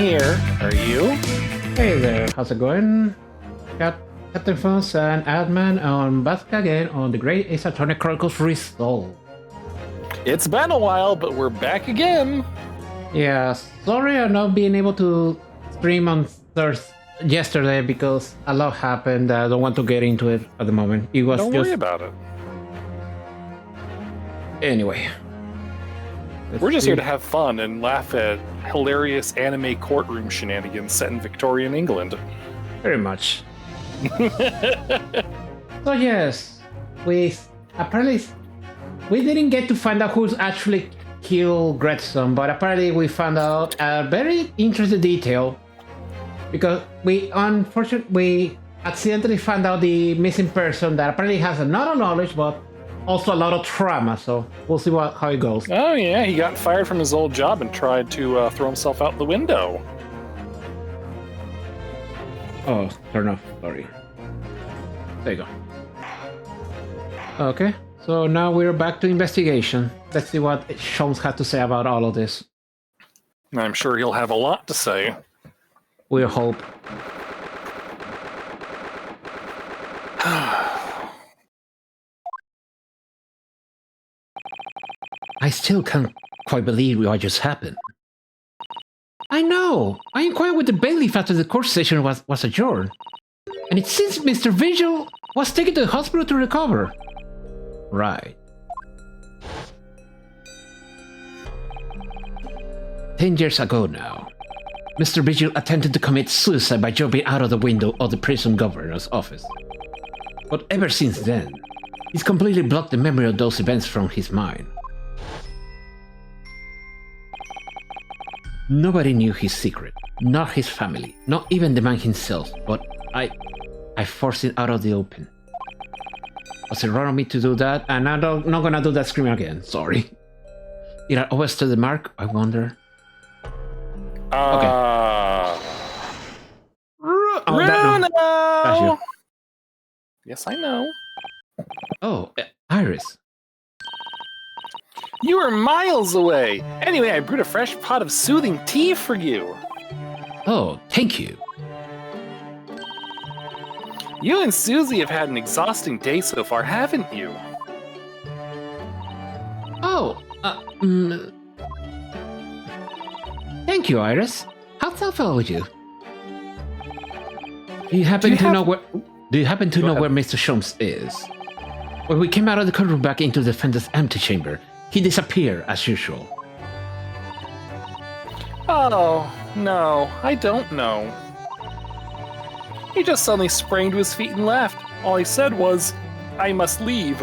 here. Are you? Hey there, how's it going? Got Captain Fons and Adman on back again on the Great Chronicles Resolve. It's been a while, but we're back again. Yeah, sorry I'm not being able to stream on yesterday because a lot happened. I don't want to get into it at the moment. It was Don't worry about it. Anyway. We're just here to have fun and laugh at hilarious anime courtroom shenanigans set in Victorian England. Very much. So yes, we didn't get to find out who's actually killed Gretson, but apparently we found out a very interesting detail because we accidentally found out the missing person that apparently has a lot of knowledge, but also a lot of trauma. So we'll see how it goes. Oh yeah, he got fired from his old job and tried to throw himself out the window. Oh, turn off. Sorry. There you go. Okay, so now we're back to investigation. Let's see what Sholmes had to say about all of this. I'm sure he'll have a lot to say. We'll hope. I still can't quite believe what just happened. I know! I inquired with the bailiff after the court session was adjourned. And it seems Mr. Vigil was taken to the hospital to recover. Right. 10 years ago now, Mr. Vigil attempted to commit suicide by jumping out of the window of the prison governor's office. But ever since then, he's completely blocked the memory of those events from his mind. Nobody knew his secret, not his family, not even the man himself, but I forced it out of the open. Was it wrong of me to do that? And I'm not gonna do that scream again, sorry. Did I always to the mark, I wonder? Okay. Bruno! Yes, I know. Oh, Iris. You were miles away. Anyway, I brewed a fresh pot of soothing tea for you. Oh, thank you. You and Susie have had an exhausting day so far, haven't you? Oh, thank you, Iris. How's that feel with you? Do you happen to know where Mr. Sholmes is? When we came out of the courtroom back into the defendant's empty chamber, he disappeared as usual. Oh, no, I don't know. He just suddenly sprang to his feet and left. All he said was, I must leave.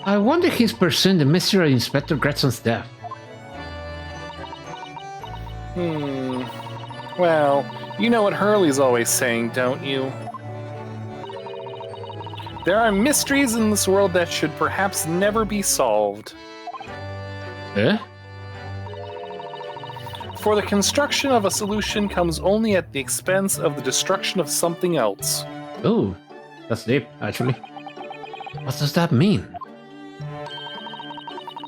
I wonder if he's pursuing the mystery of Inspector Gretson's death. Well, you know what Hurley's always saying, don't you? There are mysteries in this world that should perhaps never be solved. Eh? For the construction of a solution comes only at the expense of the destruction of something else. Oh, that's deep, actually. What does that mean?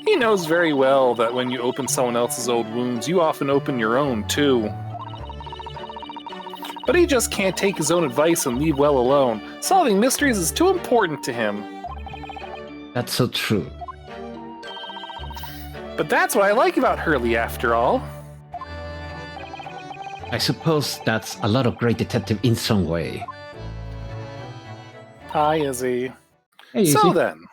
He knows very well that when you open someone else's old wounds, you often open your own, too. But he just can't take his own advice and leave well alone. Solving mysteries is too important to him. That's so true. But that's what I like about Hurley, after all. I suppose that's a lot of great detective in some way. Hi, Izzy. Hey, So Izzy. then,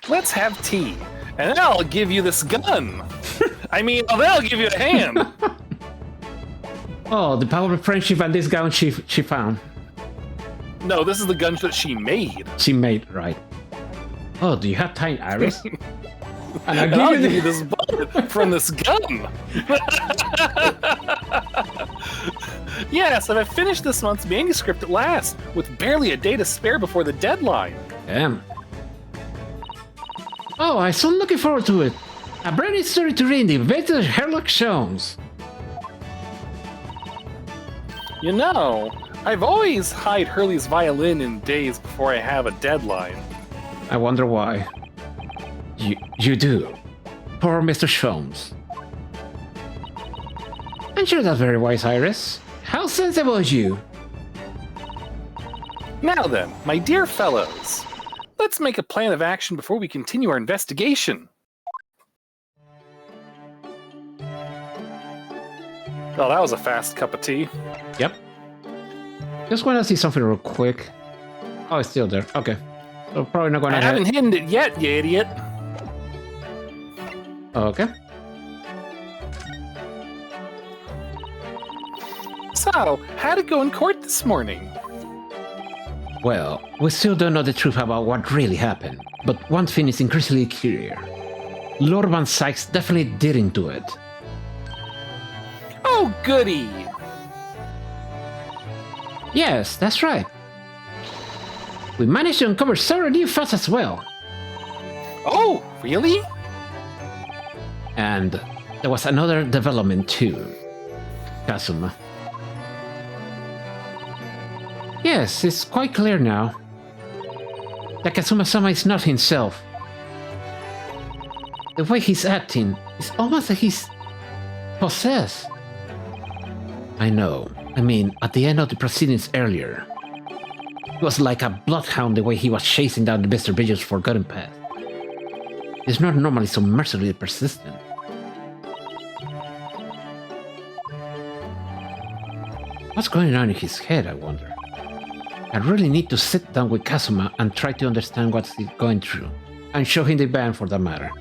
let's have tea, and then I'll give you this gun. I mean, then I'll give you a hand. Oh, the power of friendship and this gun she found. No, this is the gun that she made. She made, right. Oh, do you have time, Iris? And I'll give you this bullet from this gun. Yes, and I've finished this month's manuscript at last, with barely a day to spare before the deadline. Damn. Oh, I'm so looking forward to it. A brand new story to read, the Adventures of Sherlock Holmes. You know, I've always hide Hurley's violin in days before I have a deadline. I wonder why. You do. Poor Mr. Sholmes. I'm sure that's very wise, Iris. How sensible is you? Now then, my dear fellows, let's make a plan of action before we continue our investigation. Oh, that was a fast cup of tea. Yep. Just want to see something real quick. Oh, it's still there. Okay. So probably not going to. I haven't hidden it yet, you idiot. Okay. So, how'd it go in court this morning? Well, we still don't know the truth about what really happened, but one thing is increasingly clear. Lord Van Sykes definitely didn't do it. Oh, goody! Yes, that's right. We managed to uncover several new facts as well. Oh, really? And there was another development too. Kazuma. Yes, it's quite clear now that Kazuma-sama is not himself. The way he's acting is almost like he's possessed. I know. I mean, at the end of the proceedings earlier, it was like a bloodhound the way he was chasing down Mr. Vigil's forgotten path. He's not normally so mercilessly persistent. What's going on in his head, I wonder? I really need to sit down with Kazuma and try to understand what he's going through, and show him the ban for that matter.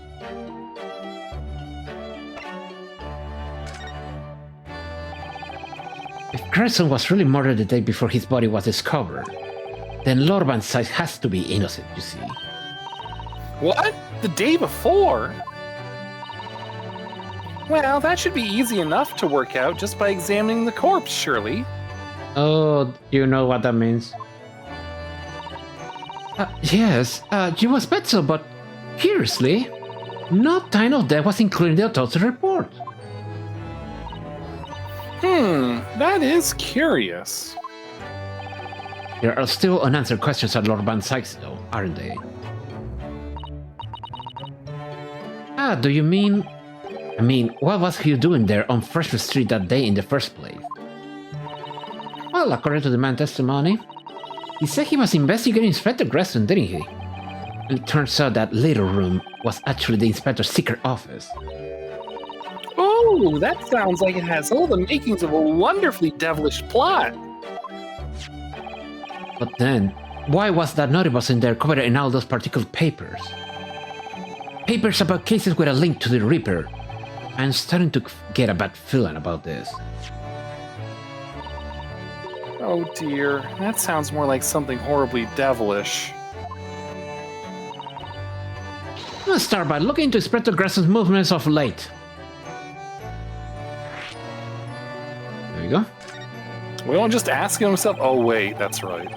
If Grayson was really murdered the day before his body was discovered, then Lord Van Sykes has to be innocent, you see. What? The day before? Well, that should be easy enough to work out just by examining the corpse, surely. Oh, you know what that means? Yes, you must bet so, but curiously, no sign of death was included in the autopsy report. That is curious. There are still unanswered questions at Lord Van Sykes, though, aren't they? Do you mean... I mean, what was he doing there on Freshman Street that day in the first place? Well, according to the man's testimony, he said he was investigating Inspector Grayson, didn't he? And it turns out that little room was actually the inspector's secret office. Oh, that sounds like it has all the makings of a wonderfully devilish plot. But then, why was that notice in there covered in all those particular papers? Papers about cases with a link to the Reaper. I'm starting to get a bad feeling about this. Oh dear, that sounds more like something horribly devilish. Let's start by looking into Inspector Grayson's movements of late. There you go. We don't just ask himself. Oh wait, that's right.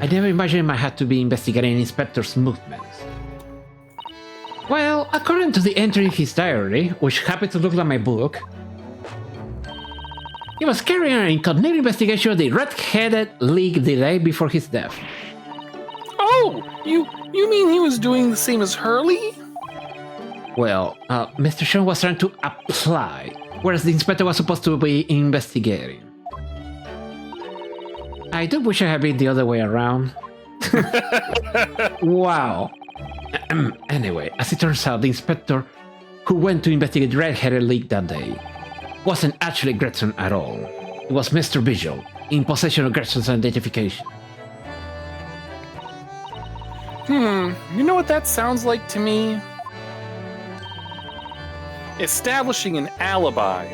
I never imagined I had to be investigating Inspector's movements. Well, according to the entry in his diary, which happens to look like my book, he was carrying an incognito investigation of the Red-Headed League the day before his death. Oh, you mean he was doing the same as Hurley? Well, Mr. Sean was trying to apply, whereas the inspector was supposed to be investigating. I do wish I had been the other way around. Wow. Anyway, as it turns out, the inspector who went to investigate the Red-Headed League that day wasn't actually Gretchen at all. It was Mr. Vigil, in possession of Gretchen's identification. You know what that sounds like to me? Establishing an alibi.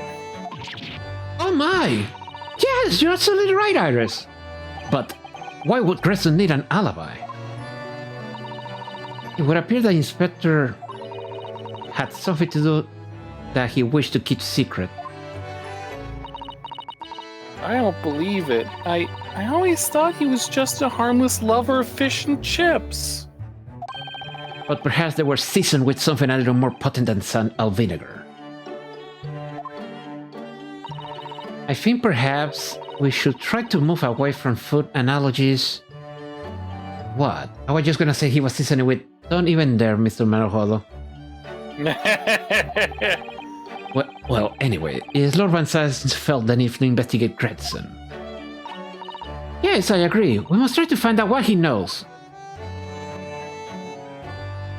Oh my! Yes, you're absolutely right, Iris! But why would Gretchen need an alibi? It would appear the inspector had something to do that he wished to keep secret. I don't believe it. I always thought he was just a harmless lover of fish and chips. But perhaps they were seasoned with something a little more potent than sand or vinegar. I think perhaps we should try to move away from food analogies. What? I was just gonna say he was seasoned with... Don't even dare, Mr. Maruhodo. Well, anyway, Lord Van Sass felt the need to investigate Gretson. Yes, I agree. We must try to find out what he knows.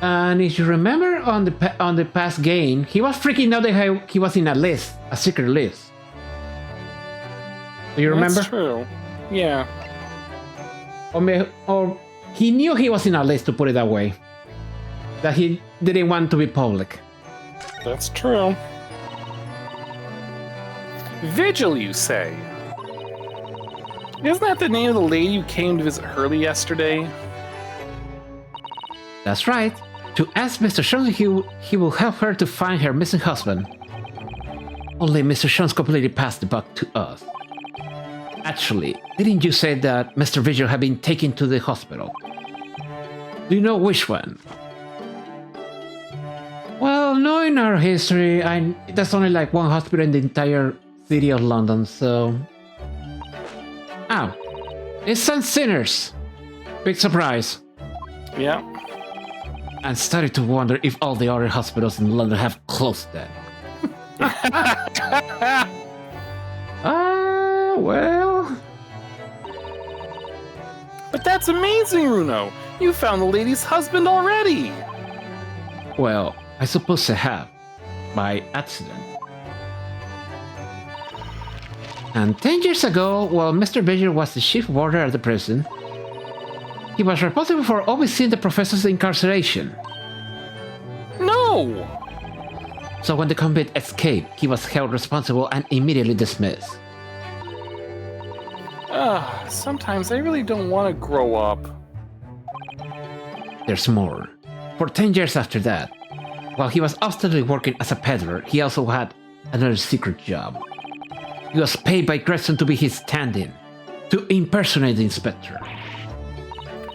And if you remember on the past game, he was freaking out that he was in a secret list. Do you remember? That's true. Yeah. Or he knew he was in a list, to put it that way. That he didn't want to be public. That's true. Vigil, you say? Isn't that the name of the lady who came to visit Hurley yesterday? That's right. To ask Mr. Sean, he will help her to find her missing husband. Only Mr. Sean's completely passed the buck to us. Actually, didn't you say that Mr. Vigil had been taken to the hospital? Do you know which one? Well, knowing our history, there's only like one hospital in the entire city of London, so... Oh, it's St. Sinners. Big surprise. Yeah. I'm starting to wonder if all the other hospitals in London have closed then. Well... But that's amazing, Runo! You found the lady's husband already! Well, I suppose I have. By accident. And 10 years ago, while Mr. Vigil was the chief warder at the prison, he was responsible for overseeing the professor's incarceration. No! So when the convict escaped, he was held responsible and immediately dismissed. Sometimes I really don't want to grow up. There's more. For 10 years after that, while he was obstinately working as a peddler, he also had another secret job. He was paid by Gretson to be his stand-in, to impersonate the inspector.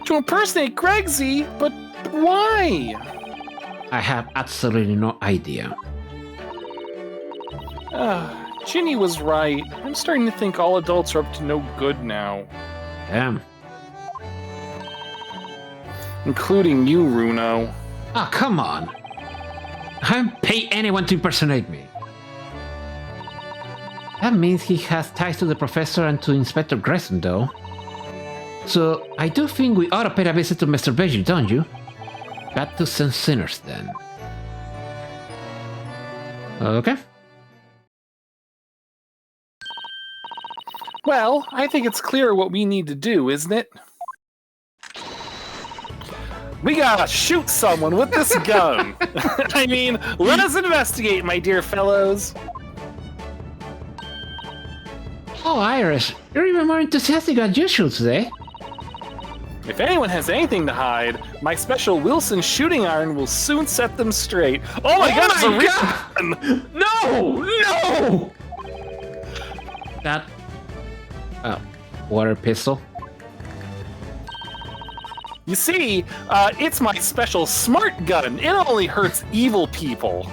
To impersonate Gregsy? But why? I have absolutely no idea. Ginny was right. I'm starting to think all adults are up to no good now. Damn. Including you, Runo. Ah, come on. I don't pay anyone to impersonate me. That means he has ties to the professor and to Inspector Gresson, though. So, I do think we ought to pay a visit to Mr. Vigil, don't you? Back to St. Sinners, then. Okay. Well, I think it's clear what we need to do, isn't it? We gotta shoot someone with this gun! I mean, let us investigate, my dear fellows! Oh, Iris, you're even more enthusiastic than usual today. If anyone has anything to hide, my special Wilson shooting iron will soon set them straight. Oh my god, it's a real gun! No! No! That... water pistol? You see, it's my special smart gun. It only hurts evil people.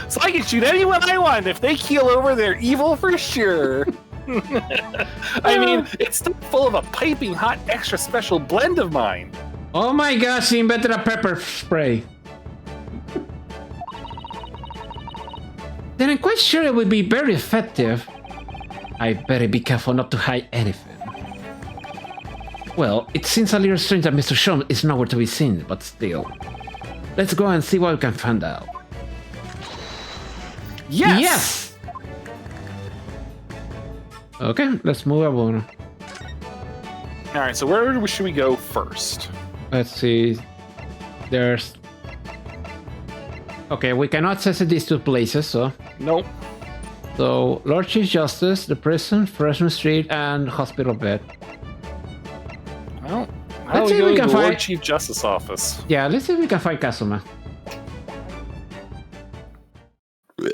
So I can shoot anyone I want. If they keel over, they're evil for sure. I mean, it's still full of a piping hot extra special blend of mine. Oh my gosh, he invented a pepper spray. Then I'm quite sure it would be very effective. I better be careful not to hide anything. Well, it seems a little strange that Mr. Sean is nowhere to be seen, but still. Let's go and see what we can find out. Yes! Yes! Okay, let's move on. Alright, so where should we go first? Let's see. There's... Okay, we cannot access these two places, so... Nope. So, Lord Chief Justice, the prison, Freshman Street, and hospital bed. Well, let's see if we can the find... Lord Chief Justice office. Yeah, let's see if we can find Kazuma.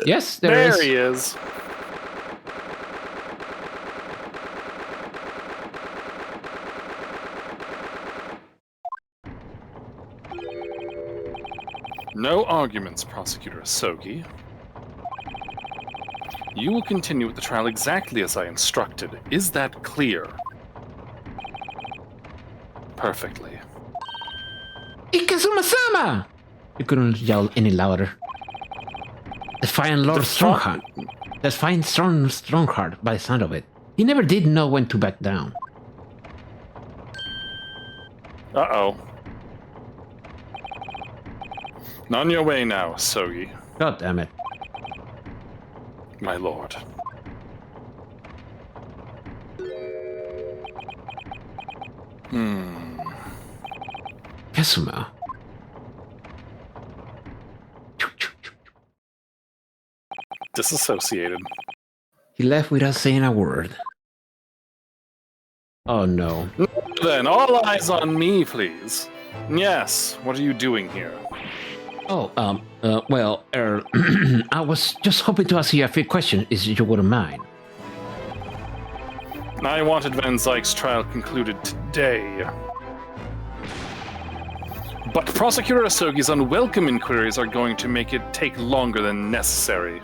Yes, there he is. No arguments, Prosecutor Asogi. You will continue with the trial exactly as I instructed. Is that clear? Perfectly. Ikazuma-sama! You couldn't yell any louder. Defying Lord Strongheart. Defying Strongheart by the sound of it. He never did know when to back down. Uh-oh. On your way now, Sogi. God damn it. My lord. Kesuma. Disassociated. He left without saying a word. Oh no. Then, all eyes on me, please. Yes, what are you doing here? Oh, well, I was just hoping to ask you a few questions, if you wouldn't mind. I wanted Van Zyke's trial concluded today. But Prosecutor Asogi's unwelcome inquiries are going to make it take longer than necessary.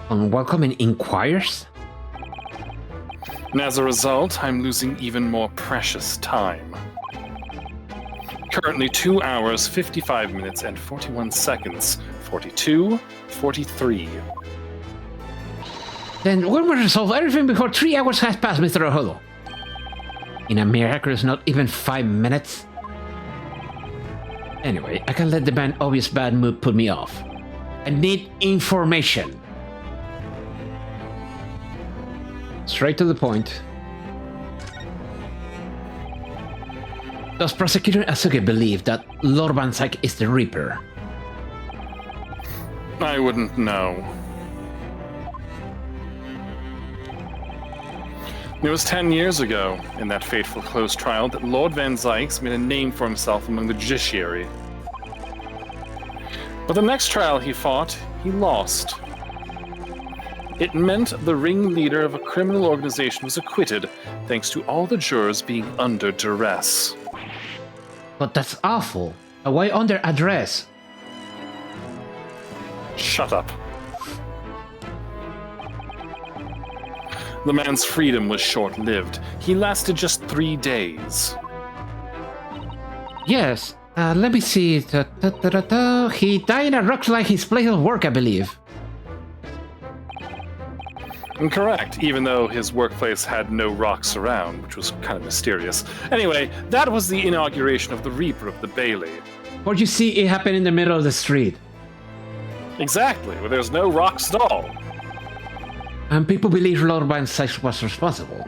Unwelcome inquires? And as a result, I'm losing even more precious time. Currently 2 hours, 55 minutes, and 41 seconds. 42, 43. Then when we resolve everything before 3 hours has passed, Mr. Ohodo? In a miraculous not even 5 minutes? Anyway, I can't let the man's obvious bad mood put me off. I need information. Straight to the point. Does Prosecutor Asuke believe that Lord Van Zyke is the Reaper? I wouldn't know. It was 10 years ago, in that fateful close trial, that Lord Van Zyke made a name for himself among the judiciary. But the next trial he fought, he lost. It meant the ringleader of a criminal organization was acquitted, thanks to all the jurors being under duress. But that's awful. Why under address? Shut up. The man's freedom was short-lived. He lasted just 3 days. Yes, let me see. He died in a rock like his place of work, I believe. Incorrect, even though his workplace had no rocks around, which was kind of mysterious. Anyway, that was the inauguration of the Reaper of the Bailey. Or you see it happen in the middle of the street. Exactly, where there's no rocks at all. And people believe Lord Van Zyke was responsible.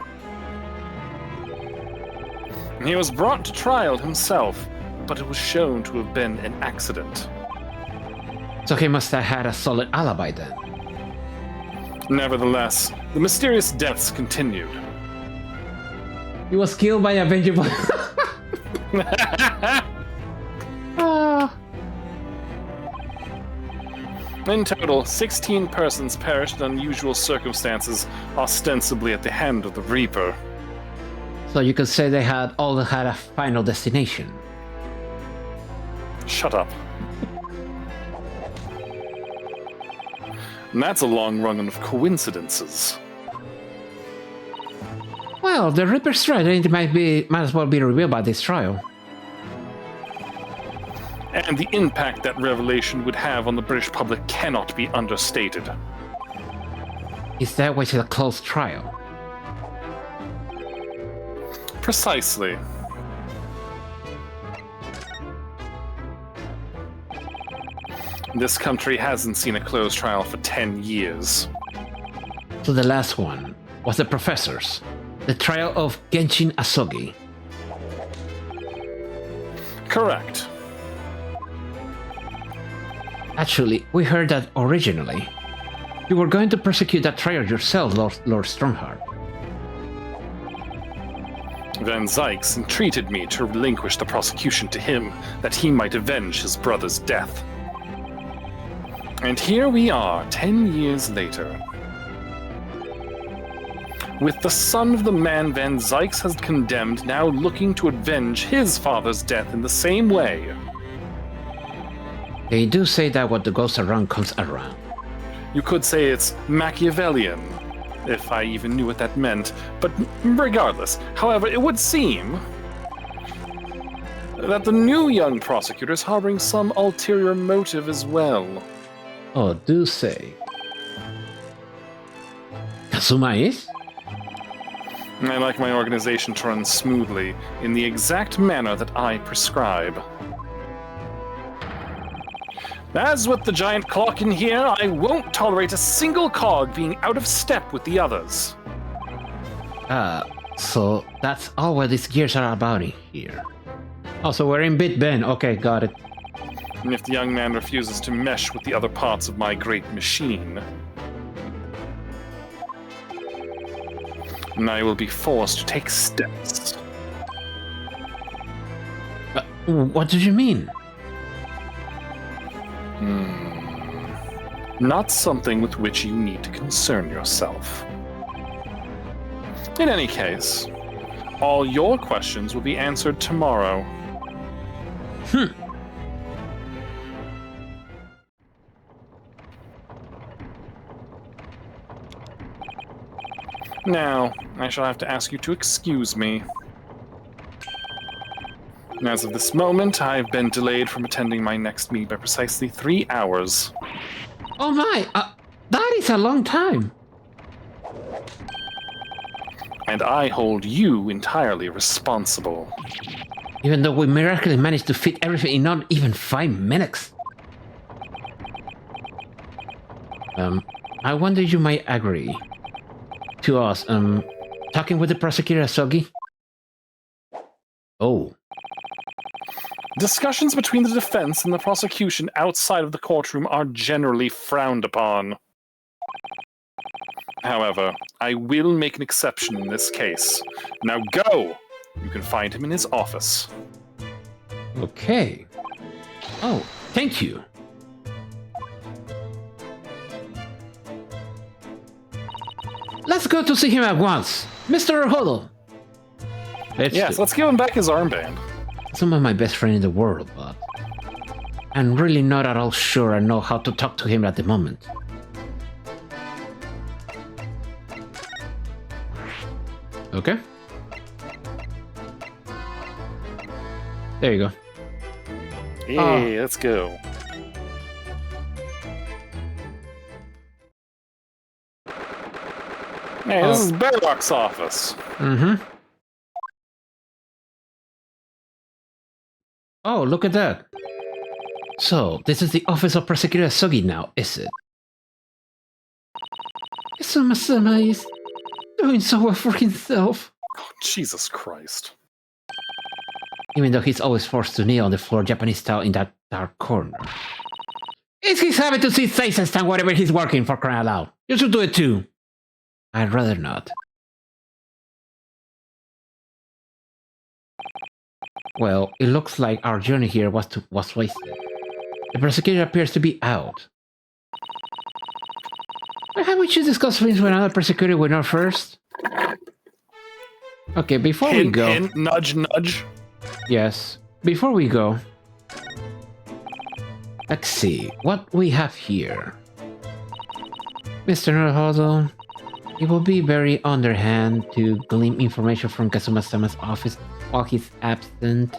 He was brought to trial himself, but it was shown to have been an accident. So he must have had a solid alibi then. Nevertheless, the mysterious deaths continued. He was killed by a vengeful... In total, 16 persons perished in unusual circumstances, ostensibly at the hand of the Reaper. So you could say they all had a final destination. Shut up. And that's a long run of coincidences. Well, the Reaper's strategy might as well be revealed by this trial. And the impact that revelation would have on the British public cannot be understated. Is that why it's a closed trial? Precisely. This country hasn't seen a closed trial for 10 years. So the last one was the professors. The trial of Genshin Asogi. Correct. Actually, we heard that originally. You were going to prosecute that trial yourself, Lord Strongheart. Van Zyke entreated me to relinquish the prosecution to him, that he might avenge his brother's death. And here we are, 10 years later. With the son of the man Van Zyke has condemned now looking to avenge his father's death in the same way. They do say that what goes around comes around. You could say it's Machiavellian, if I even knew what that meant, but regardless, however, it would seem that the new young prosecutor is harboring some ulterior motive as well. Oh, do say. Kazuma is? I like my organization to run smoothly, in the exact manner that I prescribe. As with the giant clock in here, I won't tolerate a single cog being out of step with the others. So that's all what these gears are about in here. Oh, so we're in Bit Ben. Okay, got it. And if the young man refuses to mesh with the other parts of my great machine, then I will be forced to take steps. What do you mean? Not something with which you need to concern yourself. In any case, all your questions will be answered tomorrow. Now, I shall have to ask you to excuse me. As of this moment, I've been delayed from attending my next meet by precisely 3 hours. Oh my, that is a long time. And I hold you entirely responsible. Even though we miraculously managed to fit everything in not even 5 minutes. I wonder you might agree to us, talking with the prosecutor Asogi? Oh. Discussions between the defense and the prosecution outside of the courtroom are generally frowned upon. However, I will make an exception in this case. Now go! You can find him in his office. Okay. Oh, thank you. Let's go to see him at once. Mr. Hodel. Let's give him back his armband. Some of my best friend in the world, but I'm really not at all sure I know how to talk to him at the moment. Okay. There you go. Hey, let's go. Hey, this is Barrock's office. Mm-hmm. Oh, look at that. So, this is the office of Prosecutor Asogi now, is it? Isuma-sama is doing so well for himself. Oh, Jesus Christ. Even though he's always forced to kneel on the floor Japanese style in that dark corner. It's his habit to see faces than whatever he's working, for crying out loud. You should do it too. I'd rather not. Well, it looks like our journey here was wasted. The prosecutor appears to be out. Perhaps we should discuss things with another prosecutor we know first? Okay, before we go... Hint, nudge, nudge. Yes, before we go... Let's see, what we have here. Mr. Naruhodo, it will be very underhand to glean information from Kazuma-sama's office while he's absent.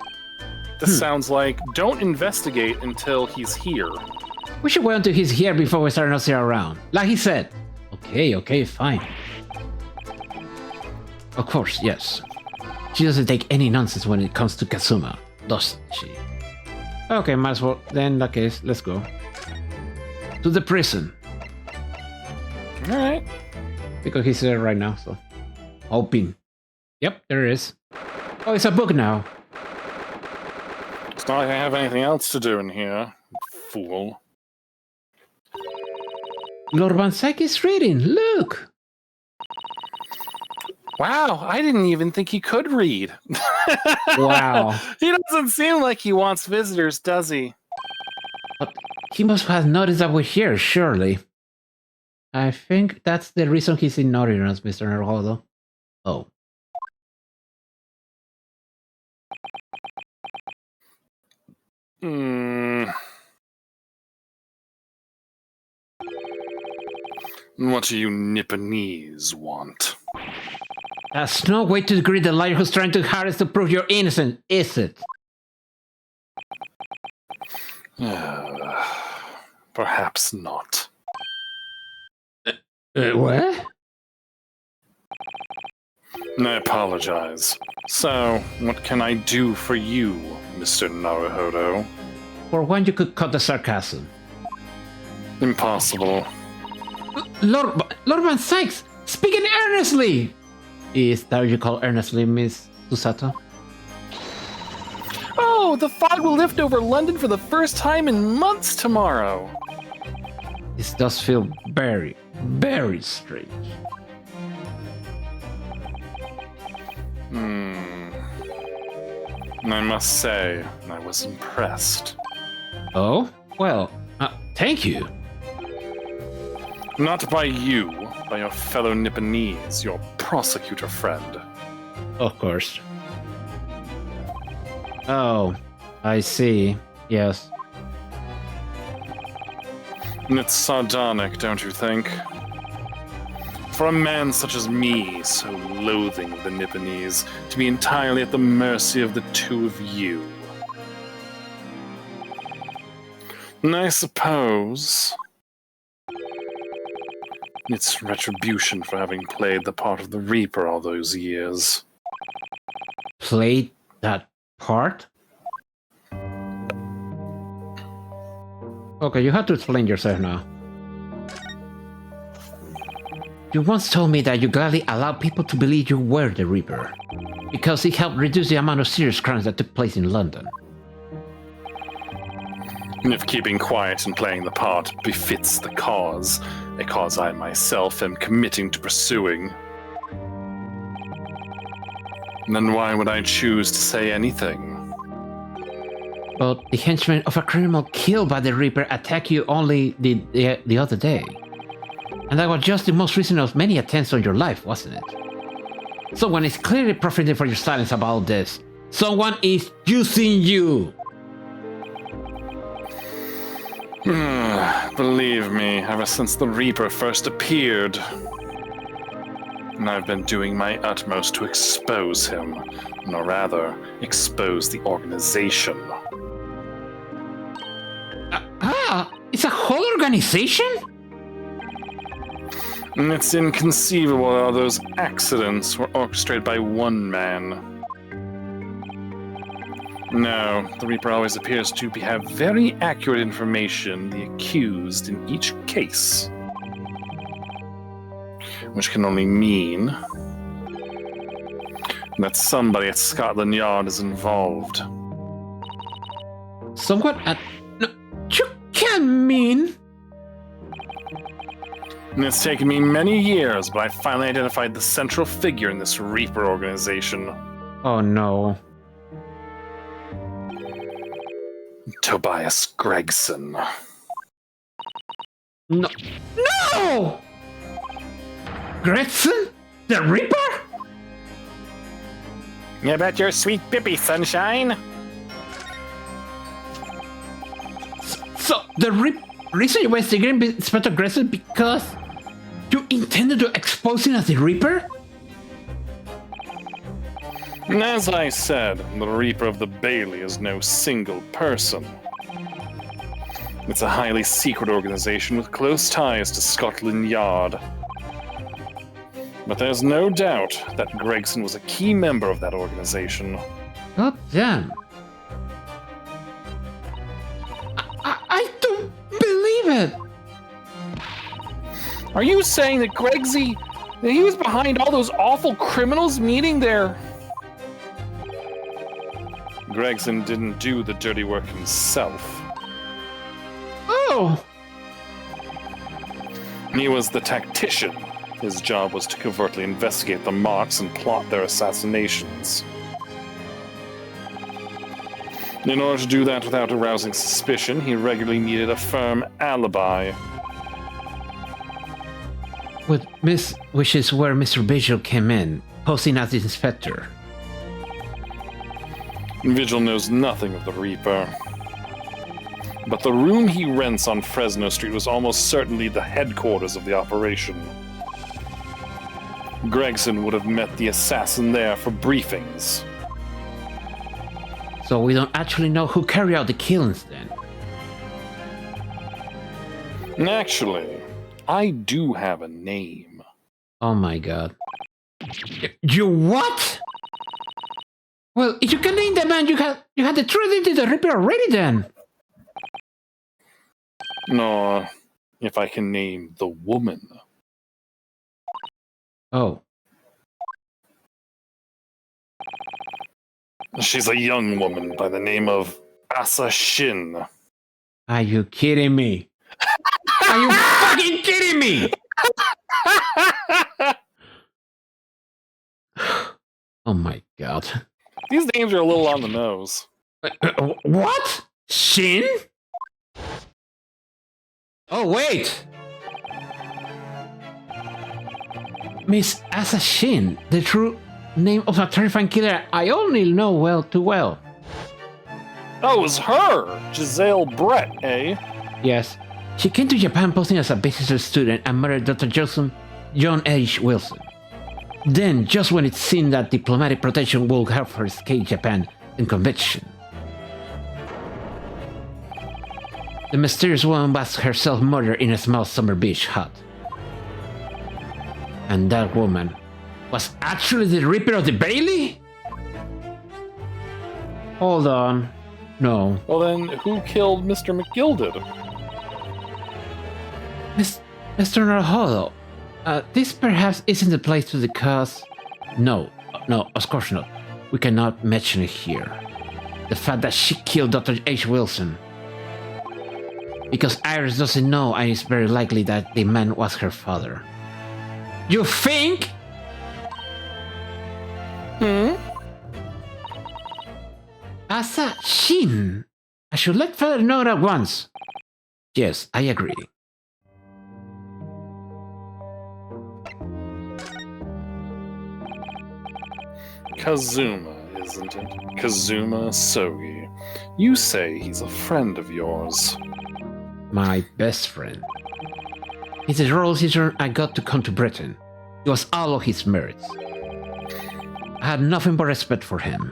This sounds like, don't investigate until he's here. We should wait until he's here before we start nosing around. Like he said. Okay, fine. Of course, yes. She doesn't take any nonsense when it comes to Kazuma, doesn't she? Okay, might as well. Then in that case, let's go. To the prison. Alright. Because he's there right now, so... Hoping. Yep, there it is. Oh, it's a book now. It's not like I have anything else to do in here, fool. Lord Bansaki's reading, look! Wow, I didn't even think he could read. Wow. He doesn't seem like he wants visitors, does he? But he must have noticed that we're here, surely. I think that's the reason he's ignoring us, Mr. Naruhodo. Oh. What do you Nipponese want? That's no way to greet the liar who's trying to harass to prove you're innocent, is it? Perhaps not. What? I apologize. So, what can I do for you, Mr. Naruhodo? For one, you could cut the sarcasm. Impossible. Lord Van Sykes, speaking earnestly! Is that what you call earnestly, Miss Susato? Oh, the fog will lift over London for the first time in months tomorrow. This does feel very, very strange. I must say, I was impressed. Oh? Well, thank you. Not by you, by your fellow Nipponese, your prosecutor friend. Of course. Oh, I see. Yes. It's sardonic, don't you think? For a man such as me, so loathing of the Nipponese, to be entirely at the mercy of the two of you. And I suppose it's retribution for having played the part of the Reaper all those years. Played that part? Okay, you have to explain yourself now. You once told me that you gladly allowed people to believe you were the Reaper, because it helped reduce the amount of serious crimes that took place in London. And if keeping quiet and playing the part befits the cause, a cause I myself am committing to pursuing, then why would I choose to say anything? But the henchmen of a criminal killed by the Reaper attacked you only the other day. And that was just the most recent of many attempts on your life, wasn't it? Someone is clearly profiting from your silence about this. Someone is using you! Believe me, ever since the Reaper first appeared, and I've been doing my utmost to expose him, or rather, expose the organization. It's a whole organization? And it's inconceivable how those accidents were orchestrated by one man. No, the Reaper always appears to have very accurate information, the accused in each case. Which can only mean that somebody at Scotland Yard is involved. Someone at... No, you can't mean... And it's taken me many years, but I finally identified the central figure in this Reaper organization. Oh no. Tobias Gregson. No. No! Gregson? The Reaper? You bet your sweet pippy, sunshine. So, the reason you were investigating Inspector Gregson because you intended to expose him as the Reaper? And as I said, the Reaper of the Bailey is no single person. It's a highly secret organization with close ties to Scotland Yard. But there's no doubt that Gregson was a key member of that organization. God damn. I don't believe it! Are you saying that that he was behind all those awful criminals meeting their... Gregson didn't do the dirty work himself. Oh! He was the tactician. His job was to covertly investigate the marks and plot their assassinations. In order to do that without arousing suspicion, he regularly needed a firm alibi. Which is where Mr. Vigil came in, posing as the inspector. Vigil knows nothing of the Reaper. But the room he rents on Fresno Street was almost certainly the headquarters of the operation. Gregson would have met the assassin there for briefings. So we don't actually know who carried out the killings then. Actually, I do have a name. Oh my god. You what? Well, if you can name the man, you had the true identity of the Reaper already then. No, if I can name the woman. Oh. She's a young woman by the name of Asa Shin. Are you kidding me? Are you fucking kidding me? Oh my god. These names are a little on the nose. What? Shin? Oh, wait! Miss Asa Shin, the true name of a terrifying killer I only know well too well. Oh, it was her! Giselle Brett, eh? Yes. She came to Japan posing as a business student and murdered Dr. John H. Wilson. Then, just when it seemed that diplomatic protection would help her escape Japan and conviction, the mysterious woman was herself murdered in a small summer beach hut. And that woman was actually the Reaper of the Bailey? Hold on. No. Well then, who killed Mr. McGilded? Mr. Naruhodo, this perhaps isn't the place to discuss... No, of course not. We cannot mention it here. The fact that she killed Dr. H. Wilson. Because Iris doesn't know, and it's very likely that the man was her father. You think? Asa Shin. I should let father know at once. Yes, I agree. Kazuma, isn't it? Kazuma Sogi. You say he's a friend of yours. My best friend. It's a royal season I got to come to Britain. It was all of his merits. I had nothing but respect for him.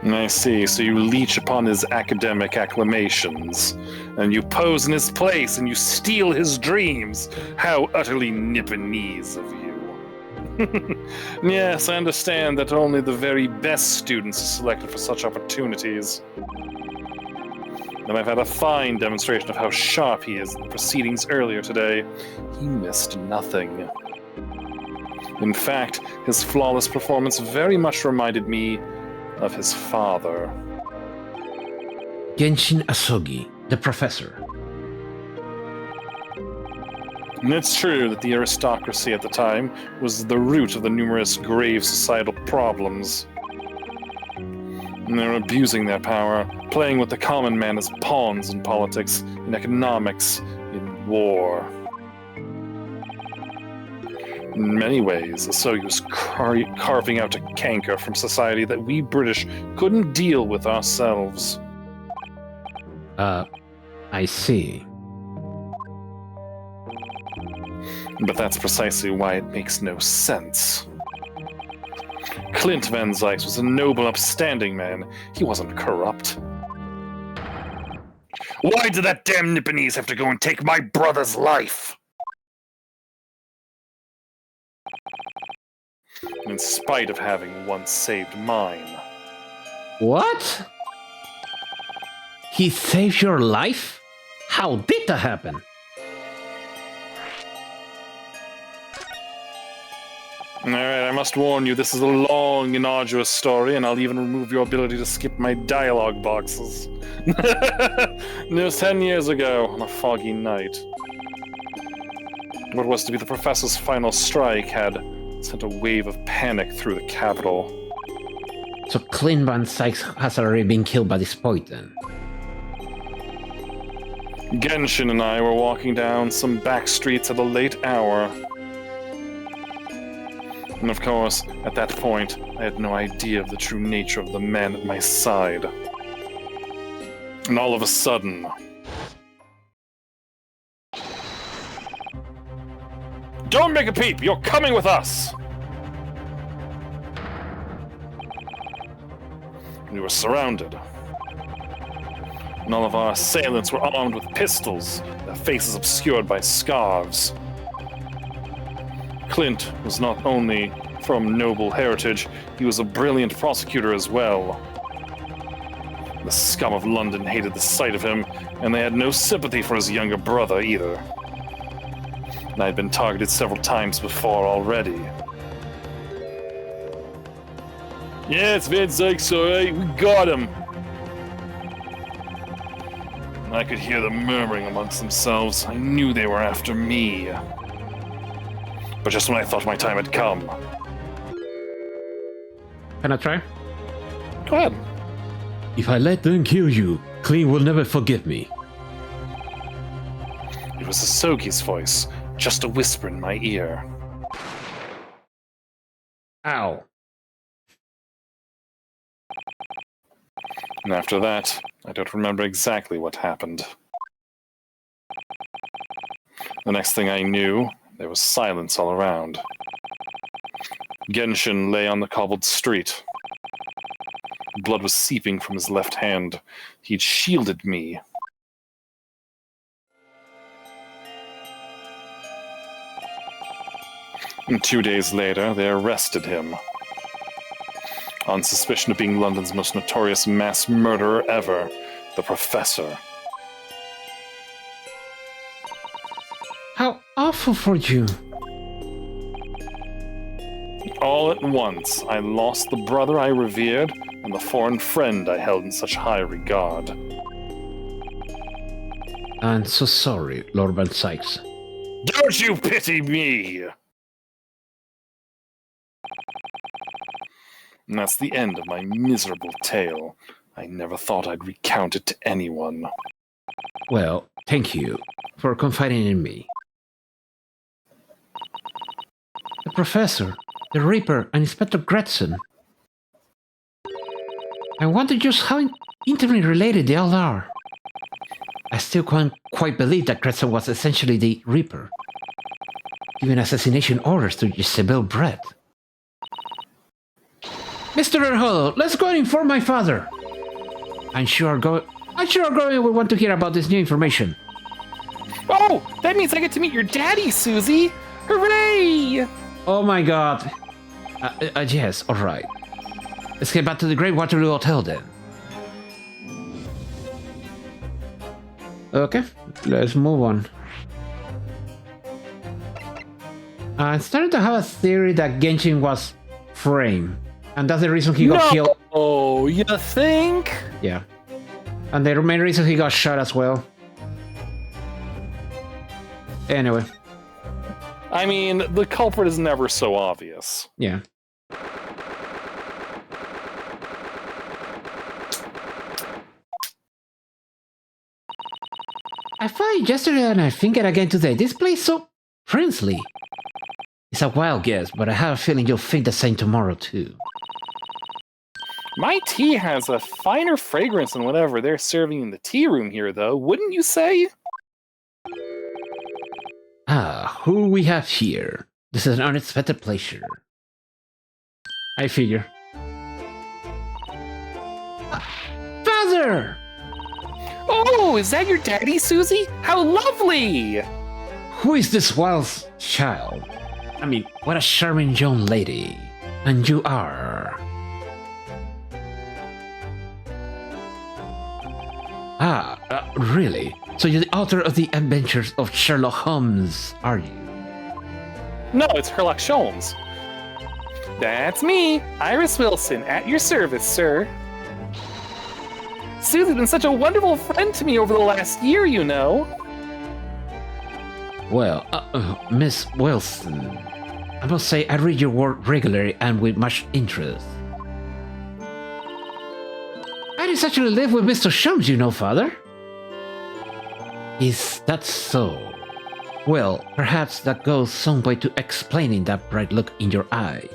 I see, so you leech upon his academic acclamations, and you pose in his place, and you steal his dreams. How utterly Nipponese of you. Yes, I understand that only the very best students are selected for such opportunities. And I've had a fine demonstration of how sharp he is in the proceedings earlier today. He missed nothing. In fact, his flawless performance very much reminded me of his father. Genshin Asogi, the professor. And it's true that the aristocracy at the time was the root of the numerous grave societal problems. And they're abusing their power, playing with the common man as pawns in politics, in economics, in war. In many ways, Asogi was carving out a canker from society that we British couldn't deal with ourselves. I see. But that's precisely why it makes no sense. Clint Van Zyx was a noble, upstanding man. He wasn't corrupt. Why did that damn Nipponese have to go and take my brother's life? In spite of having once saved mine. What? He saved your life? How did that happen? Alright, I must warn you, this is a long and arduous story, and I'll even remove your ability to skip my dialogue boxes. It was 10 years ago, on a foggy night. What was to be the professor's final strike had sent a wave of panic through the capital. So Clint Van Zyx has already been killed by this point then? Genshin and I were walking down some back streets at a late hour. And of course, at that point, I had no idea of the true nature of the man at my side. And all of a sudden... Don't make a peep! You're coming with us! We were surrounded. and all of our assailants were armed with pistols, their faces obscured by scarves. Clint was not only from noble heritage, he was a brilliant prosecutor as well. The scum of London hated the sight of him, and they had no sympathy for his younger brother either. And I had been targeted several times before already. Yeah, it's Van Zykes, alright, we got him! And I could hear them murmuring amongst themselves. I knew they were after me. But just when I thought my time had come... Can I try? Go ahead. If I let them kill you, Clint will never forgive me. It was Hisogi's voice, just a whisper in my ear. Ow. And after that, I don't remember exactly what happened. The next thing I knew, there was silence all around. Genshin lay on the cobbled street. Blood was seeping from his left hand. He'd shielded me. And 2 days later, they arrested him. On suspicion of being London's most notorious mass murderer ever, the Professor. How awful for you. All at once, I lost the brother I revered and the foreign friend I held in such high regard. I'm so sorry, Lord Van Sykes. Don't you pity me! And that's the end of my miserable tale. I never thought I'd recount it to anyone. Well, thank you for confiding in me. The Professor, the Reaper, and Inspector Gretson. I wonder just how intimately related they all are. I still can't quite believe that Gretson was essentially the Reaper, giving assassination orders to Jezebel Brett. Mr. Erholo, let's go and inform my father. I'm sure Gorin will want to hear about this new information. Oh, that means I get to meet your daddy, Susie! Hooray! Oh my god. Yes, alright. Let's get back to the Great Waterloo Hotel then. Okay, let's move on. I started to have a theory that Genshin was framed. And that's the reason he got killed. Oh, you think? Yeah. And the main reason he got shot as well. Anyway. I mean, the culprit is never so obvious. Yeah. I found it yesterday and I think it again today. This place so friendly. It's a wild guess, but I have a feeling you'll think the same tomorrow too. My tea has a finer fragrance than whatever they're serving in the tea room here, though, wouldn't you say? Ah, who we have here? This is an unexpected pleasure. I figure. Father! Oh, is that your daddy, Susie? How lovely! Who is this wild child? I mean, what a charming young lady. And you are... really? So you're the author of the Adventures of Sherlock Holmes, are you? No, it's Sherlock Sholmes. That's me, Iris Wilson, at your service, sir. Susie's been such a wonderful friend to me over the last year, you know. Well, Miss Wilson, I must say I read your work regularly and with much interest. I just actually live with Mr. Sholmes, you know, Father. Is that so? Well, perhaps that goes some way to explaining that bright look in your eye.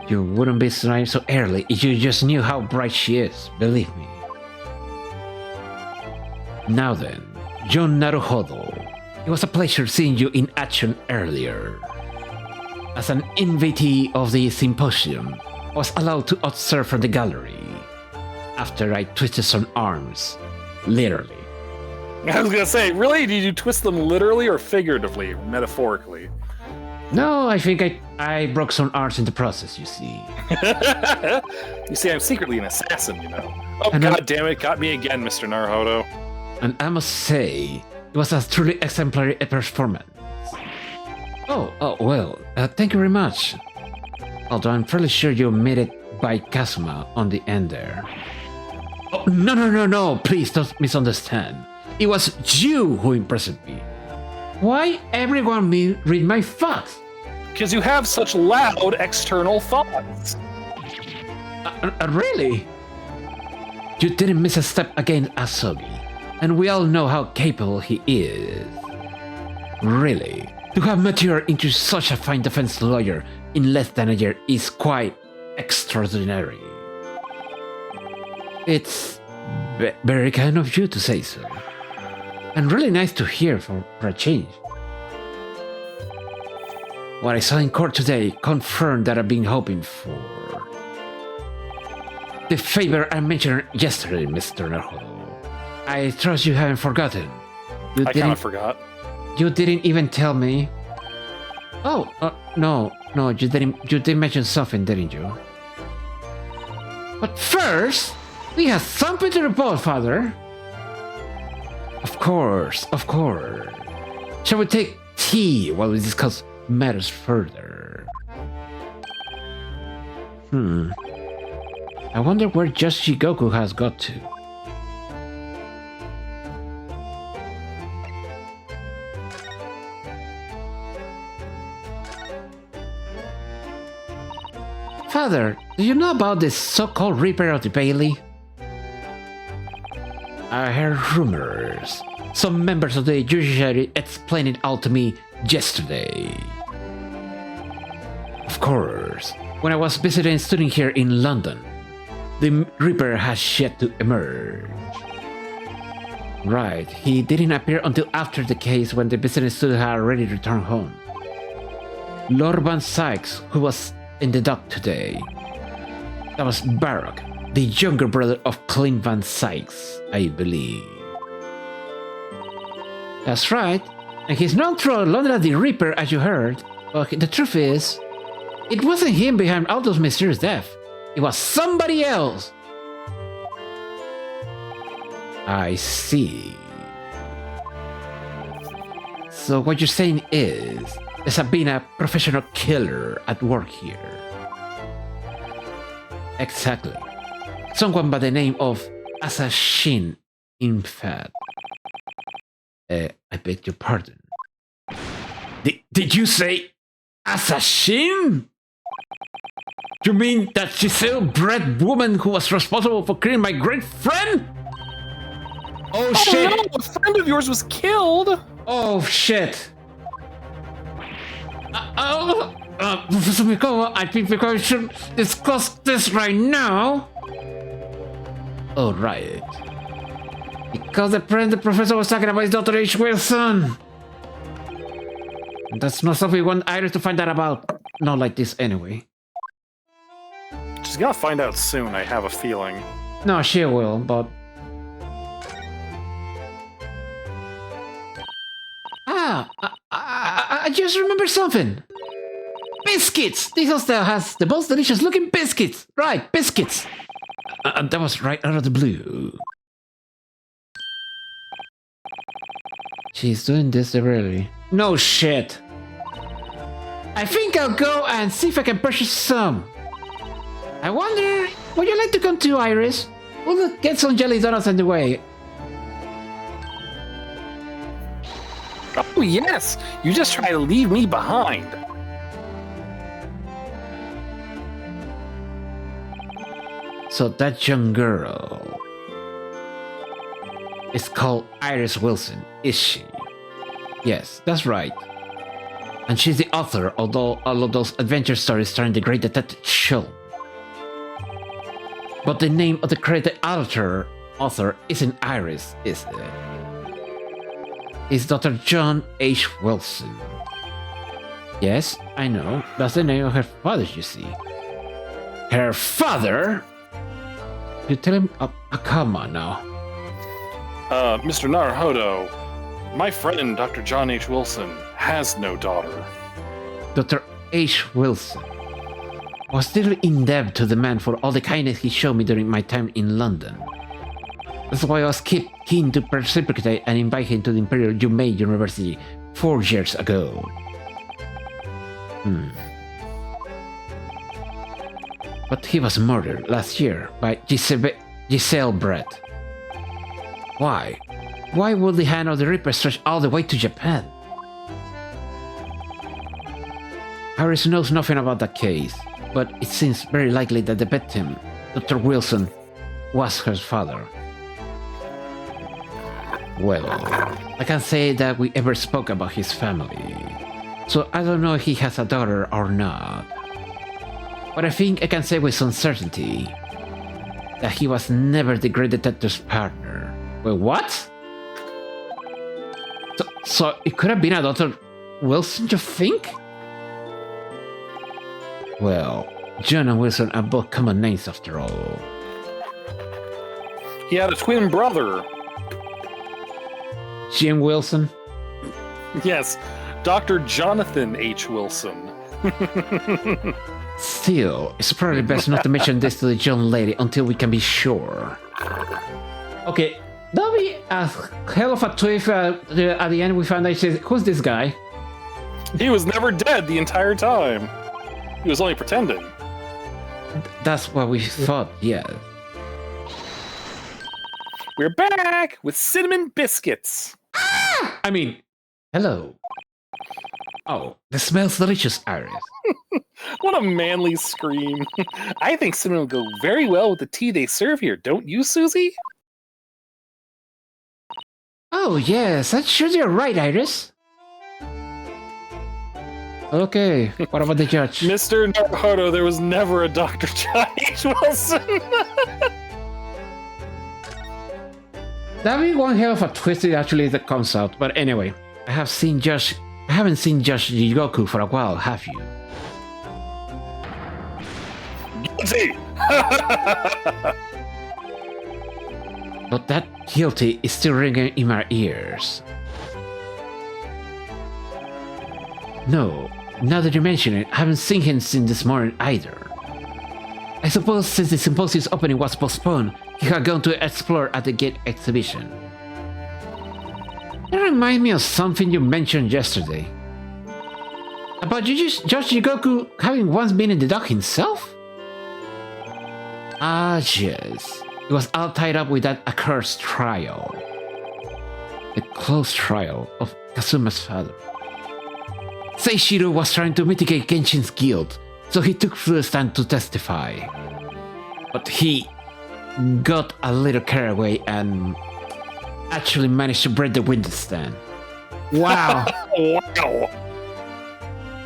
You wouldn't be smiling so early if you just knew how bright she is, believe me. Now then, John Naruhodo, it was a pleasure seeing you in action earlier. as an invitee of the symposium, I was allowed to observe from the gallery after I twisted some arms, literally. I was gonna say, really? Did you twist them literally or figuratively, metaphorically? No, I think I broke some arms in the process, you see. You see, I'm secretly an assassin, you know. Oh, And god damn it, got me again, Mr. Naruhodo. And I must say, it was a truly exemplary performance. Well, thank you very much. Although I'm fairly sure you made it by Kazuma on the end there. Oh, no, please don't misunderstand. It was you who impressed me. Why everyone read my thoughts? Because you have such loud external thoughts. Really? You didn't miss a step against Asogi, and we all know how capable he is. Really, to have matured into such a fine defense lawyer in less than a year is quite extraordinary. It's very kind of you to say so. And really nice to hear for a change. What I saw in court today confirmed that I've been hoping for. The favor I mentioned yesterday, Mr. Naruhodo. I trust you haven't forgotten. I kind of forgot. You didn't even tell me. Oh, no, you did mention something, didn't you? But first, we have something to report, Father. Of course. Shall we take tea while we discuss matters further? I wonder where just Shigoku has got to. Father, do you know about this so-called Reaper of the Bailey? I heard rumors. Some members of the judiciary explained it all to me yesterday. Of course, when I was visiting a student here in London, the Reaper has yet to emerge. Right, he didn't appear until after the case when the visiting student had already returned home. Lord Van Sykes, who was in the dock today. That was Baroque, the younger brother of Clint Van Sykes, I believe. That's right, and he's known throughout London as the Reaper, as you heard. But the truth is, it wasn't him behind all those mysterious deaths. It was somebody else. I see. So what you're saying is, there's been a professional killer at work here. Exactly. Someone by the name of Assassin, in fact. I beg your pardon. Did you say Assassin? You mean that Giselle-bred woman who was responsible for killing my great friend? Oh shit! No, a friend of yours was killed! Oh shit! Professor Mikowa, I think we should discuss this right now. Oh, right. Because the professor was talking about his daughter H. Wilson. That's not something we want Iris to find out about. Not like this anyway. She's gonna find out soon, I have a feeling. No, she will, but... I just remembered something. Biscuits! This hostel has the most delicious looking biscuits! Right, biscuits! That was right out of the blue. She's doing this deliberately. No shit. I think I'll go and see if I can purchase some. I wonder, would you like to come too, Iris? We'll get some jelly donuts on the way. Oh yes! You just try to leave me behind. So that young girl is called Iris Wilson, is she? Yes, that's right. And she's the author of all of those adventure stories starring the great detective show. But the name of the credited author isn't Iris, is it? It's Dr. John H. Wilson. Yes, I know. That's the name of her father, you see. Her father? You tell him... come on now. Mr. Naruhodo, my friend Dr. John H. Wilson has no daughter. Dr. H. Wilson was still in debt to the man for all the kindness he showed me during my time in London. That's why I was keen to reciprocate and invite him to the Imperial Jumei University 4 years ago. But he was murdered last year by Giselle Brett. Why? Why would the hand of the Reaper stretch all the way to Japan? Harris knows nothing about that case, but it seems very likely that the victim, Dr. Wilson, was her father. Well, I can't say that we ever spoke about his family, so I don't know if he has a daughter or not. But I think I can say with some certainty that he was never the Great Detective's partner. Wait, what? So it could have been a Dr. Wilson, you think? Well, John and Wilson are both common names after all. He had a twin brother. Jim Wilson? Yes, Dr. Jonathan H. Wilson. Still, it's probably best not to mention this to the young lady until we can be sure. Okay, that'll be a hell of a twist at the end we found out, who's this guy? He was never dead the entire time. He was only pretending. That's what we thought, yeah. We're back with cinnamon biscuits. I mean, hello. Oh, this smells delicious, Iris. What a manly scream. I think cinnamon will go very well with the tea they serve here, don't you, Susie? Oh, yes, I'm sure you're right, Iris. Okay, what about the judge? Mr. Naruhodo, there was never a Dr. John H. Wilson. That'd be one hell of a twist actually that comes out, but anyway, I haven't seen Josh Jigoku for a while, have you? Guilty! But that guilty is still ringing in my ears. No, now that you mention it, I haven't seen him since this morning either. I suppose since the symposium's opening was postponed, he had gone to explore at the Gate exhibition. That reminds me of something you mentioned yesterday. About Josh Jigoku having once been in the dock himself? Ah, yes. It was all tied up with that accursed trial. The close trial of Kazuma's father. Seishiro was trying to mitigate Genshin's guilt, so he took to the stand to testify. But he got a little carried away and actually managed to break the witness stand. Wow. Wow.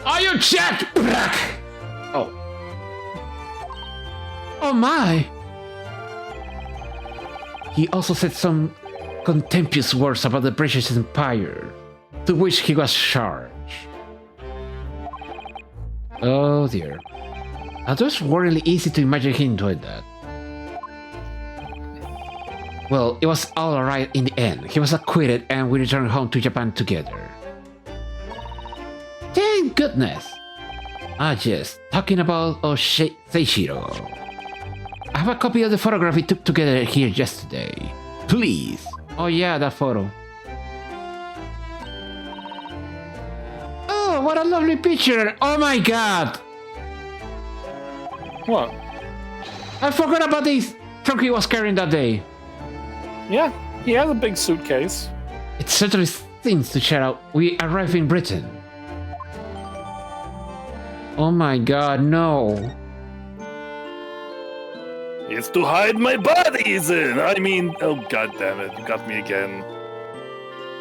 Are you Jack? Oh. Oh my. He also said some contemptuous words about the British Empire, to which he was charged. Oh dear. That was really easy to imagine him doing that. Well, it was all alright in the end. He was acquitted and we returned home to Japan together. Thank goodness! Ah yes, talking about Seishiro. I have a copy of the photograph we took together here yesterday. Please! Oh yeah, that photo. Oh, what a lovely picture! Oh my god! What? I forgot about this trunk he was carrying that day. Yeah, he has a big suitcase. It certainly seems to shout out, we arrive in Britain. Oh my god, no. It's to hide my bodies in. I mean, oh god damn it, you got me again.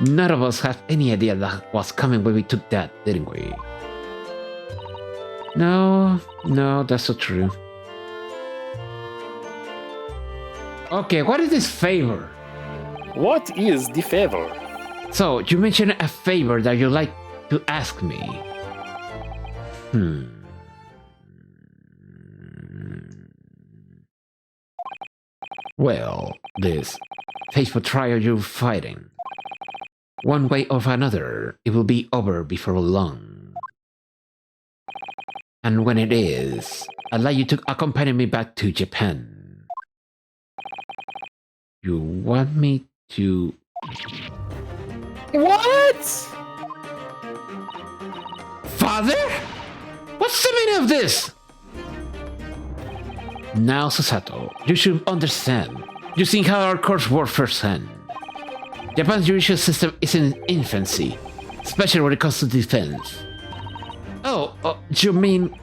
None of us had any idea that was coming when we took that, didn't we? No, that's so true. Okay, what is this favor? What is the favor? So, you mentioned a favor that you'd like to ask me. Well, this faithful trial you're fighting. One way or another, it will be over before long. And when it is, I'd like you to accompany me back to Japan. You want me to... What? Father? What's the meaning of this? Now, Susato, you should understand. You've seen how our courts work firsthand. Japan's judicial system is in infancy, especially when it comes to defense. Oh, you mean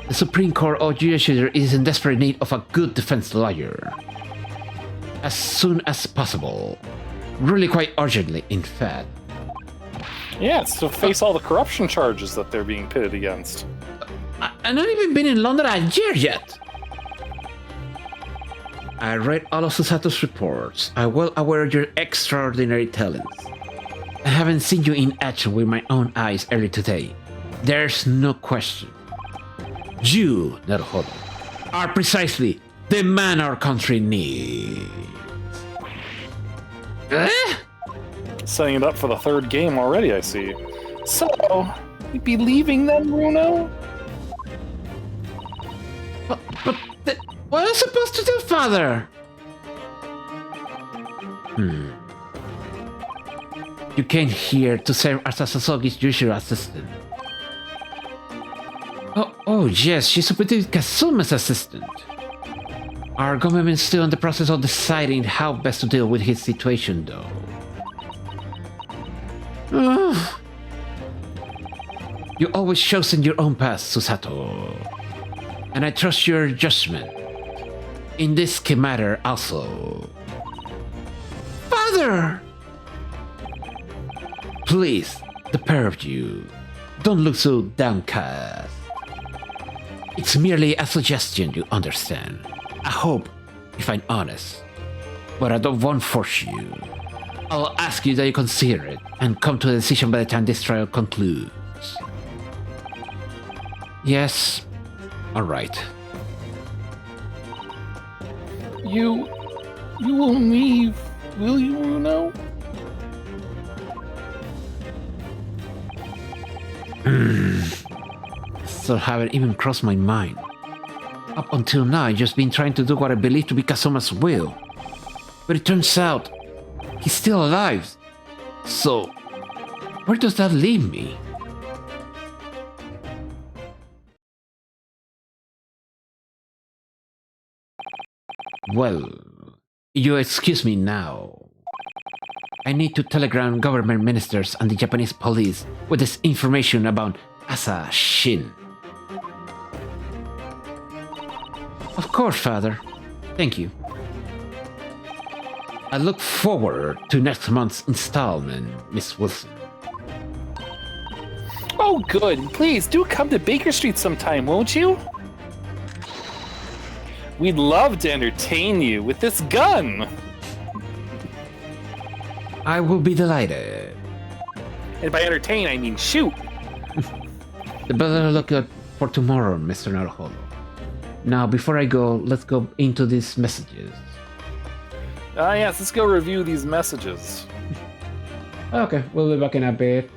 the Supreme Court of Judiciary is in desperate need of a good defense lawyer? As soon as possible. Really quite urgently, in fact. Yeah, it's to face all the corruption charges that they're being pitted against. I've not even been in London a year yet. I read all of Susato's reports. I'm well aware of your extraordinary talents. I haven't seen you in action with my own eyes earlier today. There's no question. You, Naruhodo, are precisely the man our country needs. Setting it up for the third game already, I see. So, you'd be leaving then, Bruno? But what am I supposed to do, Father? You came here to serve as Sasagi's usual assistant. Oh yes, she's supposed to be Kazuma's assistant. Our government is still in the process of deciding how best to deal with his situation, though. You always chosen your own path, Susato. And I trust your judgment. In this matter also. Father! Please, the pair of you, don't look so downcast. It's merely a suggestion, you understand. I hope you find honest. But I don't want to force you. I'll ask you that you consider it and come to a decision by the time this trial concludes. Yes, alright. You will leave, will you, Bruno? So haven't even crossed my mind. Up until now, I've just been trying to do what I believe to be Kazuma's will. But it turns out, he's still alive. So, where does that leave me? Well, you excuse me now. I need to telegram government ministers and the Japanese police with this information about Asa Shin. Of course, Father. Thank you. I look forward to next month's installment, Miss Wilson. Oh, good. Please do come to Baker Street sometime, won't you? We'd love to entertain you with this gun. I will be delighted. And by entertain, I mean shoot. The better look out for tomorrow, Mr. Naruhodo. Now, before I go, let's go into these messages. Yes, let's go review these messages. Okay, we'll be back in a bit.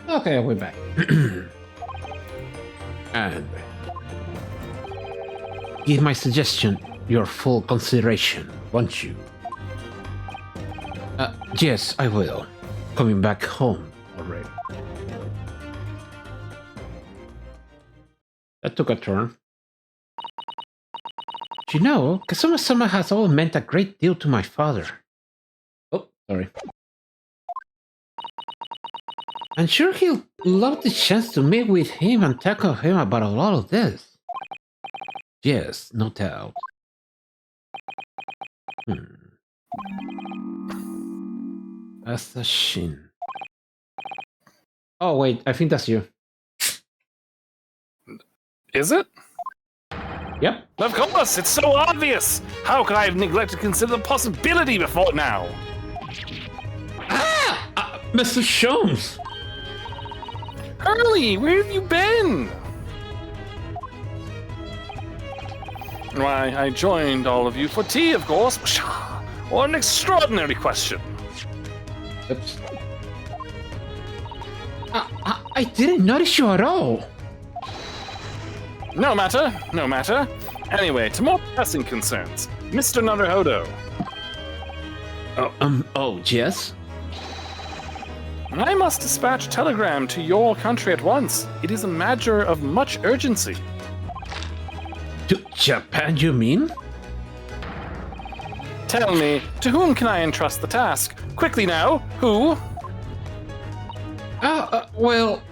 Okay, we're back. And give my suggestion your full consideration, won't you? Yes, I will. Coming back home already. That took a turn. You know, Kazuma-sama has always meant a great deal to my father. Oh, sorry. I'm sure he'll love the chance to meet with him and talk to him about a lot of this. Yes, no doubt. Asashin. Oh, wait, I think that's you. Is it? Yep. Of course, it's so obvious! How could I have neglected to consider the possibility before now? Mr. Sholmes! Hurley, where have you been? Why, I joined all of you for tea, of course. What an extraordinary question. Oops. I didn't notice you at all. No matter, no matter. Anyway, to more pressing concerns. Mr. Naruhodo. Oh, yes? I must dispatch a telegram to your country at once. It is a matter of much urgency. To Japan, you mean? Tell me, to whom can I entrust the task? Quickly now, who? Well...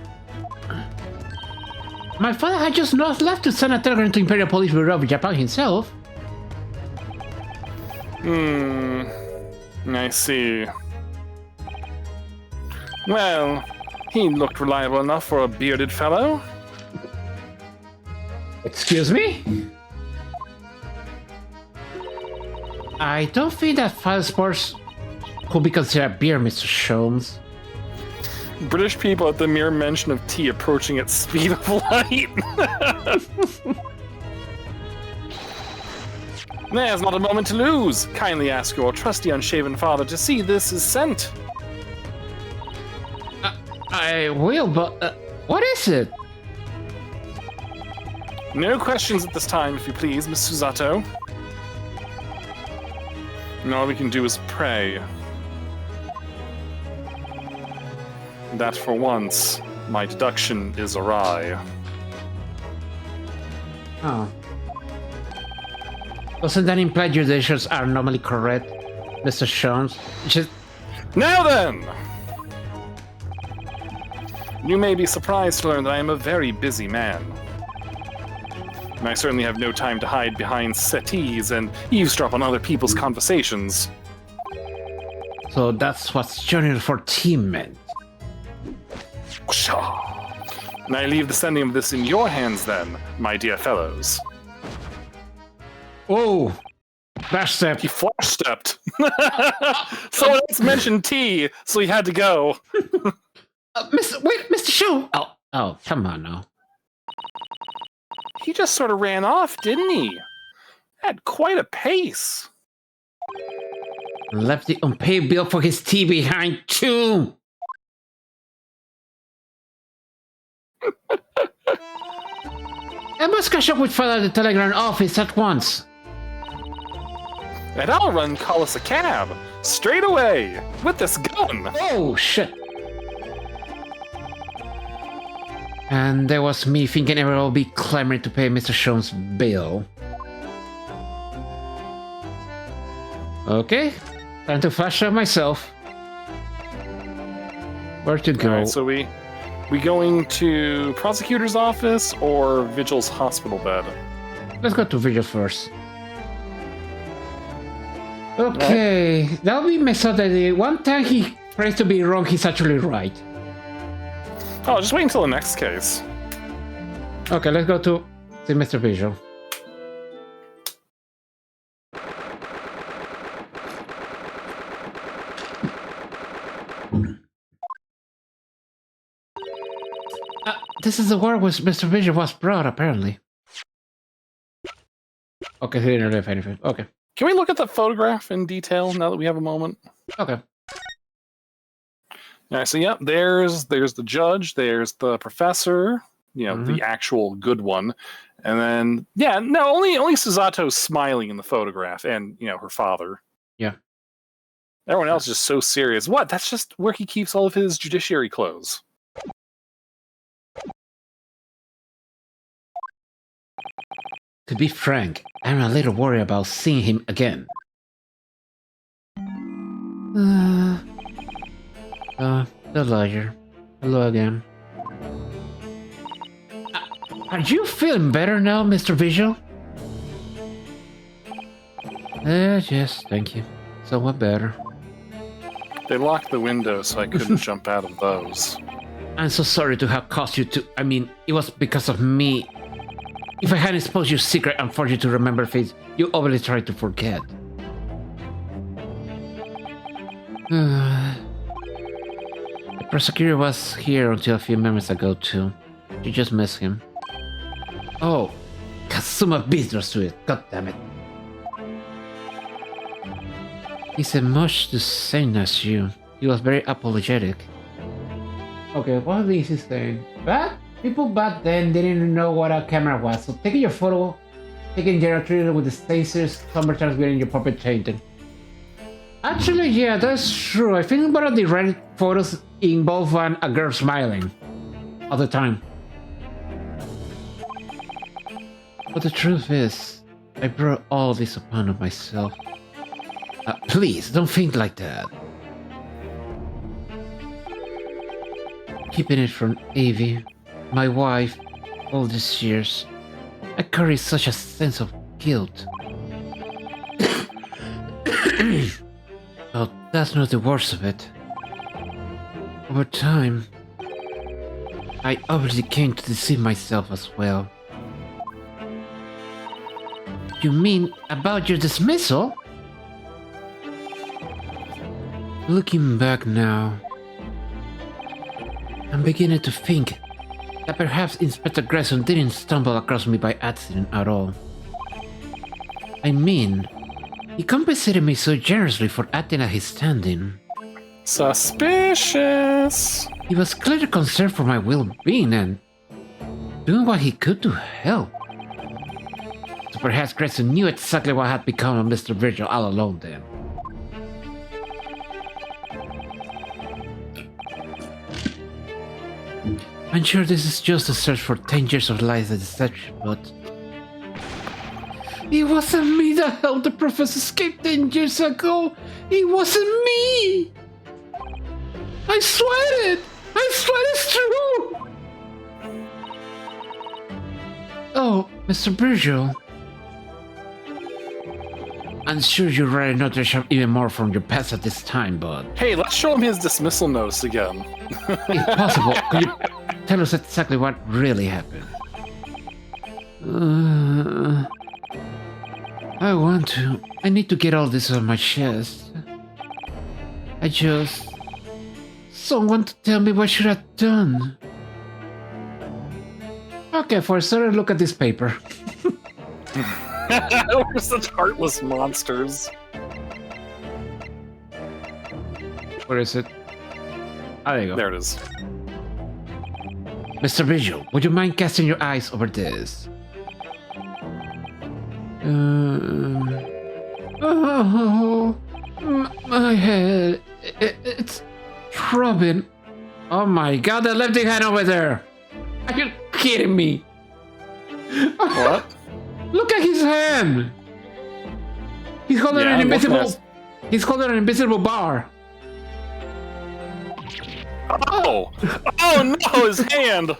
My father had just not left to send a telegram to Imperial Police Bureau of Japan himself. I see. Well, he looked reliable enough for a bearded fellow. Excuse me? I don't think that file sports could be considered beer, Mr. Sholmes. British people at the mere mention of tea approaching at speed of light. There's not a moment to lose. Kindly ask your trusty unshaven father to see this is sent. I will, but what is it? No questions at this time, if you please, Miss Susato. And all we can do is pray. That for once, my deduction is awry. Oh. Doesn't that imply your decisions are normally correct, Mr. Sholmes? Just... Now then! You may be surprised to learn that I am a very busy man. And I certainly have no time to hide behind settees and eavesdrop on other people's conversations. So that's what joining for team meant. And I leave the sending of this in your hands then, my dear fellows. Oh, flash step. He flash-stepped. Someone else mentioned tea, so he had to go. Mr. Sholmes. Oh, come on now. He just sort of ran off, didn't he? At quite a pace. Left the unpaid bill for his tea behind too. I must catch up with father at the telegram office at once. And I'll call us a cab. Straight away. With this gun. Oh, shit. And there was me thinking everyone will be clamoring to pay Mr. Sean's bill. Okay, time to flash out myself. Where to go? Alright, so we going to prosecutor's office or Vigil's hospital bed? Let's go to Vigil first. Okay, that'll be messed up that the one time he tries to be wrong, he's actually right. Oh, just wait until the next case. Okay, let's go to see Mr. Vigil. This is the word which Mr. Vigil was brought, apparently. Okay, he didn't leave anything. Okay. Can we look at the photograph in detail now that we have a moment? Okay. Alright, so yep, there's the judge, there's the professor, you know, the actual good one. And then only Suzato's smiling in the photograph, and you know, her father. Yeah. Everyone else is just so serious. What? That's just where he keeps all of his judiciary clothes. To be frank, I'm a little worried about seeing him again. The lawyer. Hello again. Are you feeling better now, Mr. Vigil? Yes, thank you. Somewhat better. They locked the window, so I couldn't jump out of those. I'm so sorry to have caused you to... I mean, it was because of me. If I hadn't exposed your secret and forced you to remember things you obviously tried to forget. The prosecutor was here until a few minutes ago, too. You just missed him. Oh, Kazuma beat us to it. God damn it. He said much the same as you. He was very apologetic. Okay, what is he saying? But people back then didn't know what a camera was, so taking your photo, taking your treated with the stasers, sometimes getting your puppet painted. Actually, yeah, that's true. I think one of the Reddit photos involve a girl smiling all the time. But the truth is, I brought all this upon myself. Please, don't think like that. Keeping it from Avi, my wife, all these years, I carry such a sense of guilt. Well, that's not the worst of it. Over time, I obviously came to deceive myself as well. You mean about your dismissal? Looking back now, I'm beginning to think that perhaps Inspector Gresson didn't stumble across me by accident at all. I mean, he compensated me so generously for acting at his standing. Suspicious! He was clearly concerned for my well-being and doing what he could to help. So perhaps Gresson knew exactly what had become of Mr. Virgil all along then. I'm sure this is just a search for 10 years of lies and deception, but... It wasn't me that helped the professor escape 10 years ago! It wasn't me! I swear it! I swear it's true! Oh, Mr. Virgil. I'm sure you'd rather not to share even more from your past at this time, but... Hey, let's show him his dismissal notice again. If possible, could you tell us exactly what really happened? I want to. I need to get all this on my chest. I just... Someone to tell me what should I have done. Okay, for a starter, look at this paper. We're such heartless monsters. Where is it? Oh, there you go. There it is. Mr. Vigil, would you mind casting your eyes over this? Oh, my head. It's throbbing. Oh my god, the left hand over there. Are you kidding me? What? Look at his hand. He's holding Yeah, an invisible. what's that? He's holding an invisible bar. Oh! Oh no, his hand!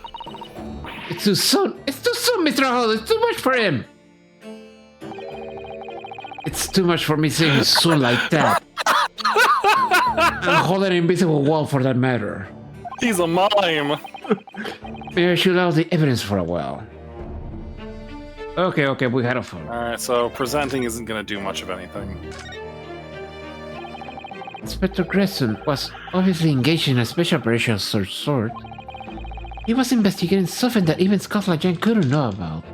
It's too soon. It's too soon, Mr. Hall. It's too much for him. It's too much for me seeing his soon like that. And holding an invisible wall for that matter. He's a mime. Maybe I should allow the evidence for a while. Okay, we had a phone. Alright, so presenting isn't gonna do much of anything. Inspector Gresson was obviously engaged in a special operation of some sort. He was investigating something that even Scotland Yard couldn't know about.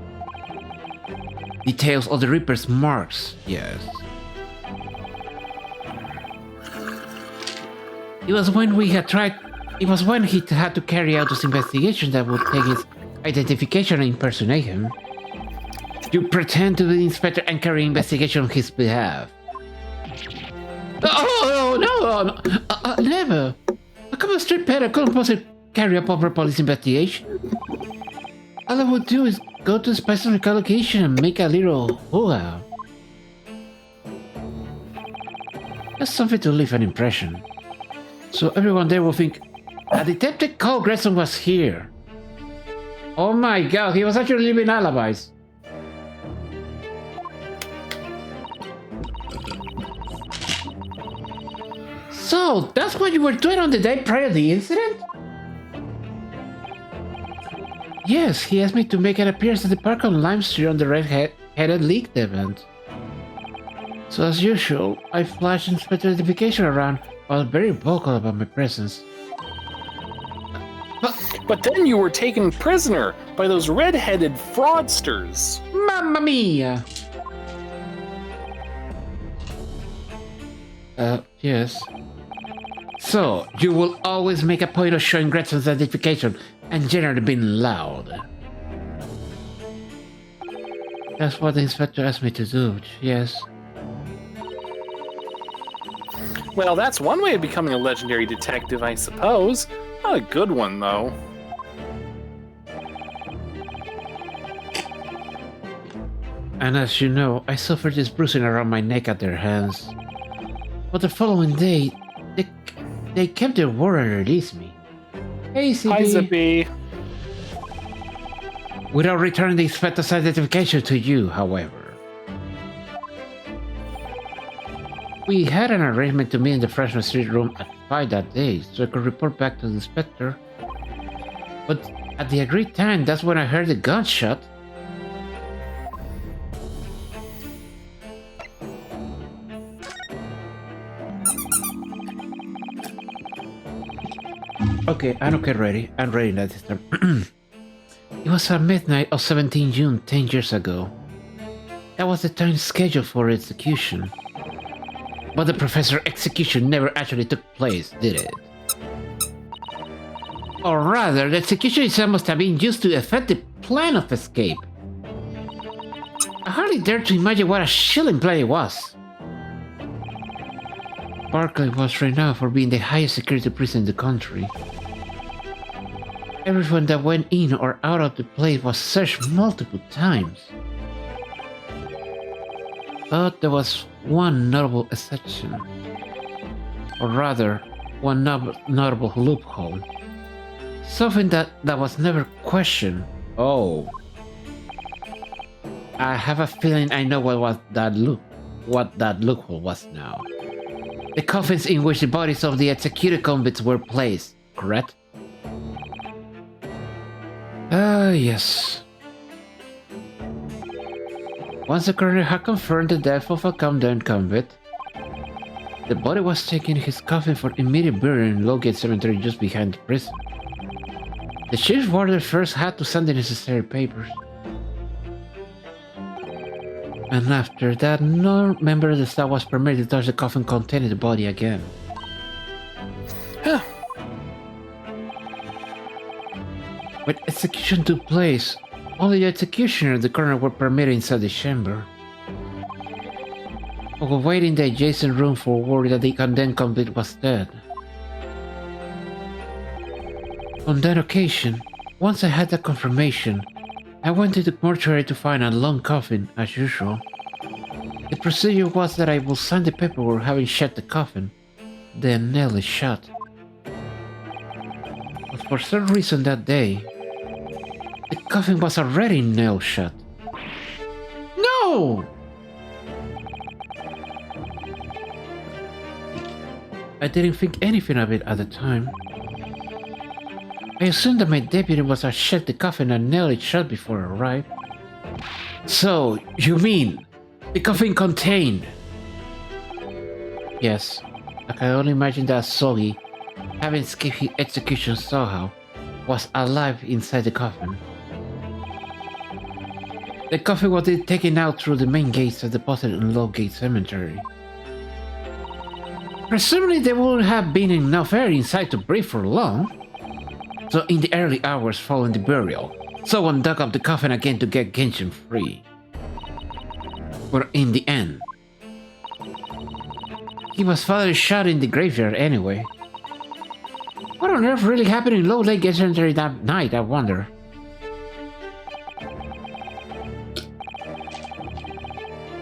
Details of the Reaper's marks, yes. It was when he had to carry out those investigations that would take his identification and impersonate him. You pretend to be the inspector and carry investigation on his behalf. Oh, no, never. I come a straight pet, I couldn't possibly carry a proper police investigation. All I would do is go to a specific location and make a little hoo-ha. That's something to leave an impression. So everyone there will think, a detective called Gresson was here. Oh my god, he was actually leaving alibis. So, that's what you were doing on the day prior to the incident? Yes, he asked me to make an appearance at the park on Lime Street on the Red-Headed League event. So as usual, I flashed Inspector identification around while very vocal about my presence. But then you were taken prisoner by those red-headed fraudsters. Mamma mia! Yes. So, you will always make a point of showing Gretson's identification and generally being loud. That's what the inspector asked me to do, yes. Well, that's one way of becoming a legendary detective, I suppose. Not a good one, though. And as you know, I suffered this bruising around my neck at their hands. But the following day, they kept their word and released me. Hey, CB. Hi, Zippy. Without returning the inspector's identification to you, however. We had an arrangement to meet in the Freshman Street room at 5 that day, so I could report back to the inspector. But at the agreed time, that's when I heard the gunshot. Okay, I'm ready. I'm ready now this time. It was at midnight of 17 June, 10 years ago. That was the time scheduled for execution. But the professor's execution never actually took place, did it? Or rather, the execution itself must have been used to effect the plan of escape. I hardly dare to imagine what a shilling plan it was. Barclay was renowned for being the highest security prison in the country. Everyone that went in or out of the place was searched multiple times. But there was one notable exception. Or rather, one notable loophole. Something that was never questioned. Oh. I have a feeling I know what that loophole was now. The coffins in which the bodies of the executed convicts were placed, correct? Yes. Once the coroner had confirmed the death of a condemned convict, the body was taken in his coffin for immediate burial in Lowgate Cemetery just behind the prison. The chief warder first had to send the necessary papers. And after that, no member of the staff was permitted to touch the coffin containing the body again. Huh. When execution took place, only the executioner and the coroner were permitted inside the chamber. While waiting in the adjacent room for word that the condemned convict was dead. On that occasion, once I had that confirmation, I went to the mortuary to find a long coffin, as usual. The procedure was that I would sign the paperwork having shut the coffin, then nail it shut. But for some reason that day, the coffin was already nailed shut. No! I didn't think anything of it at the time. I assumed that my deputy was to shut the coffin and nail it shut before I arrived. So, you mean the coffin contained? Yes, I can only imagine that Sogi, having escaped his execution somehow, was alive inside the coffin. The coffin was then taken out through the main gates and deposited in Lowgate Cemetery. Presumably there wouldn't have been enough air inside to breathe for long. So in the early hours following the burial, someone dug up the coffin again to get Genshin free. But in the end, he was fatally shot in the graveyard anyway. What on earth really happened in Lowgate Cemetery that night, I wonder?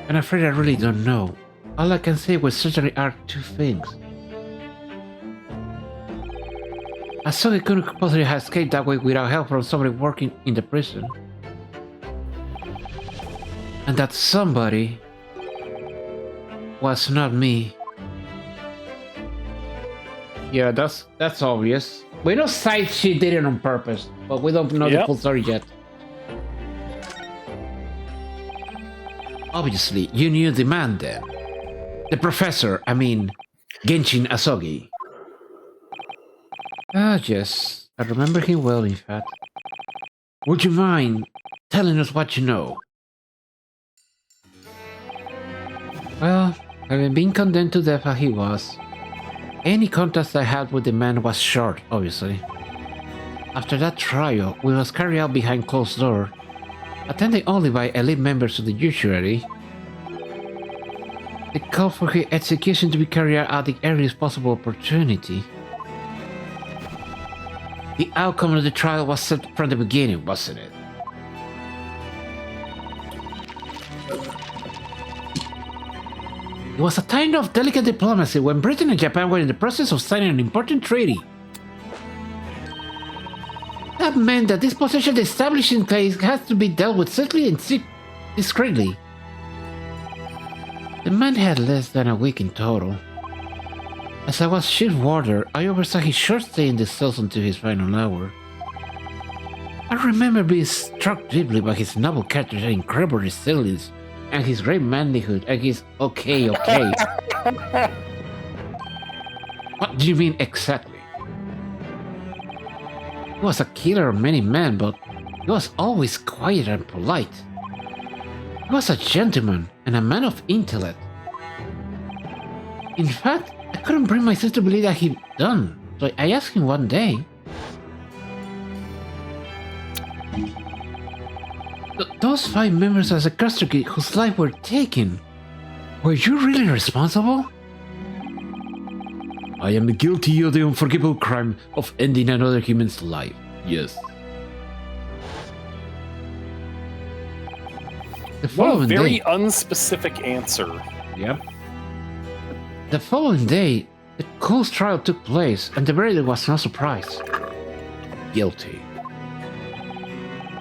I'm afraid I really don't know. All I can say with certainty are two things. Asogi couldn't possibly have escaped that way without help from somebody working in the prison. And that somebody was not me. Yeah, that's obvious. We know she did it on purpose, but we don't know the full story yet. Obviously, you knew the man then. The professor, I mean, Genshin Asogi. Ah, yes. I remember him well, in fact. Would you mind telling us what you know? Well, having been condemned to death as he was, any contact I had with the man was short, obviously. After that trial, which was carried out behind closed doors, attended only by elite members of the judiciary, they called for his execution to be carried out at the earliest possible opportunity. The outcome of the trial was set from the beginning, wasn't it? It was a time of delicate diplomacy when Britain and Japan were in the process of signing an important treaty. That meant that this potential establishing case has to be dealt with swiftly and discreetly. The man had less than a week in total. As I was chief warder, I oversaw his short stay in the cells until his final hour. I remember being struck deeply by his noble character and incredible resilience, and his great manlyhood, and his okay. What do you mean exactly? He was a killer of many men, but he was always quiet and polite. He was a gentleman and a man of intellect. In fact, I couldn't bring myself to believe that he'd done, so I asked him one day. Those 5 members of the Cluster whose lives were taken, were you really responsible? I am guilty of the unforgivable crime of ending another human's life, yes. The following One very day, unspecific answer. Yep. The following day, the Cole's trial took place, and the verdict was no surprise. Guilty.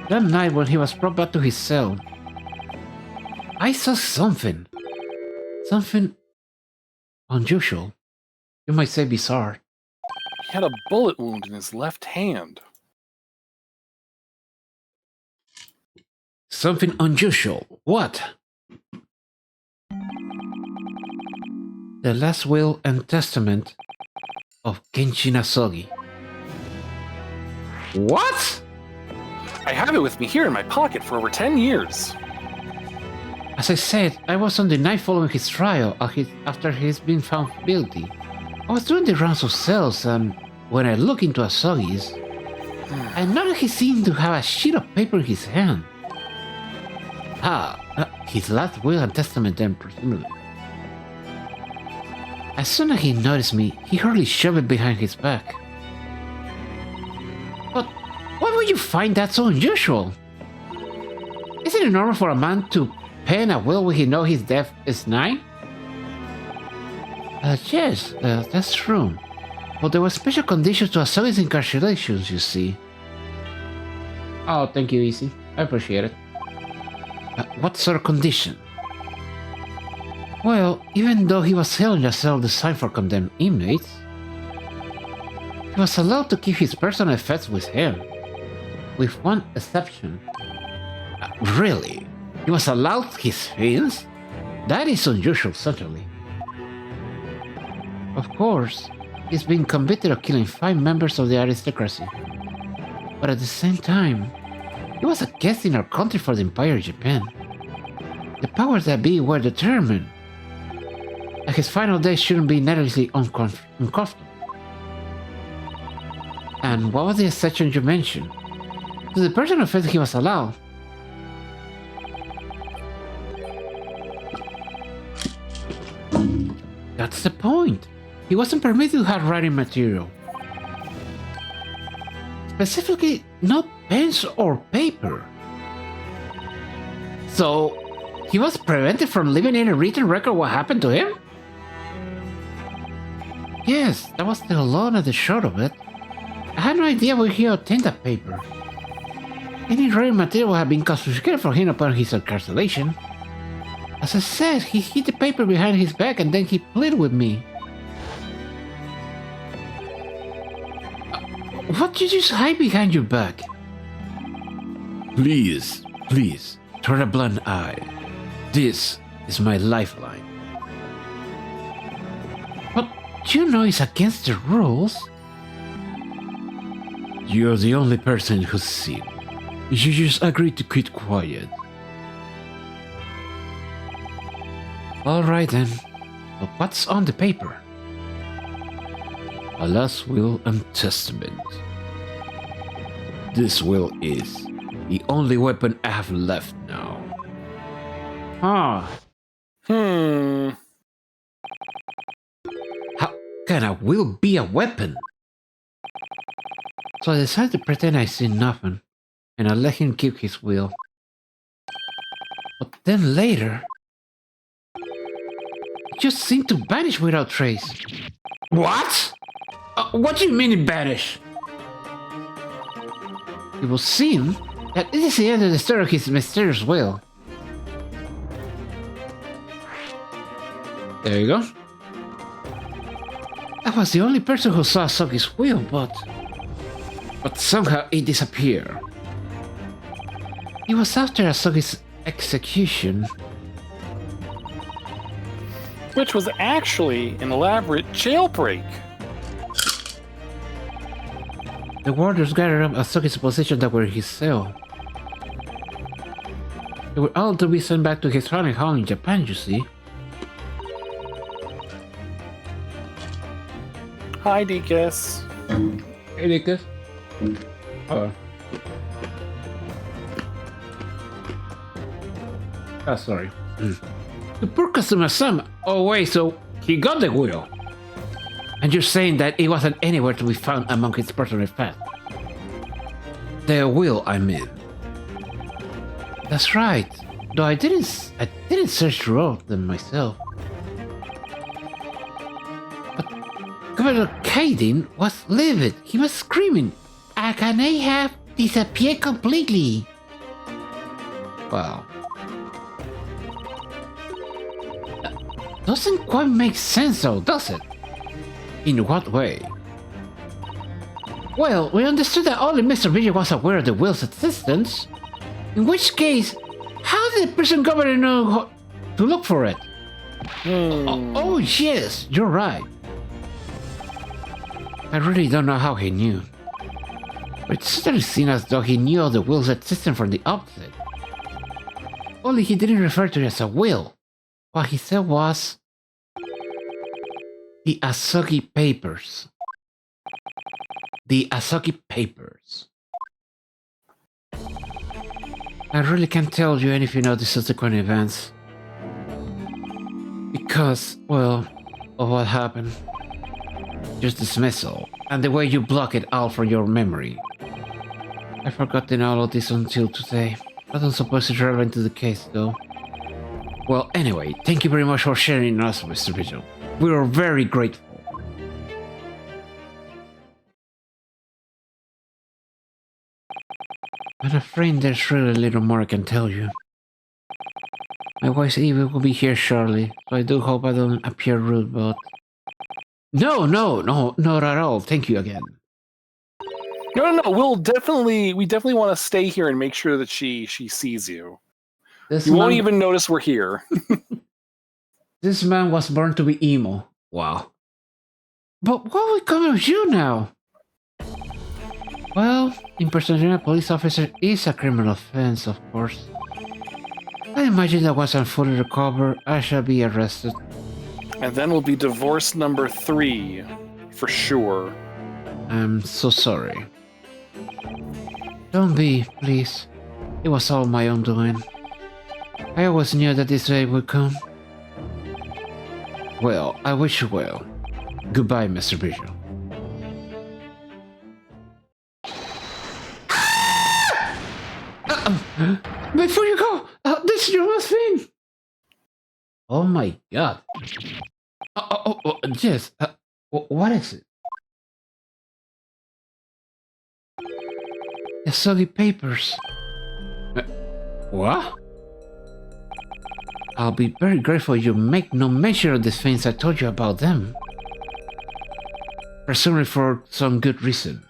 That night when he was brought back to his cell, I saw something. Something unusual. You might say bizarre. He had a bullet wound in his left hand. Something unusual. What? The last will and testament of Genshin Asogi. What? I have it with me here in my pocket for over 10 years. As I said, I was on the night following his trial after he's been found guilty. I was doing the rounds of cells, and when I looked into Asogi's, I noticed he seemed to have a sheet of paper in his hand. His last will and testament then, presumably. As soon as he noticed me, he hurriedly shoved it behind his back. But why would would you find that so unusual? Isn't it normal for a man to pen a will when he knows his death is nigh? Yes, that's true. But there were special conditions to Asogi's incarcerations, you see. Oh, thank you, Easy. I appreciate it. What sort of condition? Well, even though he was held in a cell designed for condemned inmates, he was allowed to keep his personal effects with him, with one exception. Really? He was allowed his things? That is unusual, certainly. Of course, he's been convicted of killing 5 members of the aristocracy. But at the same time, he was a guest in our country for the Empire of Japan. The powers that be were determined that his final days shouldn't be needlessly uncomfortable. And what was the exception you mentioned? To the personal offense he was allowed. That's the point. He wasn't permitted to have writing material. Specifically, no pens or paper. So, he was prevented from leaving any written record what happened to him? Yes, that was the long and the short of it. I had no idea where he obtained that paper. Any writing material had been confiscated from him upon his incarceration. As I said, he hid the paper behind his back and then he pleaded with me. What did you just hide behind your back? Please, please, turn a blind eye. This is my lifeline. But you know it's against the rules. You're the only person who's seen. You just agreed to keep quiet. Alright then, but what's on the paper? A last will and testament. This will is the only weapon I have left now. Ah. How can a will be a weapon? So I decided to pretend I see nothing, and I let him keep his will. But then later, it just seemed to vanish without trace. What? What do you mean it vanished? It was seen that it is the end of the story of his mysterious will. There you go. I was the only person who saw Asogi's will, but somehow it disappeared. It was after Asogi's execution. Which was actually an elaborate jailbreak. The warders gathered up Asogi's possessions that were in his cell. They were all to be sent back to his running home in Japan, you see. Hi, Deacus. Hey, Deacus. Oh. Ah, sorry. The poor customer son. Oh wait, so he got the will. And you're saying that it wasn't anywhere to be found among his personal effects? The will, I mean. That's right. Though I didn't search through them myself. But Governor Kaiden was livid. He was screaming, "Akane have disappeared completely." Wow. Doesn't quite make sense though, does it? In what way? Well, we understood that only Mr. Vijay was aware of the will's existence. In which case, how did the prison governor know to look for it? Oh yes, you're right. I really don't know how he knew. But it certainly seemed as though he knew of the will's existence from the outset. Only he didn't refer to it as a will. What he said was the Asogi Papers. The Asogi Papers. I really can't tell you anything of the subsequent events. Because, well, of what happened. Just dismissal, and the way you block it out from your memory. I forgot all of this until today. I don't suppose it's relevant to the case, though. Well, anyway, thank you very much for sharing us, Mr. Vigil. We are very grateful. I'm afraid there's really little more I can tell you. My wife's Evie will be here shortly, so I do hope I don't appear rude, but... No, not at all. Thank you again. No. We definitely want to stay here and make sure that she sees you. You won't even notice we're here. This man was born to be emo. Wow. But what will come of you now? Well, impersonating a police officer is a criminal offense, of course. I imagine that once I'm fully recovered, I shall be arrested. And then we'll be divorce number 3, for sure. I'm so sorry. Don't be, please. It was all my own doing. I always knew that this day would come. Well, I wish you well. Goodbye, Mr. Vigil. Before you go, this is your last thing. Oh my god. Yes. What is it? The soggy papers. What? I'll be very grateful you make no mention of the things I told you about them. Presumably for some good reason.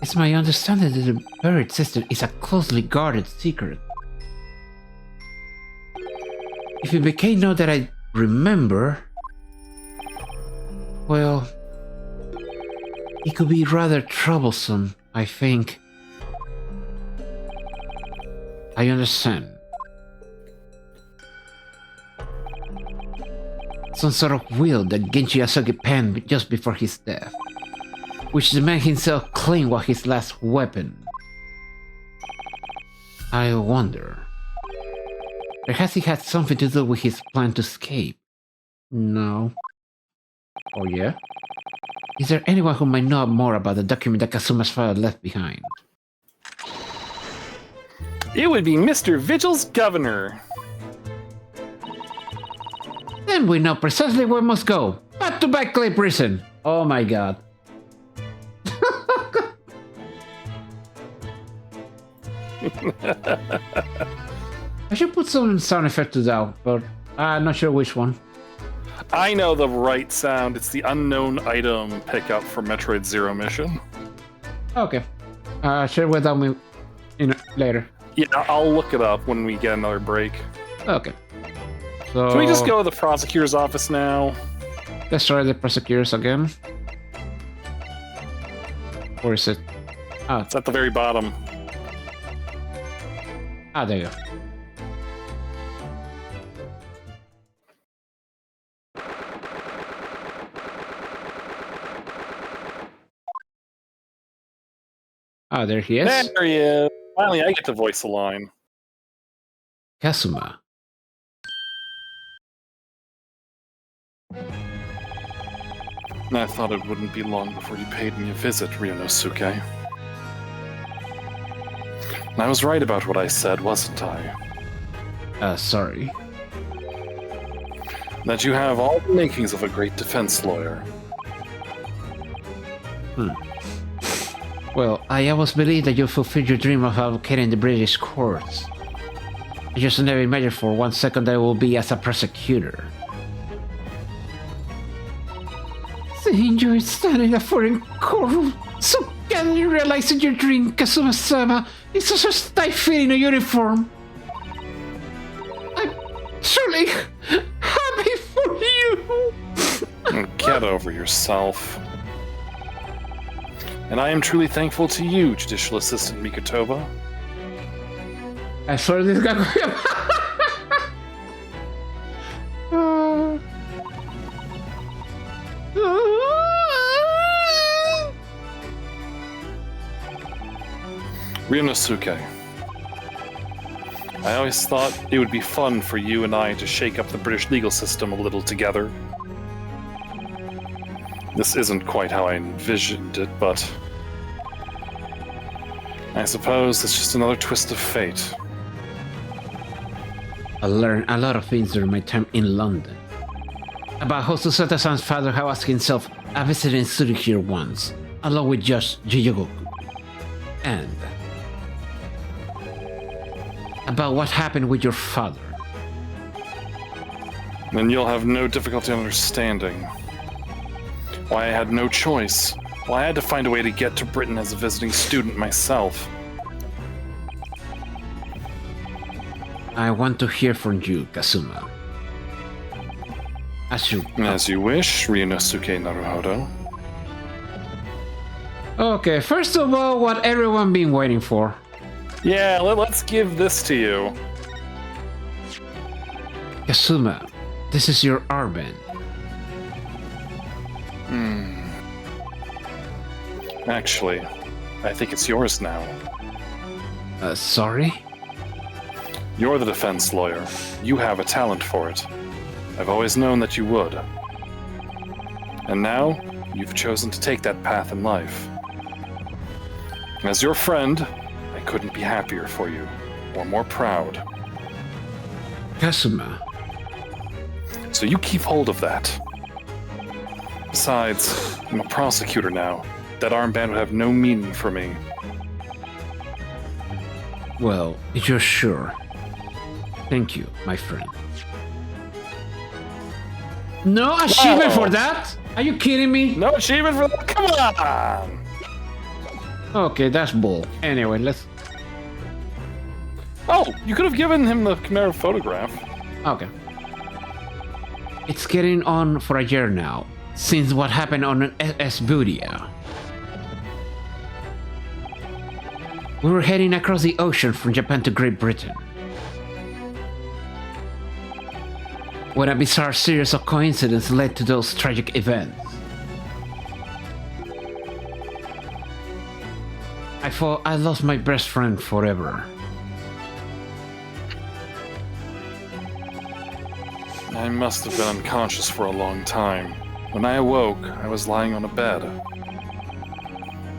It's my understanding that the buried sister is a closely guarded secret. If it became known that I remember, well, it could be rather troublesome, I think. I understand. Some sort of will that Genji Yasuke penned just before his death, which the man himself claimed was his last weapon. I wonder, perhaps it had something to do with his plan to escape? No. Oh yeah? Is there anyone who might know more about the document that Kazuma's father left behind? It would be Mr. Vigil's governor. Then we know precisely where we must go. Back to Back Clay Prison. Oh my god. I should put some sound effect to that, but I'm not sure which one. I know the right sound. It's the unknown item pickup for Metroid Zero Mission. Okay. Share with them later. Yeah, I'll look it up when we get another break. Okay. So Can we just go to the prosecutor's office now? Let's try the prosecutors again. Where is it? Ah, It's at the very bottom. there you go. There he is. There he is. Finally, I get to voice the line. Kazuma. I thought it wouldn't be long before you paid me a visit, Ryunosuke. And I was right about what I said, wasn't I? Sorry. That you have all the makings of a great defense lawyer. Well, I always believed that you fulfilled your dream of advocating the British courts. I just never imagined for 1 second that I will be as a prosecutor. Seeing you standing in a foreign courtroom, so can you realize that your dream, Kazuma-sama, is such a tight-fitting uniform? I'm truly happy for you! Get over yourself. And I am truly thankful to you, Judicial Assistant Mikotoba. I saw this guy. Ryunosuke. I always thought it would be fun for you and I to shake up the British legal system a little together. This isn't quite how I envisioned it, but I suppose it's just another twist of fate. I learned a lot of things during my time in London. About how Susata-san's father had asked himself a visiting student here once, along with Josh Jiyogoku. And about what happened with your father. Then you'll have no difficulty understanding why I had no choice, why I had to find a way to get to Britain as a visiting student myself. I want to hear from you, Kazuma. As you wish, Ryunosuke Naruhodo. Okay, first of all, what everyone been waiting for. Yeah, let's give this to you. Kazuma, this is your armband. Actually, I think it's yours now. Sorry? You're the defense lawyer. You have a talent for it. I've always known that you would. And now, you've chosen to take that path in life. As your friend, I couldn't be happier for you, or more proud. Kazuma. So you keep hold of that. Besides, I'm a prosecutor now. That armband would have no meaning for me. Well, you're sure. Thank you, my friend. No achievement for that? Are you kidding me? No achievement for that? Come on! Okay, that's bull. Anyway, let's... Oh, you could have given him the Chimera photograph. Okay. It's getting on for a year now, since what happened on SS Budia. We were heading across the ocean from Japan to Great Britain, when a bizarre series of coincidences led to those tragic events. I thought I lost my best friend forever. I must have been unconscious for a long time. When I awoke, I was lying on a bed.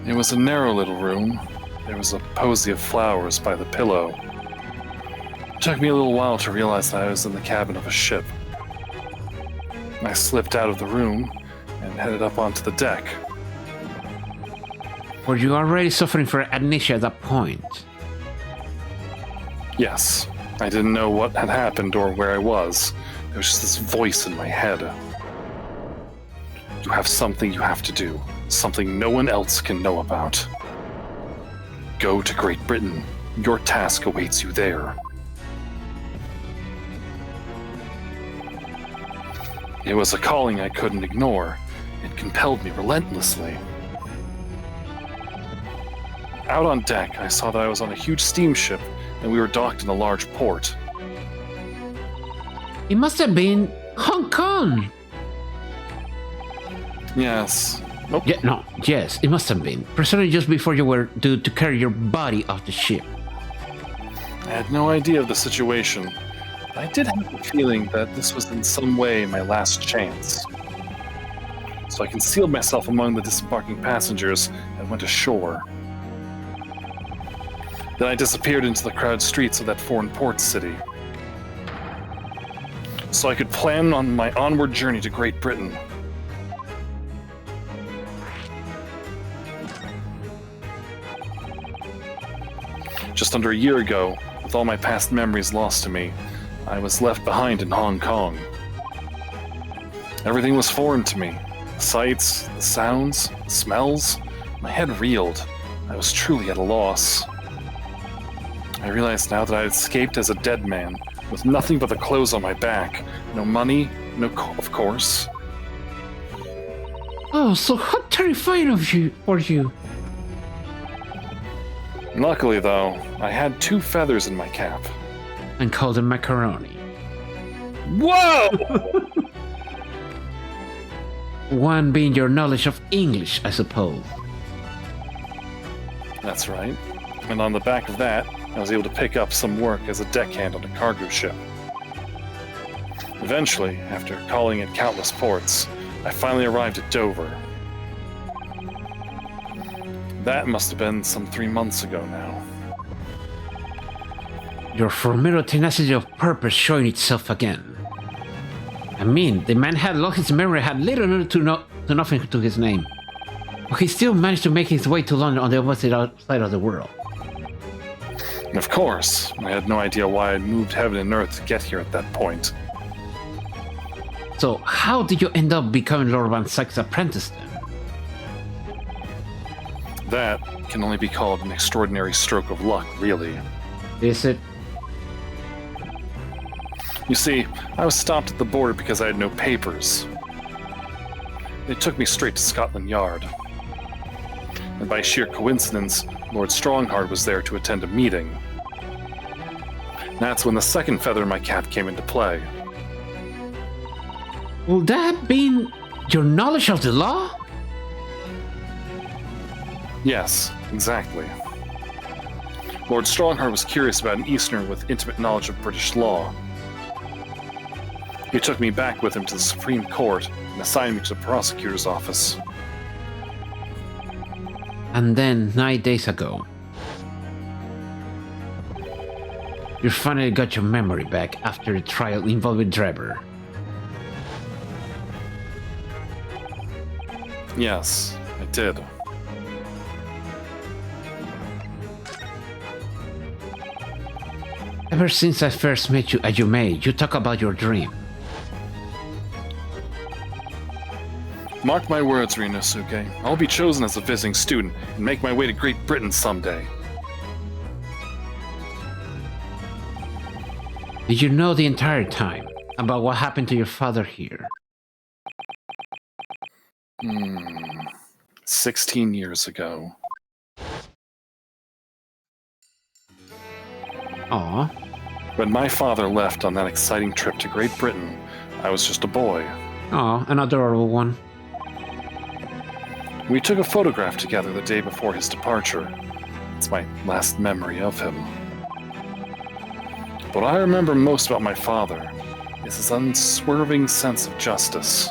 It was a narrow little room. There was a posy of flowers by the pillow. It took me a little while to realize that I was in the cabin of a ship. I slipped out of the room and headed up onto the deck. Were you already suffering from amnesia at that point? Yes, I didn't know what had happened or where I was. There was just this voice in my head. You have something you have to do, something no one else can know about. Go to Great Britain. Your task awaits you there. It was a calling I couldn't ignore. It compelled me relentlessly. Out on deck, I saw that I was on a huge steamship, and we were docked in a large port. It must have been Hong Kong! Yes. Nope. Yeah, no, yes, it must have been. Precisely just before you were due to carry your body off the ship. I had no idea of the situation. But I did have the feeling that this was in some way my last chance. So I concealed myself among the disembarking passengers and went ashore. Then I disappeared into the crowded streets of that foreign port city, so I could plan on my onward journey to Great Britain. Just under a year ago, with all my past memories lost to me, I was left behind in Hong Kong. Everything was foreign to me. The sights, the sounds, the smells. My head reeled. I was truly at a loss. I realized now that I had escaped as a dead man, with nothing but the clothes on my back. No money, of course. Oh, so how terrifying for you. Luckily, though, I had 2 feathers in my cap. And called them macaroni. Whoa! One being your knowledge of English, I suppose. That's right. And on the back of that, I was able to pick up some work as a deckhand on a cargo ship. Eventually, after calling at countless ports, I finally arrived at Dover. That must have been some 3 months ago now. Your formidable tenacity of purpose showing itself again. I mean, the man had lost his memory, had little to nothing to his name. But he still managed to make his way to London on the opposite side of the world. And of course, I had no idea why I'd moved heaven and earth to get here at that point. So, how did you end up becoming Lord Van Sykes' apprentice then? That can only be called an extraordinary stroke of luck, really. Is it? You see, I was stopped at the border because I had no papers. They took me straight to Scotland Yard. And by sheer coincidence, Lord Strongheart was there to attend a meeting. That's when the second feather in my cap came into play. Would that have been your knowledge of the law? Yes, exactly. Lord Strongheart was curious about an Easterner with intimate knowledge of British law. He took me back with him to the Supreme Court and assigned me to the prosecutor's office. And then, 9 days ago, you finally got your memory back after the trial involving Drebber. Yes, I did. Ever since I first met you at Yume, you talk about your dream. Mark my words, Rinosuke. I'll be chosen as a visiting student and make my way to Great Britain someday. Did you know the entire time about what happened to your father here? 16 years ago. Aw. When my father left on that exciting trip to Great Britain, I was just a boy. Aw, an adorable one. We took a photograph together the day before his departure. It's my last memory of him. What I remember most about my father is his unswerving sense of justice.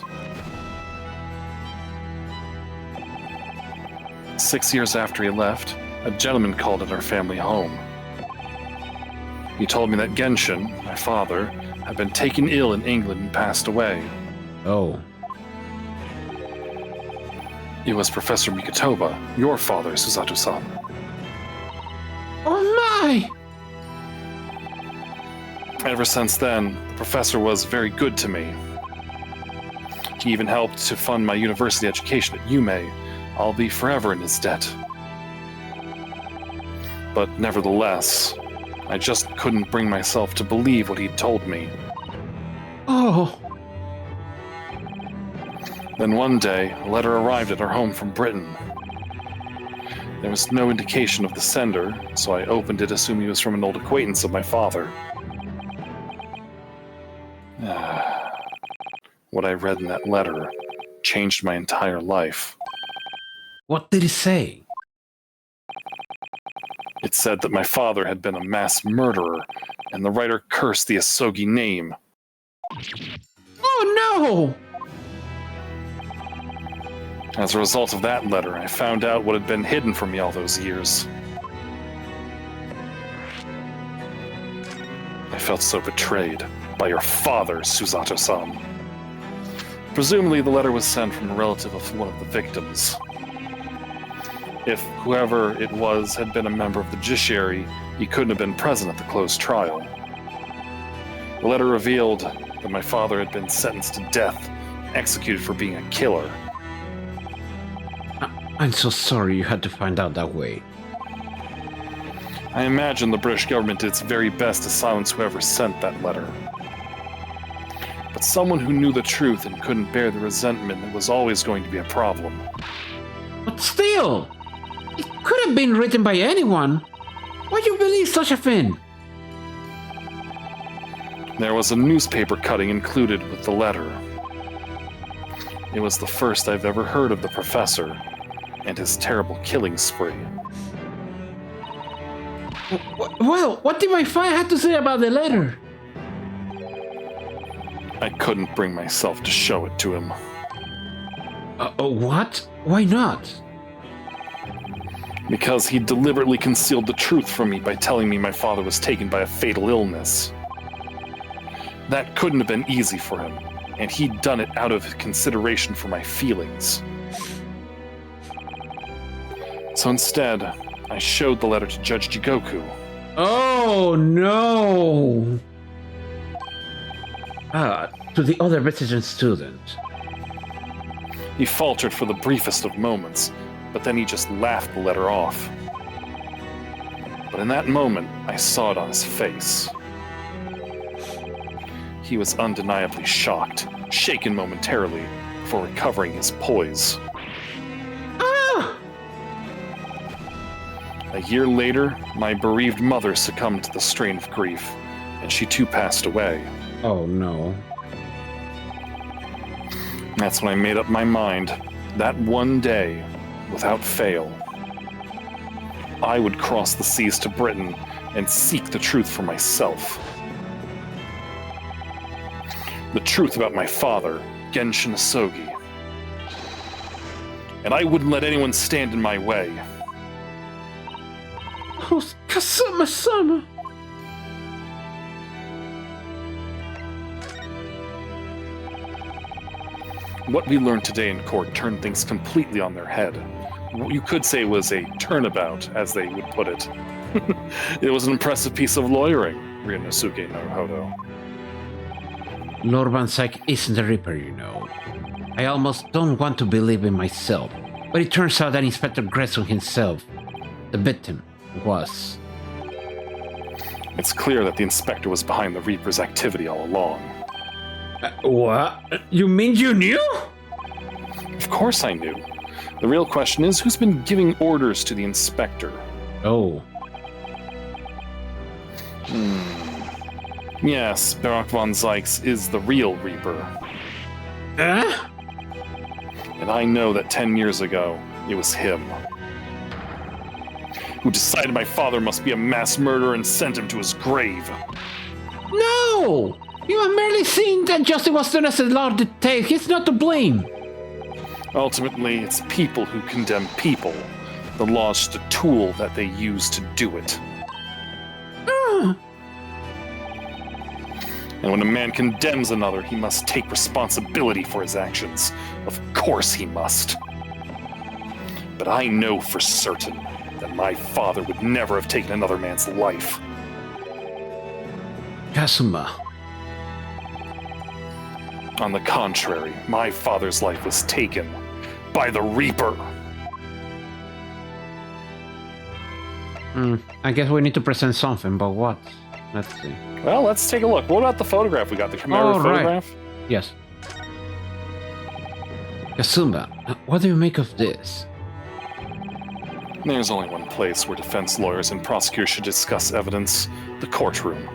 6 years after he left, a gentleman called at our family home. He told me that Genshin, my father, had been taken ill in England and passed away. Oh. It was Professor Mikotoba, your father, Susato-san. Oh my! Ever since then, the professor was very good to me. He even helped to fund my university education at Yume. I'll be forever in his debt. But nevertheless, I just couldn't bring myself to believe what he'd told me. Oh. Then one day, a letter arrived at our home from Britain. There was no indication of the sender, so I opened it assuming it was from an old acquaintance of my father. What I read in that letter changed my entire life. What did it say? It said that my father had been a mass murderer, and the writer cursed the Asogi name. Oh no! As a result of that letter, I found out what had been hidden from me all those years. I felt so betrayed by your father, Susato-san. Presumably the letter was sent from a relative of one of the victims. If whoever it was had been a member of the judiciary, he couldn't have been present at the closed trial. The letter revealed that my father had been sentenced to death, executed for being a killer. I'm so sorry you had to find out that way. I imagine the British government did its very best to silence whoever sent that letter. But someone who knew the truth and couldn't bear the resentment that was always going to be a problem. But still, it could have been written by anyone. Why do you believe such a thing? There was a newspaper cutting included with the letter. It was the first I've ever heard of the professor and his terrible killing spree. Well, what did my father have to say about the letter? I couldn't bring myself to show it to him. What? Why not? Because he deliberately concealed the truth from me by telling me my father was taken by a fatal illness. That couldn't have been easy for him, and he'd done it out of consideration for my feelings. So instead, I showed the letter to Judge Jigoku. Oh no! To the other visiting student. He faltered for the briefest of moments, but then he just laughed the letter off. But in that moment, I saw it on his face. He was undeniably shocked, shaken momentarily, before recovering his poise. Ah! A year later, my bereaved mother succumbed to the strain of grief, and she too passed away. Oh no. That's when I made up my mind that one day, without fail, I would cross the seas to Britain and seek the truth for myself. The truth about my father, Genshin Asogi. And I wouldn't let anyone stand in my way. Oh, Kasuma-sama! What we learned today in court turned things completely on their head. You could say it was a turnabout, as they would put it. It was an impressive piece of lawyering, Ryunosuke no Hodo. Lord Van Syke isn't the Reaper, you know. I almost don't want to believe in myself, but it turns out that Inspector Gresson himself, the victim, was. It's clear that the inspector was behind the Reaper's activity all along. What? You mean you knew? Of course I knew. The real question is, who's been giving orders to the inspector? Oh. Yes, Barak von Zykes is the real Reaper. Huh? And I know that 10 years ago, it was him who decided my father must be a mass murderer and sent him to his grave. No! You are merely seeing that justice was done as the law dictates. He's not to blame. Ultimately, it's people who condemn people. The law's just a tool that they use to do it. And when a man condemns another, he must take responsibility for his actions. Of course he must. But I know for certain that my father would never have taken another man's life. Kasuma. On the contrary, my father's life was taken by the Reaper. I guess we need to present something, but what? Let's see. Well, let's take a look. What about the photograph we got? The commemorative photograph? Right. Yes. Kasuma, what do you make of this? There's only one place where defense lawyers and prosecutors should discuss evidence: the courtroom.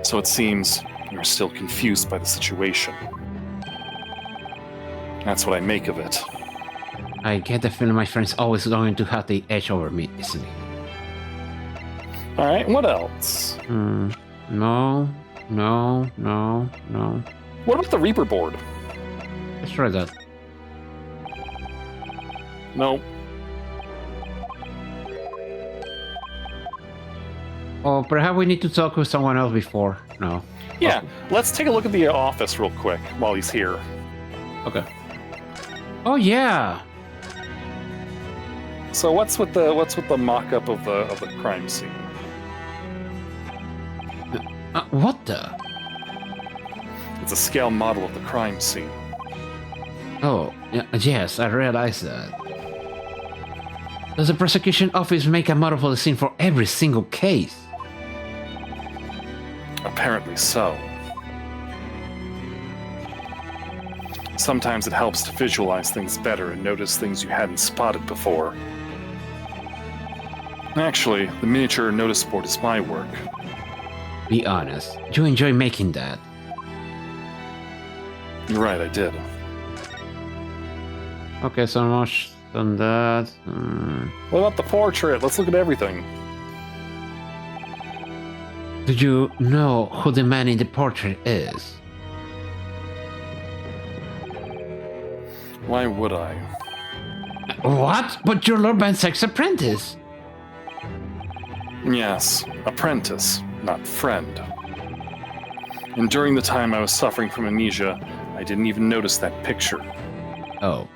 So it seems you're still confused by the situation. That's what I make of it. I get the feeling my friend's always going to have the edge over me, isn't he? Alright, what else? No. What about the Reaper board? Let's try that. No. Or perhaps we need to talk with someone else before. No. Yeah, let's take a look at the office real quick while he's here. Okay. Oh yeah. So what's with the mock-up of the crime scene? What the? It's a scale model of the crime scene. Oh, yes, I realize that. Does the prosecution office make a model for the scene for every single case? Apparently so. Sometimes it helps to visualize things better and notice things you hadn't spotted before. Actually, the miniature notice board is my work. Be honest, you enjoy making that. You're right, I did. Okay, so much on that. What about the portrait? Let's look at everything. Do you know who the man in the portrait is? Why would I? What? But you're Lord Van Sykes' apprentice. Yes, apprentice, not friend. And during the time I was suffering from amnesia, I didn't even notice that picture. Oh,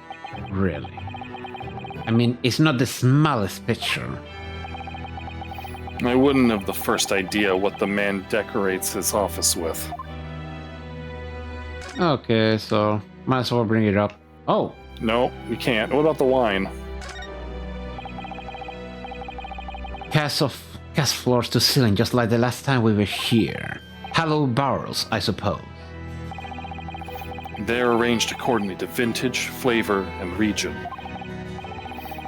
really? I mean, it's not the smallest picture. I wouldn't have the first idea what the man decorates his office with. Okay, so might as well bring it up. Oh, No, we can't. What about the wine? cast floors to ceiling, just like the last time we were here. Hollow barrels, I suppose. They're arranged accordingly to vintage, flavor, and region.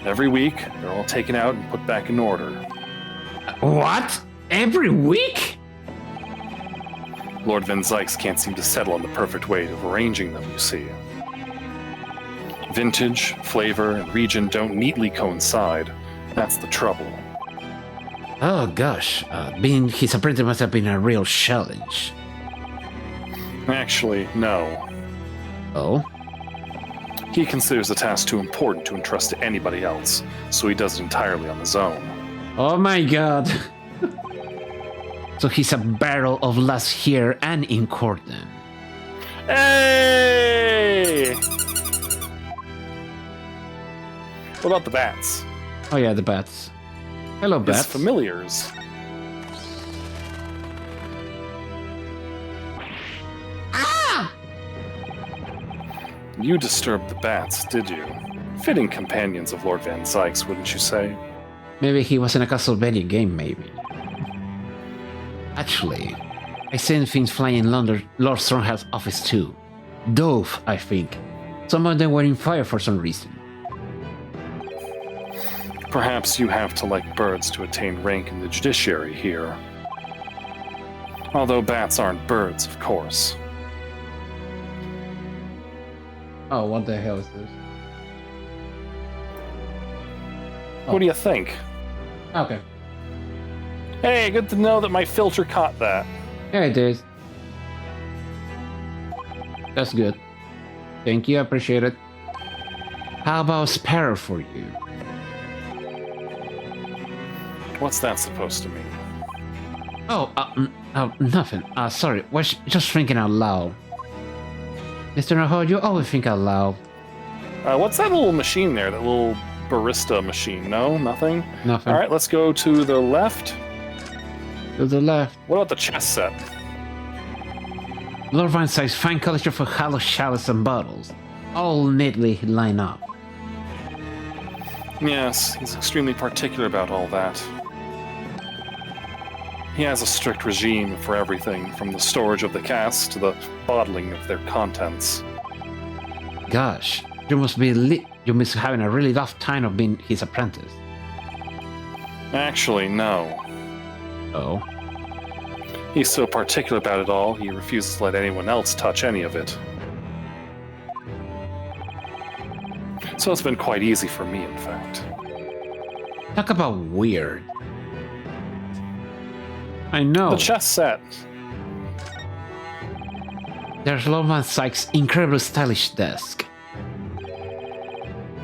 Every week, they're all taken out and put back in order. What? Every week? Lord Van Sykes can't seem to settle on the perfect way of arranging them, you see. Vintage, flavor, and region don't neatly coincide. That's the trouble. Oh gosh, being his apprentice must have been a real challenge. Actually, no. Oh? He considers the task too important to entrust to anybody else, so he does it entirely on his own. Oh my god. So he's a barrel of last here and in court then. Hey! What about the bats? Oh yeah, the bats. Hello, His bats. familiars. You disturbed the bats, did you? Fitting companions of Lord Van Sykes, wouldn't you say? Maybe he was in a Castlevania game, maybe. Actually, I seen things flying in London, Lord Stronghold's office too. Dove, I think. Some of them were in fire for some reason. Perhaps you have to like birds to attain rank in the judiciary here. Although bats aren't birds, of course. Oh, what the hell is this? What do you think? Okay. Hey, good to know that my filter caught that. Yeah, it is. That's good. Thank you, I appreciate it. How about Sparrow for you? What's that supposed to mean? Oh, nothing. Sorry, was just thinking out loud. Mr. Naho, you always think out loud. What's that little machine there? That little barista machine? No? Nothing? Nothing. Alright, let's go to the left. To the left. What about the chess set? Lord Van Sykes' fine collection for hollow chalice and bottles. All neatly lined up. Yes, he's extremely particular about all that. He has a strict regime for everything, from the storage of the casks to the bottling of their contents. Gosh, you must be having a really rough time of being his apprentice. Actually, no. Oh? He's so particular about it all, he refuses to let anyone else touch any of it. So it's been quite easy for me, in fact. Talk about weird. I know. The chess set. There's Lord Van Sykes' incredibly stylish desk.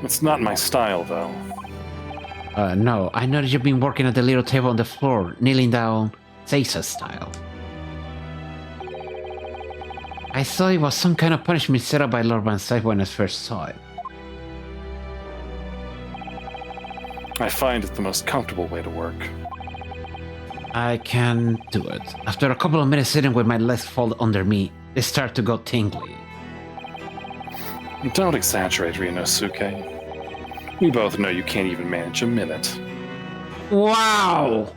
It's not my style, though. No, I noticed you've been working at the little table on the floor, kneeling down, Caesar style. I thought it was some kind of punishment set up by Lord Van Sykes when I first saw it. I find it the most comfortable way to work. I can do it. After a couple of minutes sitting with my legs folded under me, they start to go tingly. Don't exaggerate, Ryunosuke. We both know you can't even manage a minute. Wow!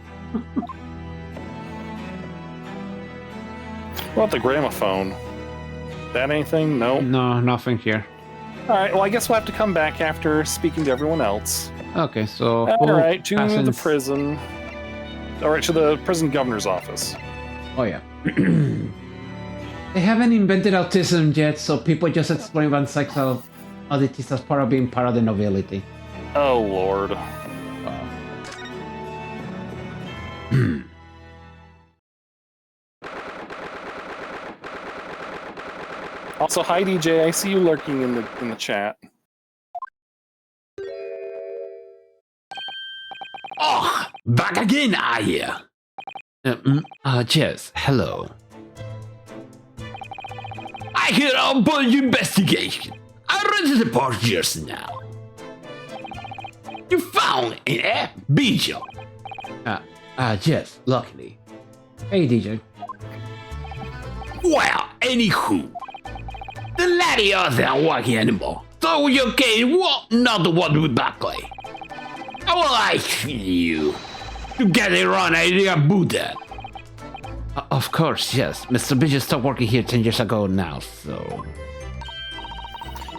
What about the gramophone? That anything? No? No, nothing here. Alright, well I guess we'll have to come back after speaking to everyone else. Okay, so... Alright, to the Passengers- prison. Alright, to the prison governor's office. Oh yeah. They haven't invented autism yet, so people just explain Van Sykes' oddities as part of being part of the nobility. Oh lord. Also, hi DJ, I see you lurking in the chat. Back again, are you? Yes, hello. I hear about your investigation. I read the report just now. You found an app, Bijou. Yes, luckily. Hey, DJ. Well, anywho, the lady isn't working anymore, so your case was not the one with Buckley. I will ask you to get a wrong idea about that. Of course, yes. Mr. Bijou stopped working here 10 years ago now, so...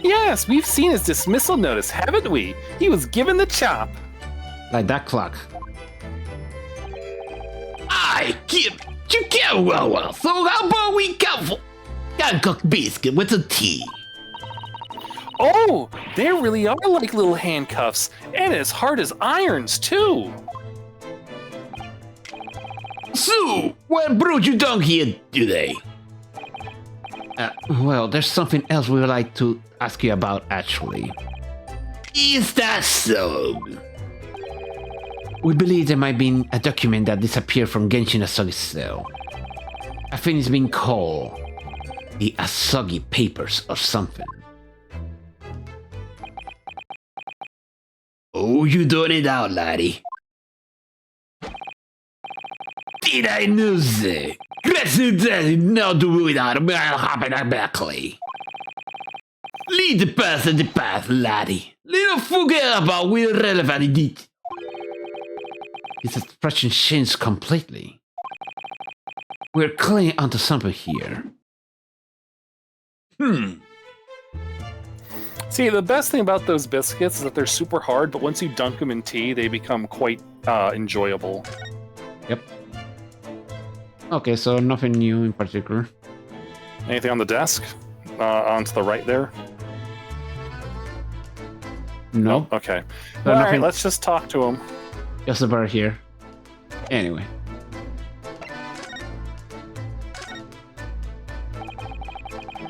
Yes, we've seen his dismissal notice, haven't we? He was given the chop. Like that clock. I keep you care well, so how about we go can cook biscuit with a tea? Oh, they really are like little handcuffs, and as hard as irons, too. So, what brought you down here today? Well, there's something else we would like to ask you about, actually. Is that so? We believe there might be a document that disappeared from Genshin Asogi's cell. I think it's been called the Asogi Papers or something. Oh, you done it out, laddie. Did I know that? Gratitude not do without me happening Beckley. Lead the path and the path, laddie. Don't forget about where relevant details. His expression changed completely. We're clinging onto something here. See, the best thing about those biscuits is that they're super hard, but once you dunk them in tea, they become quite enjoyable. Yep. Okay, so nothing new in particular. Anything on the desk? On to the right there? No, Okay. No, All nothing. right, let's just talk to him. just about here. Anyway.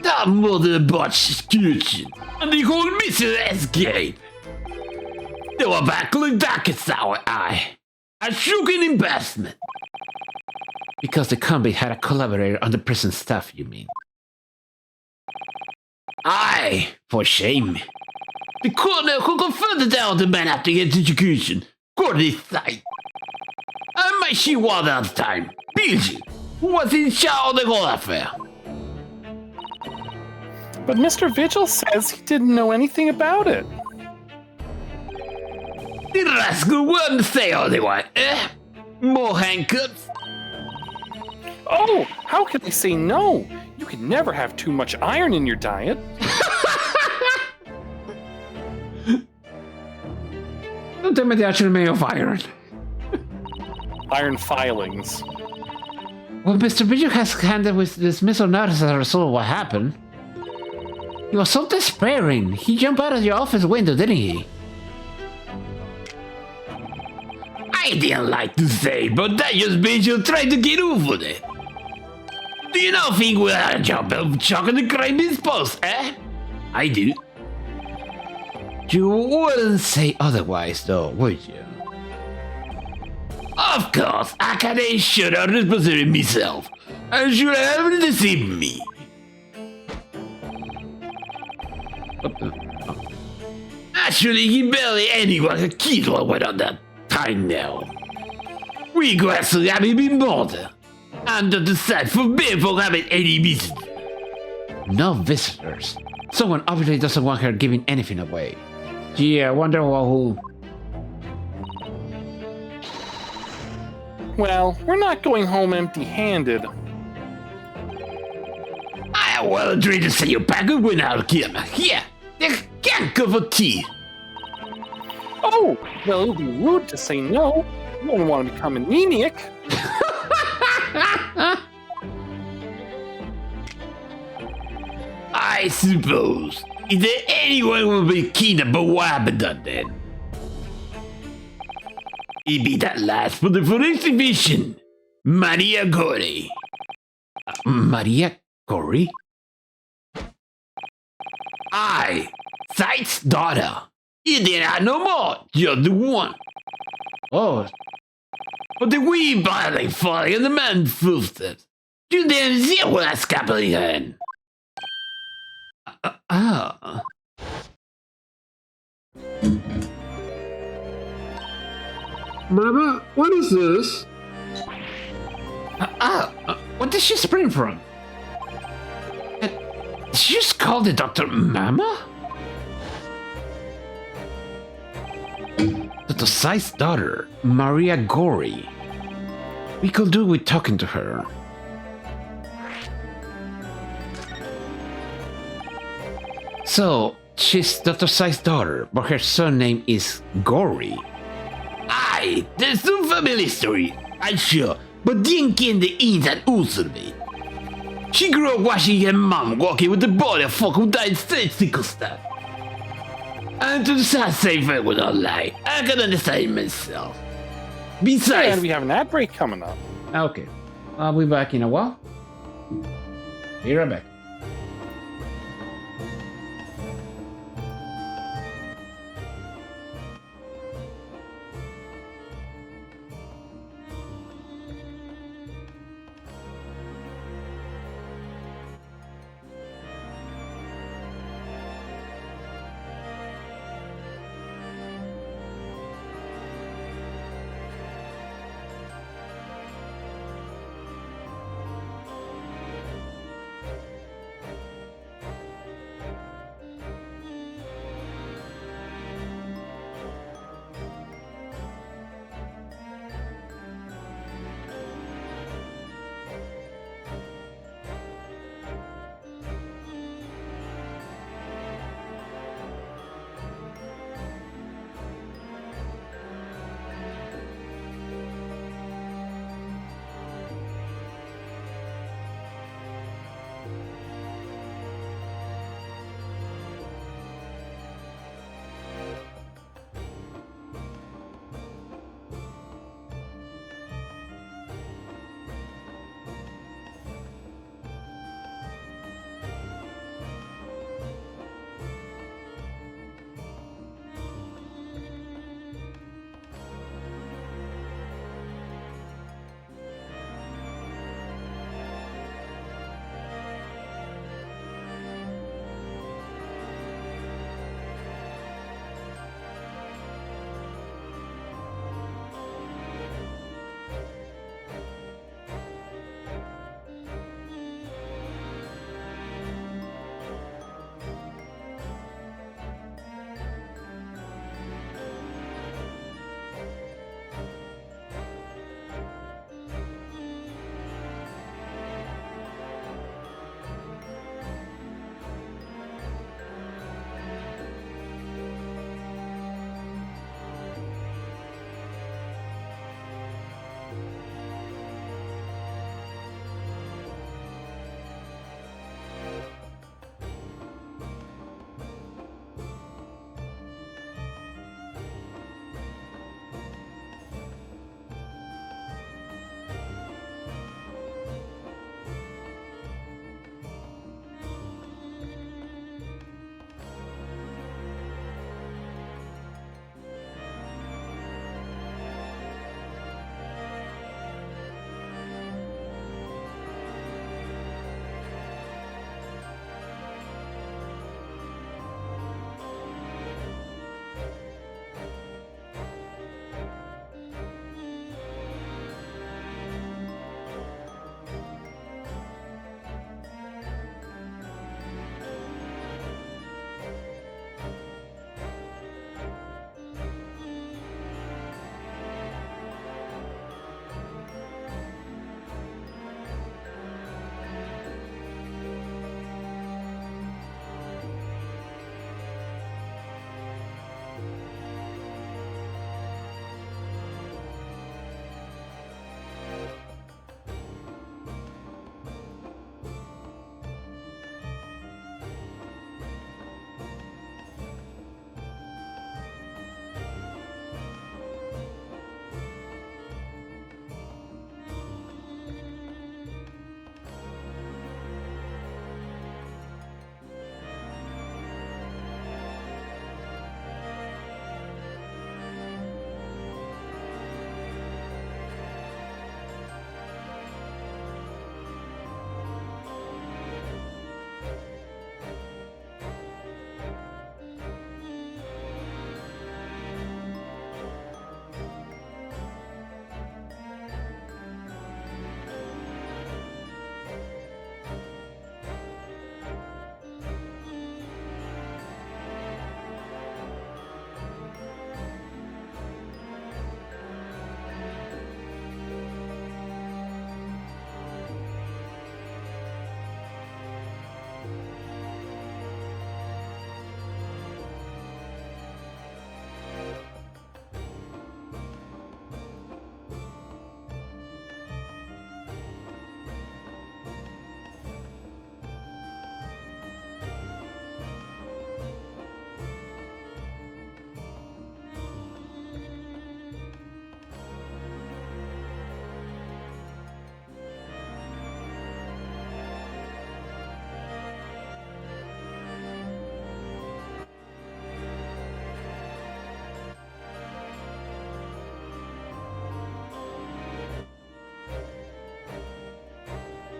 That mother botched kitchen and the whole mission escape. They were back like dark as our eye. A shocking investment. Because the convict had a collaborator on the prison staff, you mean? Aye, for shame. The colonel who confronted down the man after his execution got his sight. And my she was at the time, Bijou, who was in charge of the whole affair. But Mr. Vigil says he didn't know anything about it. The rascal wouldn't say otherwise, eh? More handcuffs? Oh, how can they say no? You can never have too much iron in your diet. Don't tell me they actually made of iron. Iron filings. Well, Mr. Vigil has handed with dismissal notice as a result of what happened. He was so despairing. He jumped out of your office window, didn't he? I didn't like to say, but that just Bijou tried to get over it. Do you not think we had a job of chucking the crime in post, eh? I do. You wouldn't say otherwise, though, would you? Of course, I can't ensure a responsibility myself. I should have deceived me. Actually, he barely anyone a kid went on that time now. We guys haven't been bothered. Under the side forbidden from having any visitors. No visitors. Someone obviously doesn't want her giving anything away. Gee, I wonder who. Well, we're not going home empty-handed. I will treat to see you back when I'll come. Here, the can't go for tea. Oh, well, it would be rude to say no. You don't want to become anemic. I suppose. Is there anyone who will be keen about what happened then? It be that last for the forensic division, Maria Gore. Maria Corey? I, Sight's daughter. You did not know more, just the one. Oh, But the wee barley falling and the man footsteps. You didn't see what that's happening then. Ah. Mama, what is this? What did she spring from? Did she just call the doctor Mama? Dr. Sai's daughter, Maria Gori. We could do with talking to her. So, she's Dr. Sai's daughter, but her surname is Gori. Aye, there's some family history, I'm sure, but didn't get the ins and outs of it. She grew up watching her mom walking with the boy of folk who died straight sickle stuff. And to the sad same thing would not lie. I can understand it myself. Besides, And we have an ad break coming up. Okay. I'll be back in a while. Be right back.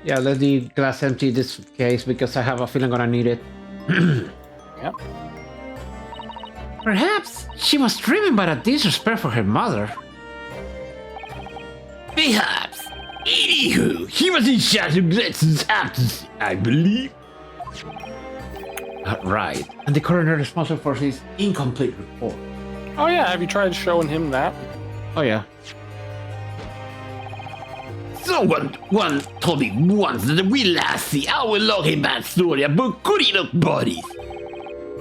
Yeah, let the glass empty this case because I have a feeling I'm gonna need it. Yep. Perhaps she was driven by a disrespect for her mother. Perhaps. Anywho, he was in charge of Gretchen's absence, I believe. Right. And the coroner responsible for his incomplete report. Oh yeah, have you tried showing him that? Oh yeah. Someone told me once that we last see hour-long bad story about good enough bodies.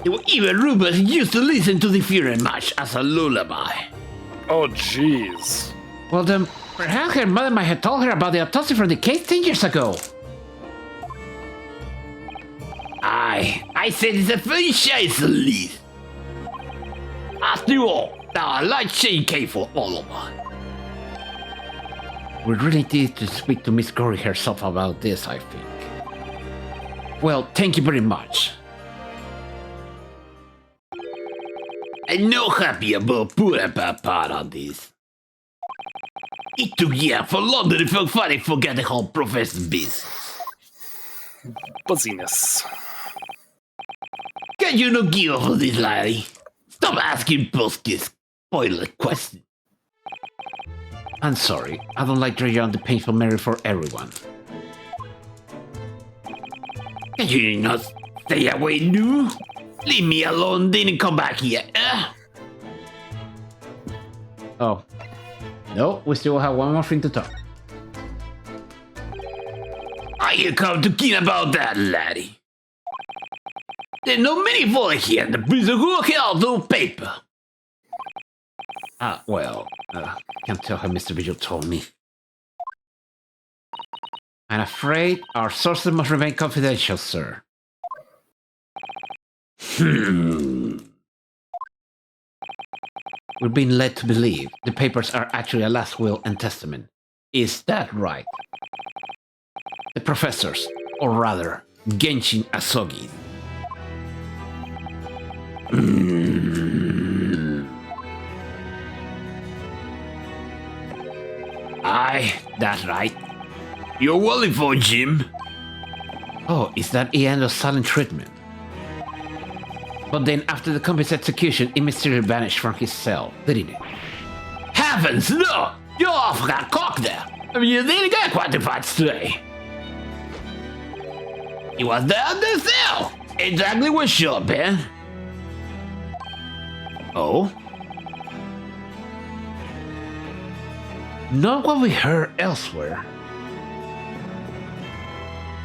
There were even rumors he used to listen to the funeral march as a lullaby. Oh jeez. Well then, perhaps her mother might have told her about the autopsy from the case 10 years ago. I said it's a very shy's least. After all, now a light chain came for all of us. We really need to speak to Miss Gory herself about this, I think. Well, thank you very much. I'm not happy about putting a part on this. It took years for London to finally forget the whole professor's business. Buzziness. Can you not give up on this, laddie? Stop asking Buskis spoiler questions. I'm sorry, I don't like dragging on the painful memory for everyone. Can you not stay away, nu? Leave me alone, then come back here, Oh. No, we still have one more thing to talk. Are you come to keen about that, laddie? There's no many voice here in the prison who can all do paper. Can't tell how Mr. Vigil told me. I'm afraid our sources must remain confidential, sir. We're being led to believe the papers are actually a last will and testament. Is that right? The professors, or rather, Genshin Asogi. Aye, that's right. You're willing for Jim. Oh, is that the end of silent treatment? But then after the company's execution, it mysteriously vanished from his cell, didn't it? Heavens, no! You're off that cock there. I mean, you didn't get quite the fight today. He was there in the cell. Exactly what should have been. Oh? Not what we heard elsewhere.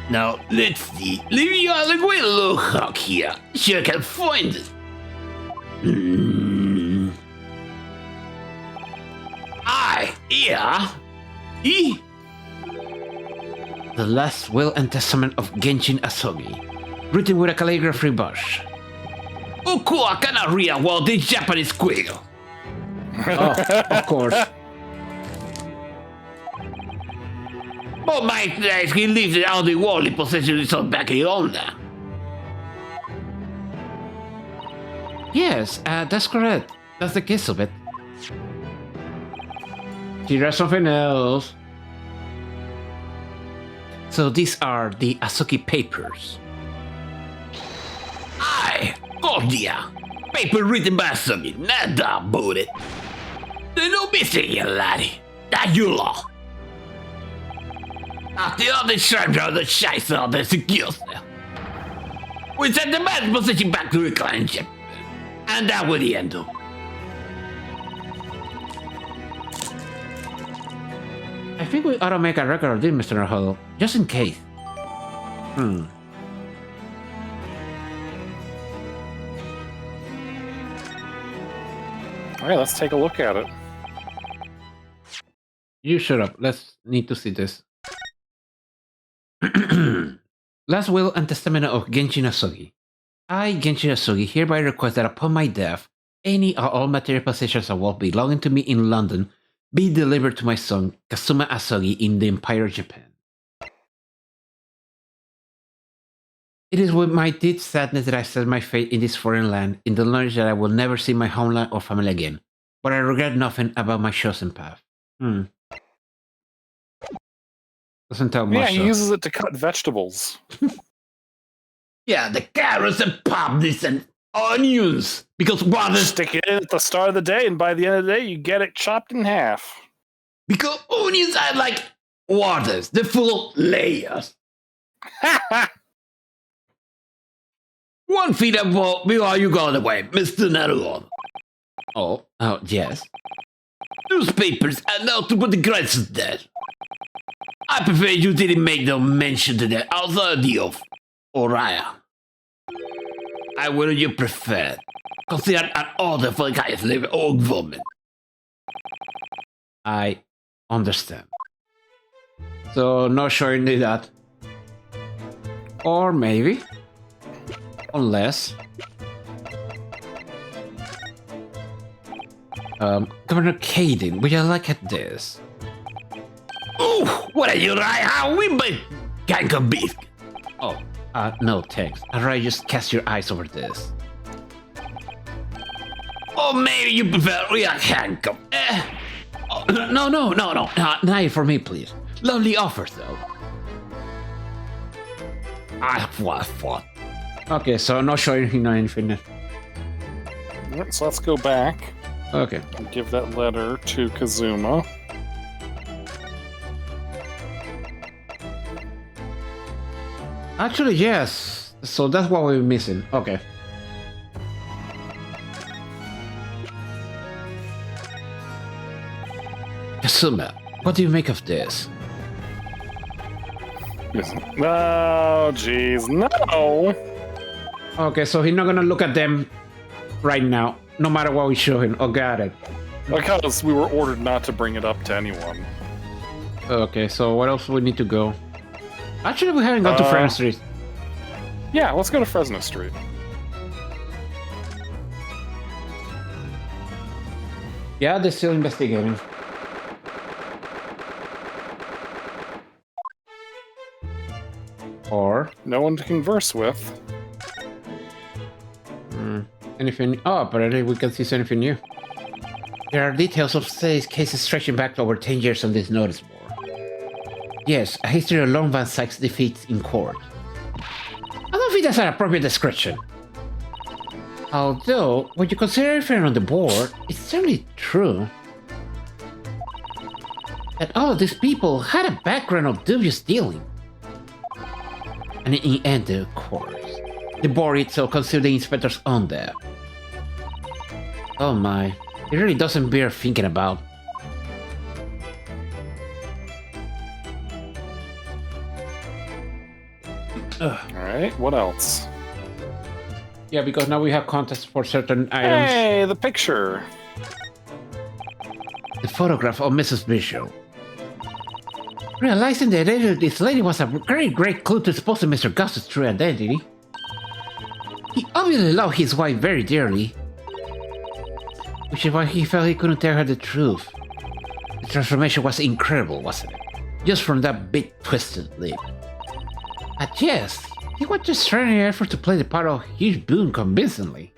Now, let's see. Leave you on the great little hook here. Sure can find it. Yeah. The last will and testament of Genshin Asogi, written with a calligraphy brush. Uku, I cannot read well this Japanese squiggle. Oh, of course. But my place, he leaves it out the worldly possession is on back here on there. Yes, that's correct. That's the case of it. She read something else. So these are the Asoki papers. Aye, oh dear. Paper written by Asogi, not about it. There's no mistake here, laddie. That you law. After all the sharps are the shites of the secure cell. We sent the man's position back to the client ship. And that was the end of it. I think we ought to make a record of this, Mr. Huddle, just in case. Alright, let's take a look at it. You shut up. Let's need to see this. Last will and testament of Genshin Asogi. I, Genshin Asogi, hereby request that upon my death, any or all material possessions of wealth belonging to me in London be delivered to my son, Kazuma Asogi, in the Empire of Japan. It is with my deep sadness that I set my fate in this foreign land, in the knowledge that I will never see my homeland or family again, but I regret nothing about my chosen path. Doesn't tell much. Yeah, he though. uses it to cut vegetables. Yeah, the carrots and pumpkins and onions. Because Waters, Stick it in at the start of the day, and by the end of the day, you get it chopped in half. because onions are like waters, the full layers. 1 feet above before you go away, Mr. Naruto. Oh, yes. Newspapers are now to put the crisis there. I prefer you didn't make no mention to the authority of Orion. I will you prefer. Consider an order for the highest level of government. I understand. So not showing me that. Or maybe. Unless. Governor Caden, would you look at this? Ooh, what are you right? How we make gang of beef? Oh, no thanks. I'd rather just cast your eyes over this. Or maybe you prefer real handcuff. Oh, no, not for me, please. Lovely offers, though. I was fought. Okay, so not showing him anything. Alright, so let's go back Okay. and give that letter to Kazuma. Actually, yes. So that's what we're missing. Okay. Kazuma, what do you make of this? Oh, jeez, no! Okay, so he's not gonna look at them right now, no matter what we show him. Oh, got it. Because we were ordered not to bring it up to anyone. Okay, so what else we need to go? Actually, we haven't gone to Fresno Street. Yeah, let's go to Fresno Street. Yeah, they're still investigating. Or No one to converse with. anything? Oh, apparently we can see anything new. There are details of Say's cases stretching back to over 10 years on this notice board. Yes, a history of Lone Van Sykes' defeats in court. I don't think that's an appropriate description. Although, when you consider everything on the board, it's certainly true that all of these people had a background of dubious dealing. And in the end, of course, the board itself considered the inspectors on there. Oh my, it really doesn't bear thinking about. Alright, what else? Yeah, because now we have contests for certain items. Hey, the picture! The photograph of Mrs. Bishop. Realizing that this lady was a very great clue to exposing Mr. Gus's true identity. He obviously loved his wife very dearly, which is why he felt he couldn't tell her the truth. The transformation was incredible, wasn't it? Just from that big twisted lip. But yes, he was just trying an effort to play the part of huge Boone convincingly.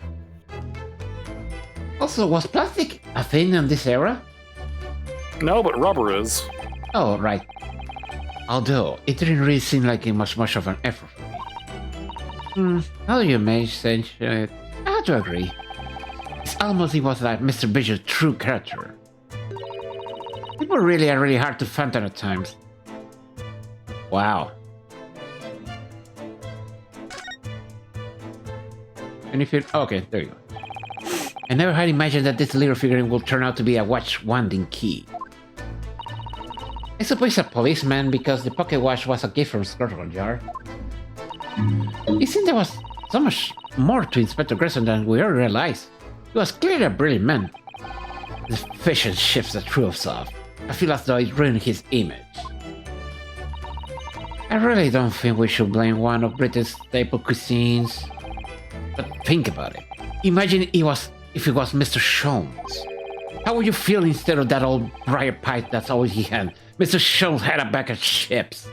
Also, was plastic a thing in this era? No, but rubber is. Oh, right. Although, it didn't really seem like it was much of an effort for me. Now you may say it, I have to agree. It's almost it was like Mr. Bishop's true character. People really are really hard to fathom at times. Wow. And if it... Okay, there you go. I never had imagined that this little figurine would turn out to be a watch-wanding key. I suppose a policeman because the pocket watch was a gift from Scotland Yard. It seemed there was so much more to Inspector Grayson than we ever realized. He was clearly a brilliant man. The fashion shifts that threw us off. I feel as though it ruined his image. I really don't think we should blame one of Britain's staple cuisines. But think about it. Imagine if it was Mr. Sholmes. How would you feel instead of that old briar pipe that's all he had? Mr. Sholmes had a bag of chips.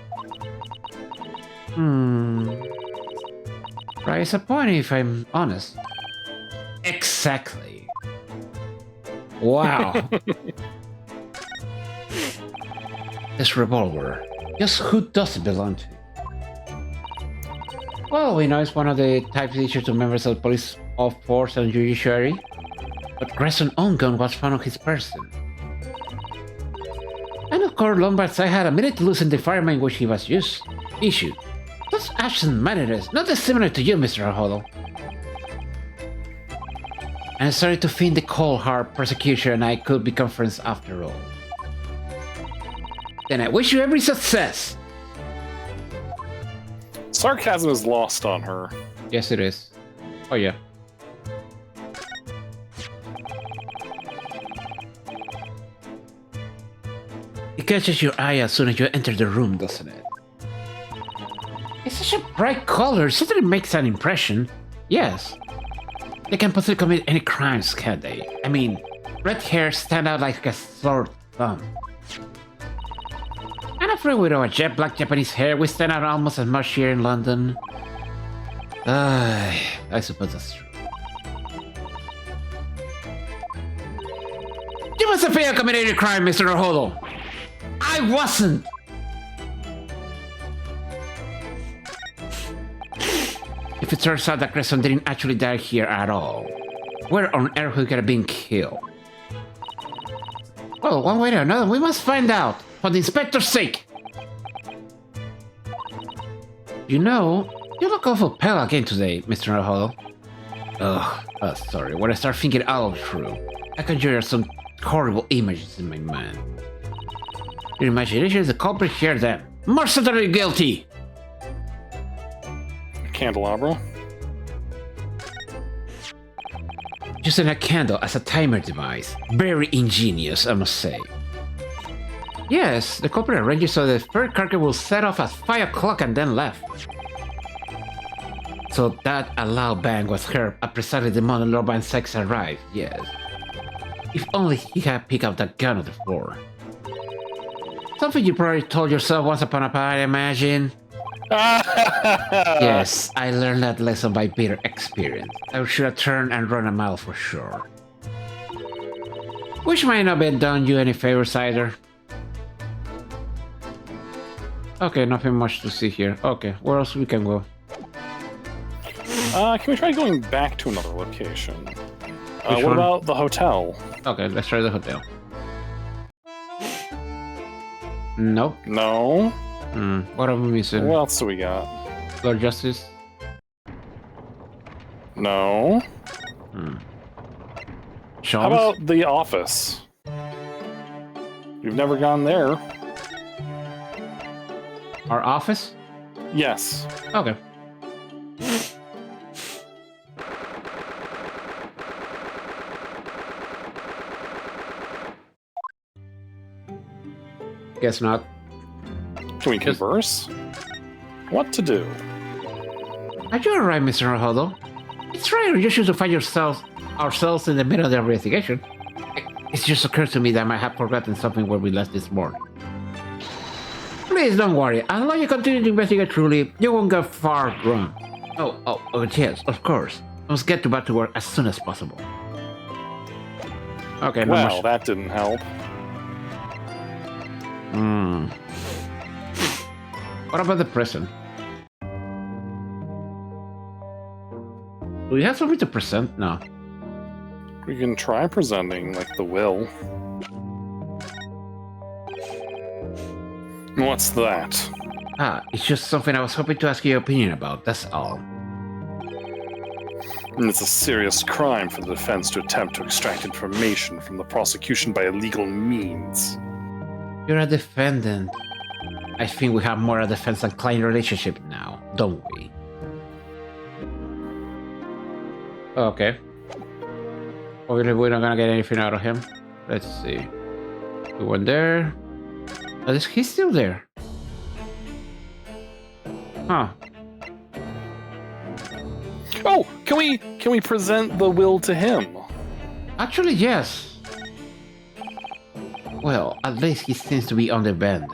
Right, disappointing if I'm honest. Exactly. Wow. This revolver. Just who does it belong to? Well, we know it's one of the types issued to members of the police of force and judiciary, but Grayson's own gun was found on his person. And of course, Lombard's side had admitted to losing the firearm in which he was issued. Those actions matters, not dissimilar to you, Mr. Hodel. And sorry to fin the cold hard persecution I could be conference after all. Then I wish you every success! Sarcasm is lost on her. Yes, it is. Oh, yeah. It catches your eye as soon as you enter the room, doesn't it? It's such a bright color, certainly makes an impression. Yes. They can possibly commit any crimes, can't they? I mean, red hair stand out like a sore thumb. I'm afraid with our jet black Japanese hair, we stand out almost as much here in London. I suppose that's true. You must have failed to commit any crime, Mr. Hodel. I wasn't! If it turns out that Grayson didn't actually die here at all, where on earth he could have been killed? Well, one way or another, we must find out, for the inspector's sake. You know, you look awful pale again today, Mr. Hodel. Sorry, when I start thinking all through, I conjure some horrible images in my mind. Your imagination is the culprit here then. More certainly guilty! Candelabra. Using a candle as a timer device. Very ingenious, I must say. Yes, the culprit arranged so the firecracker will set off at 5 o'clock and then left. So that a loud bang was heard at precisely the moment Lord Van Sykes arrived, yes. If only he had picked up that gun on the floor. Something you probably told yourself once upon a time, I imagine. Yes, I learned that lesson by bitter experience. I should have turned and run a mile for sure. Which might not have done you any favors either. Okay, nothing much to see here. Okay, where else we can go? Can we try going back to another location? What one? about the hotel? Okay, let's try the hotel. Nope. No. What are we missing? What else do we got? Lord Justice? No. Sean's? How about the office? We've never gone there. Our office? Yes. Okay. Guess not. Can we converse? What to do? Are you alright, Mr. Hodel? It's rare you should find ourselves in the middle of the investigation. It just occurred to me that I might have forgotten something where we left this morning. Please don't worry. As long as you continue to investigate truly, you won't get far wrong. Oh, yes, of course. I must get back to work as soon as possible. Okay, no Well, much. that didn't help. What about the prison? Do we have something to present? No. We can try presenting, like, the will. What's that? It's just something I was hoping to ask your opinion about, that's all. It's a serious crime for the defense to attempt to extract information from the prosecution by illegal means. You're a defendant. I think we have more a defense and client relationship now, don't we? Okay. Obviously, we're not gonna get anything out of him. Let's see. We went there. Oh, he's still there. Huh. Oh, can we present the will to him? Actually, yes. Well, at least he seems to be on the bend.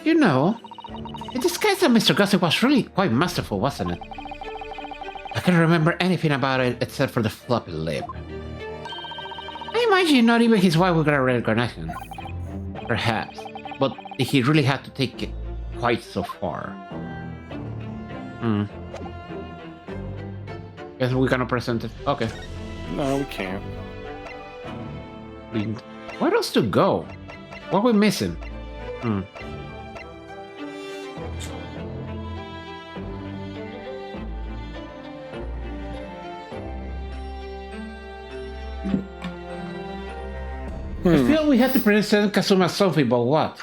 You know, the disguise of Mr. Gossip was really quite masterful, wasn't it? I can't remember anything about it except for the floppy lip. I imagine not even his wife would recognize him. Perhaps. but he really had to take it quite so far. Guess we cannot present it. Okay. No, we can't. Where else to go? What are we missing? I feel we had to present Kazuma something, but what?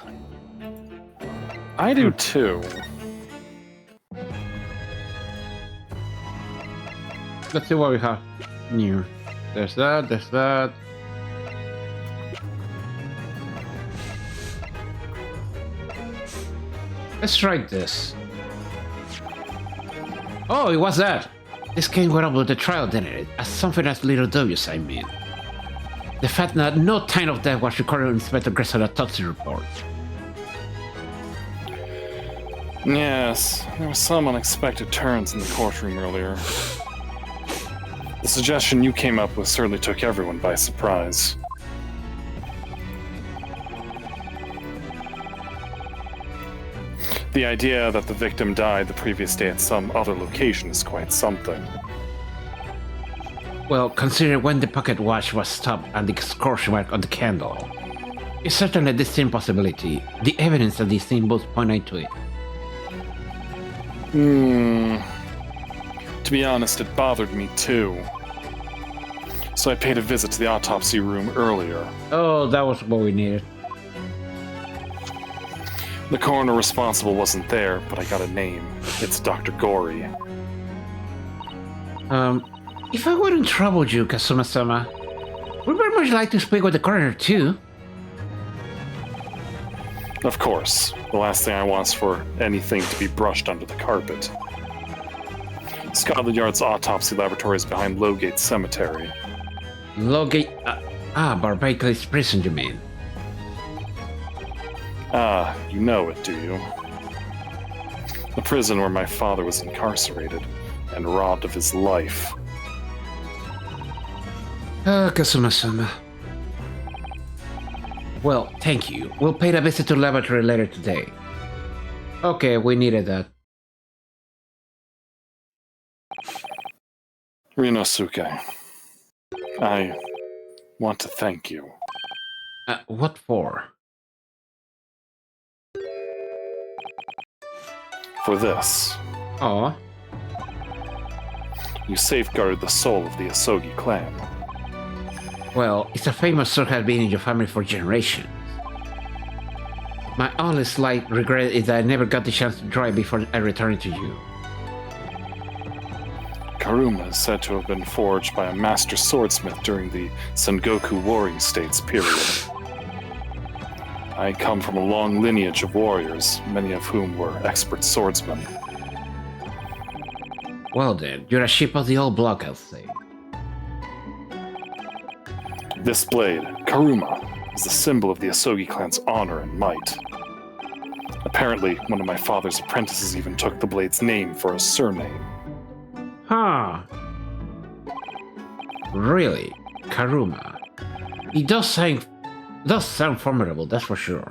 I do too. Let's see what we have new. There's that, there's that. Let's try this. Oh, it was that. This game went up with the trial, didn't it? As something as little W's, I mean. The fact that no time of death was recorded in Inspector Grayson autopsy report. Yes, there were some unexpected turns in the courtroom earlier. The suggestion you came up with certainly took everyone by surprise. The idea that the victim died the previous day at some other location is quite something. Well, consider when the pocket watch was stopped and the scorch mark on the candle. It's certainly a distinct possibility. The evidence of these things both point to it. To be honest, it bothered me too. So I paid a visit to the autopsy room earlier. Oh, that was what we needed. The coroner responsible wasn't there, but I got a name. It's Dr. Gory. If I wouldn't trouble you, Kazuma-sama, we'd very much like to speak with the coroner too. Of course. The last thing I want is for anything to be brushed under the carpet. Scotland Yard's autopsy laboratory is behind Lowgate Cemetery. Lowgate... Barbaickley's prison, you mean? Ah, you know it, do you? The prison where my father was incarcerated and robbed of his life. Kazuma-sama. Well, thank you. We'll pay a visit to the laboratory later today. Okay, we needed that. Rinosuke, I want to thank you. What for? For this. Oh. You safeguarded the soul of the Asogi clan. Well, it's a famous sword has been in your family for generations. My only slight regret is that I never got the chance to draw it before I returned to you. Karuma is said to have been forged by a master swordsmith during the Sengoku Warring States period. I come from a long lineage of warriors, many of whom were expert swordsmen. Well then, you're a sheep of the old block, I'll say. This blade, Karuma, is the symbol of the Asogi clan's honor and might. Apparently, one of my father's apprentices even took the blade's name for a surname. Huh. Really? Karuma. It does sound formidable, that's for sure.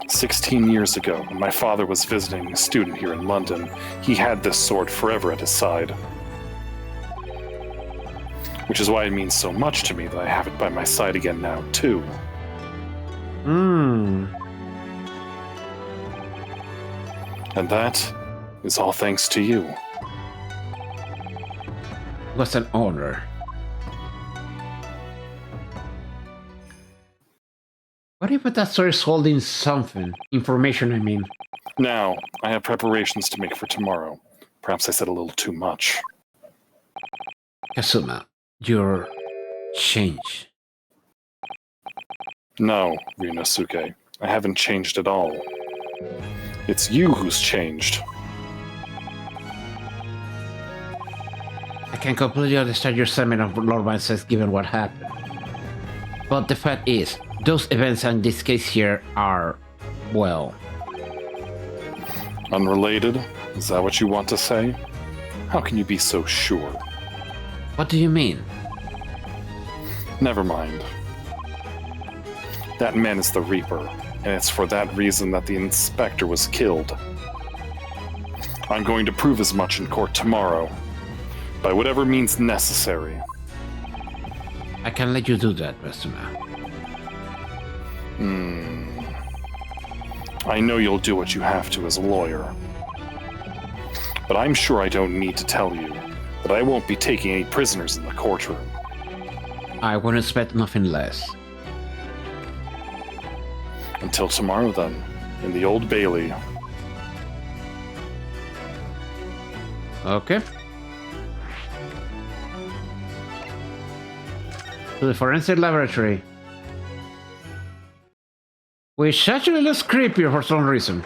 16 years ago, when my father was visiting a student here in London, he had this sword forever at his side. Which is why it means so much to me that I have it by my side again now, too. And that is all thanks to you. It was an honor. What if that sword is holding something? Information, I mean. Now, I have preparations to make for tomorrow. Perhaps I said a little too much. Kazuma, you're changed. No, Rinosuke, I haven't changed at all. It's you who's changed. I can completely understand your sentiment of Lord Vincent given what happened. But the fact is, those events in this case here are, well... Unrelated? Is that what you want to say? How can you be so sure? What do you mean? Never mind. That man is the Reaper, and it's for that reason that the inspector was killed. I'm going to prove as much in court tomorrow, by whatever means necessary. I can let you do that, Vestima. I know you'll do what you have to as a lawyer. But I'm sure I don't need to tell you that I won't be taking any prisoners in the courtroom. I would expect nothing less. Until tomorrow, then, in the Old Bailey. Okay. To the forensic laboratory. Which actually looks creepier for some reason.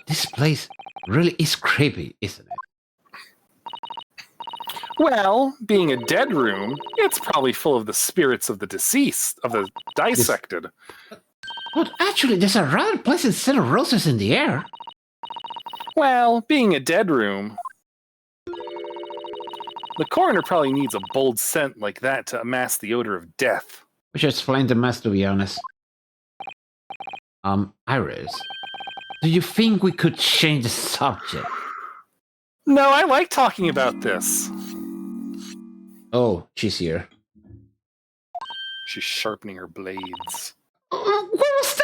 This place really is creepy, isn't it? Well, being a dead room, it's probably full of the spirits of the deceased, of the dissected. But actually, there's a rather pleasant scent of roses in the air. Well, being a dead room, the coroner probably needs a bold scent like that to mask the odor of death. Which explains the mess, to be honest. Iris, do you think we could change the subject? No, I like talking about this. Oh, she's here. She's sharpening her blades. What was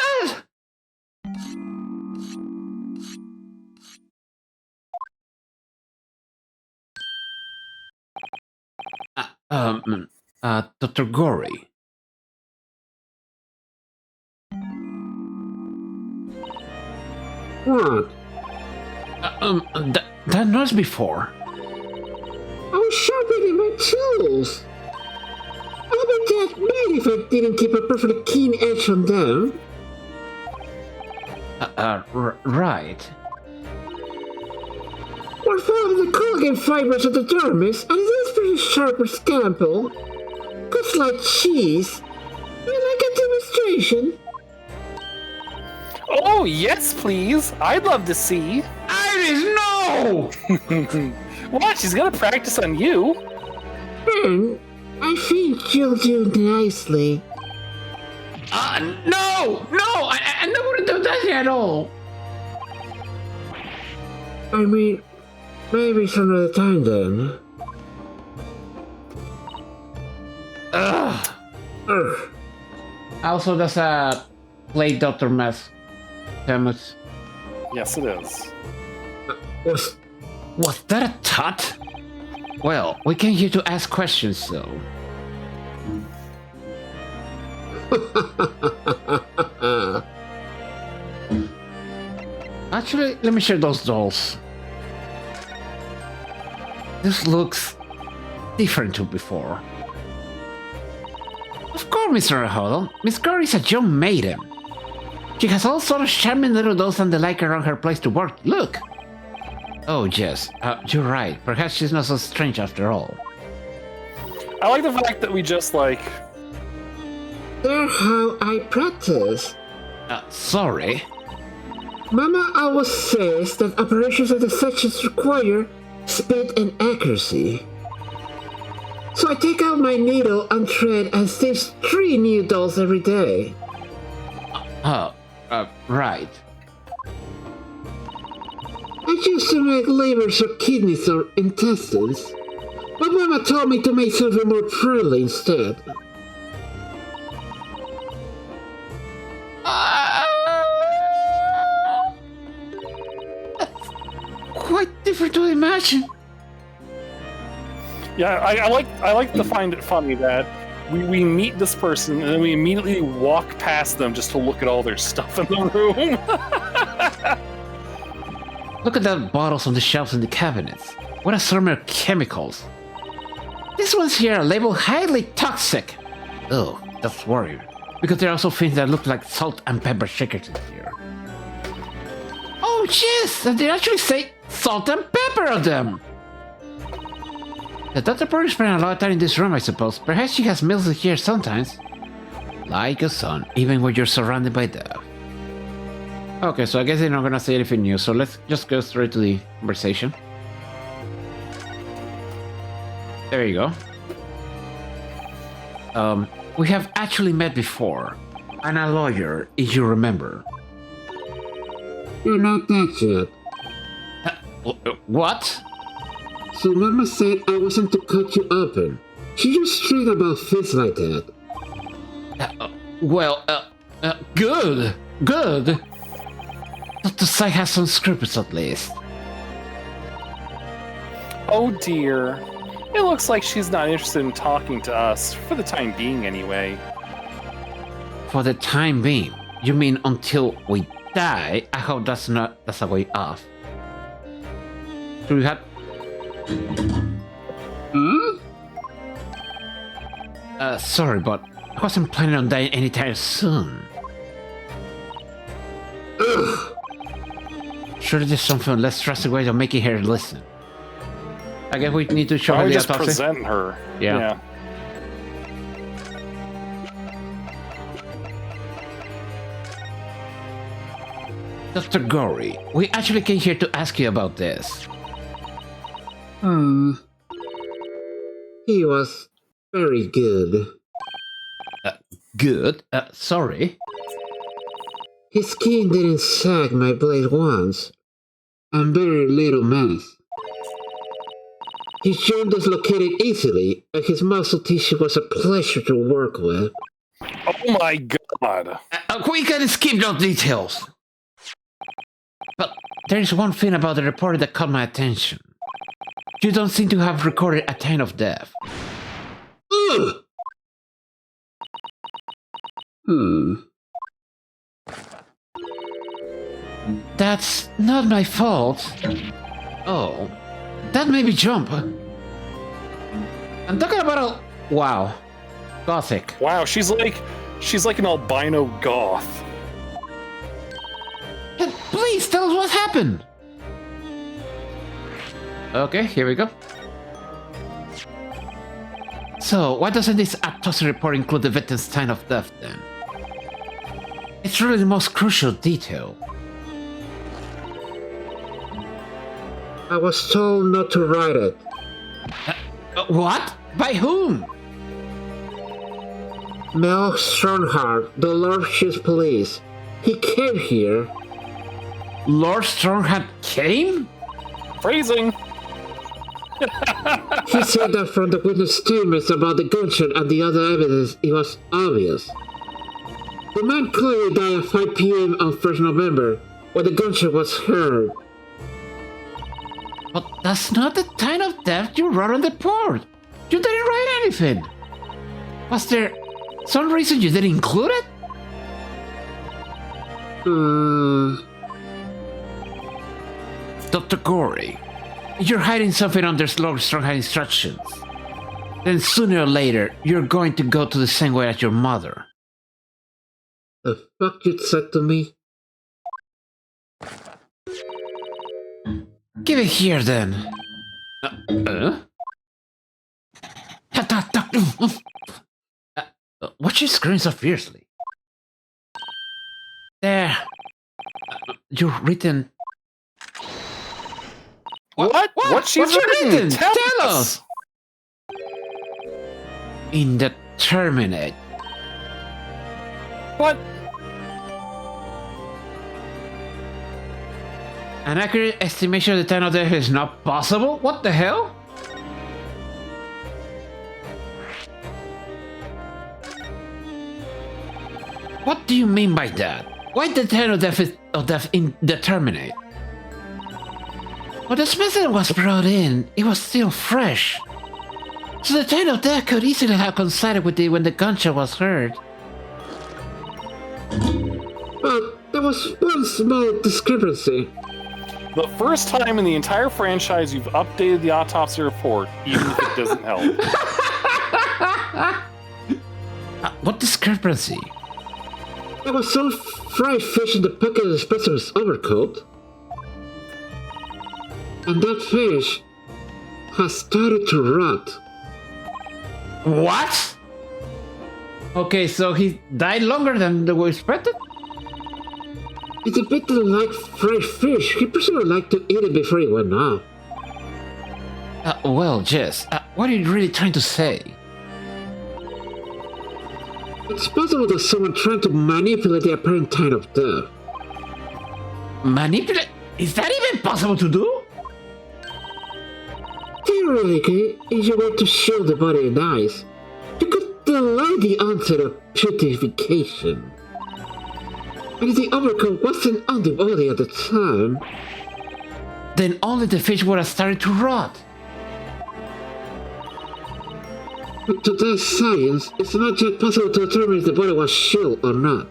that? Dr. Gory. What? That noise before. I was sharpening my tools. I'd be that mad if I didn't keep a perfectly keen edge on them. Right. We're following the collagen fibers of the dermis, and it is pretty sharp or scalpel. Cuts like cheese. You like a demonstration? Oh, yes, please. I'd love to see. Iris, no! What? She's gonna practice on you. Ben, I think you'll do nicely. No! I wouldn't do that at all. I mean, maybe some other time then. Ugh. Ugh. Also, that's a play Dr. Meth. Demus. Yes, it is. Was that a tut? Well, we came here to ask questions, though. Actually, let me share those dolls. This looks different to before. Of course, Mr. Hodel. Miss Gore is a young maiden. She has all sorts of charming little dolls and the like around her place to work. Look! Oh, yes. You're right. Perhaps she's not so strange after all. I like the fact that we just, like... They're how I practice. Sorry. Mama always says that operations of the sections require speed and accuracy. So I take out my needle and thread and stitch 3 new dolls every day. Right. I used to make livers or kidneys or intestines, but Mama told me to make something more friendly instead. Quite different to imagine. Yeah, I like to find it funny that we meet this person and then we immediately walk past them just to look at all their stuff in the room. Look at the bottles on the shelves in the cabinets. What assortment of chemicals. These ones here are labeled highly toxic. Oh, that's worrying. Because there are also things that look like salt and pepper shakers in here. Oh yes, and they actually say salt and pepper on them. The doctor probably spent a lot of time in this room, I suppose. Perhaps she has meals in here sometimes. Like a son, even when you're surrounded by death. Okay, so I guess they're not gonna say anything new, so let's just go straight to the conversation. There you go. We have actually met before. I'm a lawyer, if you remember. You're not that yet. What? So Mama said I wasn't to cut you open. She just straight about things like that. Good. Good. Dr. Sai has some scruples at least. Oh dear. It looks like she's not interested in talking to us, for the time being anyway. For the time being? You mean until we die? I hope that's a way off. Do we have... sorry, but I wasn't planning on dying anytime soon. Surely there's something less stressful way of making her listen. I guess we need to show her the just autopsy. present her. Yeah. Dr. Gory, we actually came here to ask you about this. He was very good. Good? Sorry. His skin didn't sag my blade once, and very little mess. His jaw dislocated easily, and his muscle tissue was a pleasure to work with. Oh my god. We can skip those details. But there's one thing about the report that caught my attention. You don't seem to have recorded a time of death. Ugh! That's not my fault. Oh, that made me jump. I'm talking about a... Wow. Gothic. Wow, she's like an albino goth. Please tell us what happened. Okay, here we go. So, why doesn't this autopsy report include the victim's time of death then? It's really the most crucial detail. I was told not to write it. What? By whom? Mel Strongheart, the Lord Chief Police. He came here. Lord Strongheart came? Phrasing. He said that from the witness statements about the gunshot and the other evidence, it was obvious. The man clearly died at 5 p.m. on 1st November, when the gunshot was heard. But that's not the time of death you wrote on the report. You didn't write anything. Was there some reason you didn't include it? Dr. Gory, you're hiding something under Lord Strongheart instructions. Then sooner or later, you're going to go to the same way as your mother. The fuck you said to me? Give it here then. What's she screaming so fiercely? There. You've written. What? What she's written? Tell us. Indeterminate. What? An accurate estimation of the time of death is not possible? What the hell? What do you mean by that? Why the time of death indeterminate? When the specimen was brought in, it was still fresh. So the time of death could easily have coincided with when the gunshot was heard. But there was one small discrepancy. The first time in the entire franchise you've updated the autopsy report, even if it doesn't help. What discrepancy? There was some fried fish in the pocket of the specimen's overcoat. And that fish has started to rot. What? Okay, so he died longer than we expected? It's a bit like fried fish. He personally liked to eat it before he went off. Well, Jess, What are you really trying to say? It's possible that someone tried to manipulate the apparent time of death. Manipulate? Is that even possible to do? Theoretically, if you were to shield the body in ice, you could delay the onset of putrefaction. And if the overcoat wasn't on the body at the time, Then only the fish would have started to rot. with today's science, it's not yet possible to determine if the body was shielded or not.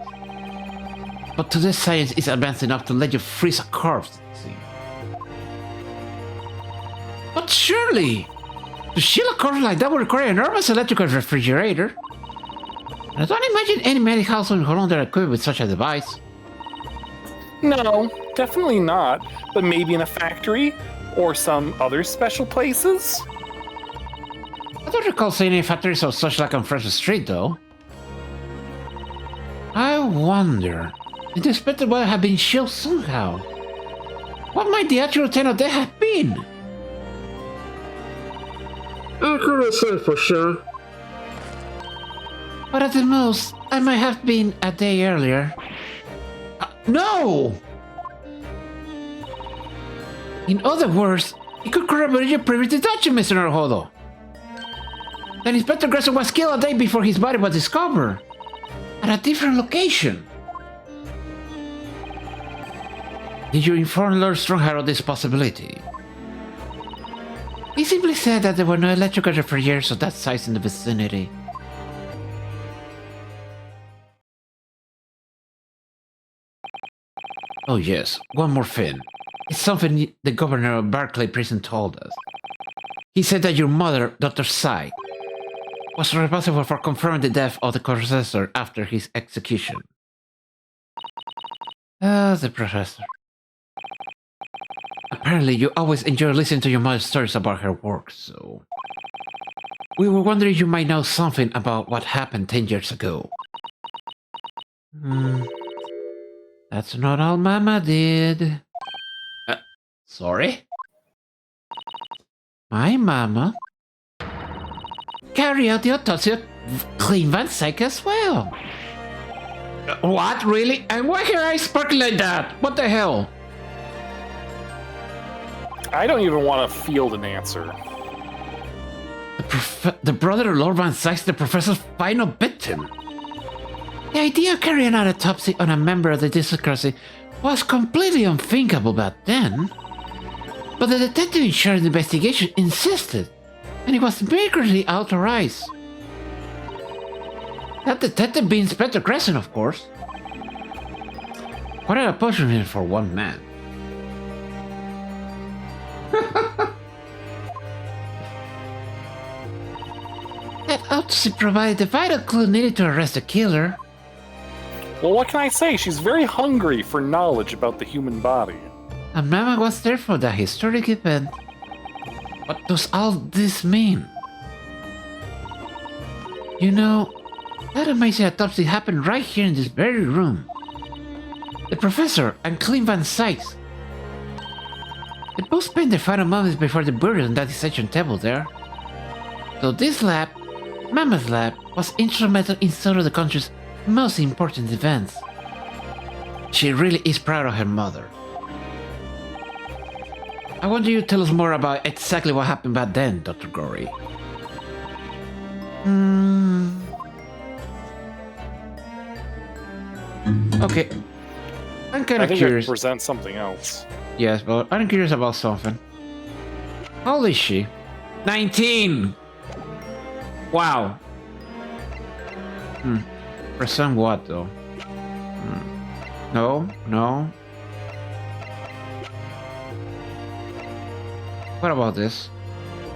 But today's science is advanced enough to let you freeze a corpse, it seems. But surely, to shield a corpse like that would require an enormous electrical refrigerator. I don't imagine any medical house in Holland are equipped with such a device. No, definitely not. But maybe in a factory or some other special places? I don't recall seeing any factories or such like on Fresh Street, though. I wonder if the expected body had been shielded somehow. What might the actual tenor there have been? I couldn't say for sure. But at the most, I might have been a day earlier. No! In other words, it could corroborate your previous deduction, Mr. Naruhodo. That Inspector Grayson was killed a day before his body was discovered. At a different location. Did you inform Lord Strongheart of this possibility? He simply said that there were no electrical refrigerators of that size in the vicinity. Oh yes, one more thing. It's something the governor of Barclay Prison told us. He said that your mother, Dr. Sai, was responsible for confirming the death of the professor after his execution. The professor. Apparently, you always enjoy listening to your mother's stories about her work, so... We were wondering if you might know something about what happened 10 years ago. That's not all Mama did. Sorry? My Mama carried out the autopsy of Clean Van Syke as well. What, really? And why are eyes sparkling like that? What the hell? I don't even want to field an answer. The brother of Lord Van Syke's the professor's final victim. The idea of carrying out an autopsy on a member of the aristocracy was completely unthinkable back then. But the detective in charge of the investigation insisted, and it was vigorously authorized. That detective being Inspector Grayson, of course. What an opportunity for one man. That autopsy provided the vital clue needed to arrest the killer. Well, what can I say? She's very hungry for knowledge about the human body. And Mama was there for that historic event. What does all this mean? You know, that amazing autopsy happened right here in this very room. The professor and Clem Van Sykes. They both spent their final moments before the burial on that dissection table there. So this lab, Mama's lab, was instrumental in some of the country's most important events. She really is proud of her mother. I want you to tell us more about exactly what happened back then, Dr. Gory. Okay. I'm kind I of think curious. I present something else. Yes, but I'm curious about something. How old is she? 19! Wow. Present what, though? No, no. What about this?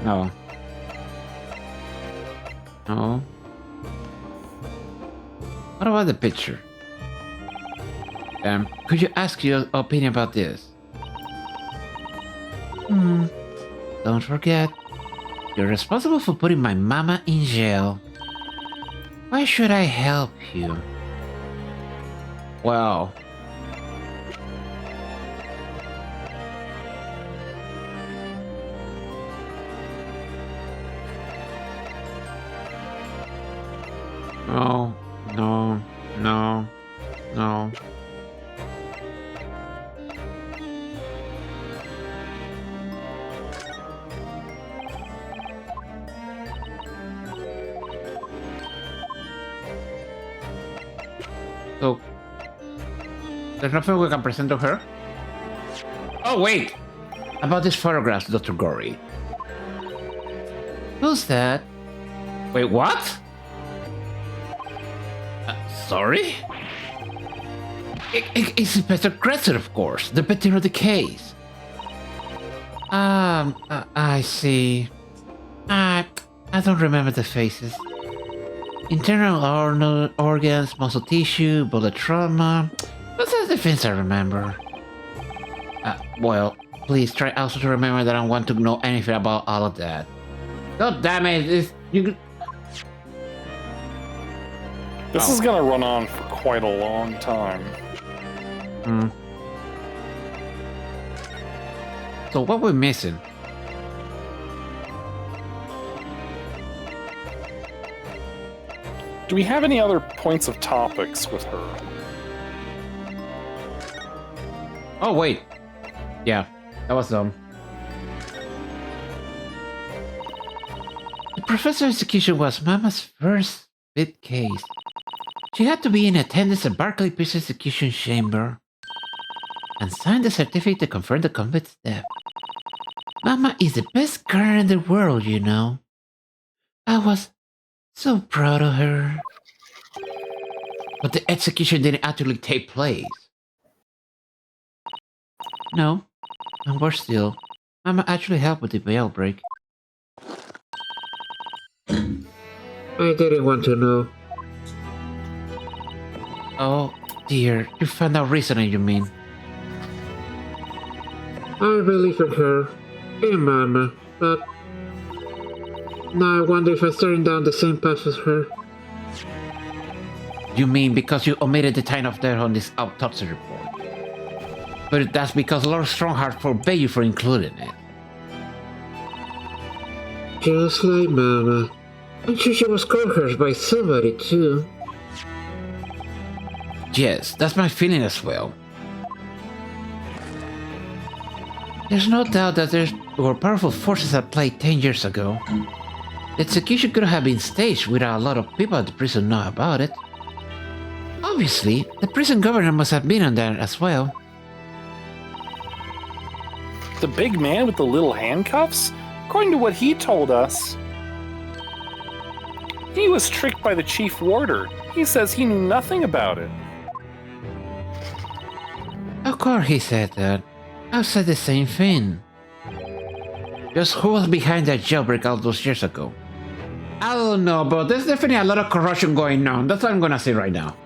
No. No. What about the picture? Could you ask your opinion about this? Don't forget, you're responsible for putting my mama in jail. Why should I help you? Well... No, no, no, no. So, there's nothing we can present to her? Oh, wait! About these photographs, Dr. Gory. Who's that? Wait, what? Sorry? It's Inspector Kretzer, of course, the veteran of the case. I see. I don't remember the faces. Internal organs, muscle tissue, bullet trauma. Those are the things I remember. Well, please try also to remember that I don't want to know anything about all of that. God damn it! This is gonna run on for quite a long time. So what we're missing? Do we have any other points of topics with her? Oh wait, yeah, that was dumb. The professor's execution was Mama's first big case. She had to be in attendance at Barclay Peace execution chamber and sign the certificate to confirm the convict's death. Mama is the best girl in the world, you know. I was so proud of her. But the execution didn't actually take place. No, and worse still, Mama actually helped with the jailbreak. I didn't want to know. Oh dear, you found out recently, you mean? I believe in her, in Mama, but now I wonder if I'm starting down the same path as her. You mean because you omitted the time of death on this autopsy report? But that's because Lord Strongheart forbade you from including it. Just like Mama. I'm sure she was coerced by somebody too. Yes, that's my feeling as well. There's no doubt that there were powerful forces at play 10 years ago. The execution could have been staged without a lot of people at the prison know about it. Obviously, the prison governor must have been on there as well. The big man with the little handcuffs? According to what he told us, he was tricked by the chief warder. He says he knew nothing about it. Of course he said that. I said the same thing. Just who was behind that jailbreak all those years ago? I don't know, but there's definitely a lot of corruption going on. That's what I'm gonna say right now.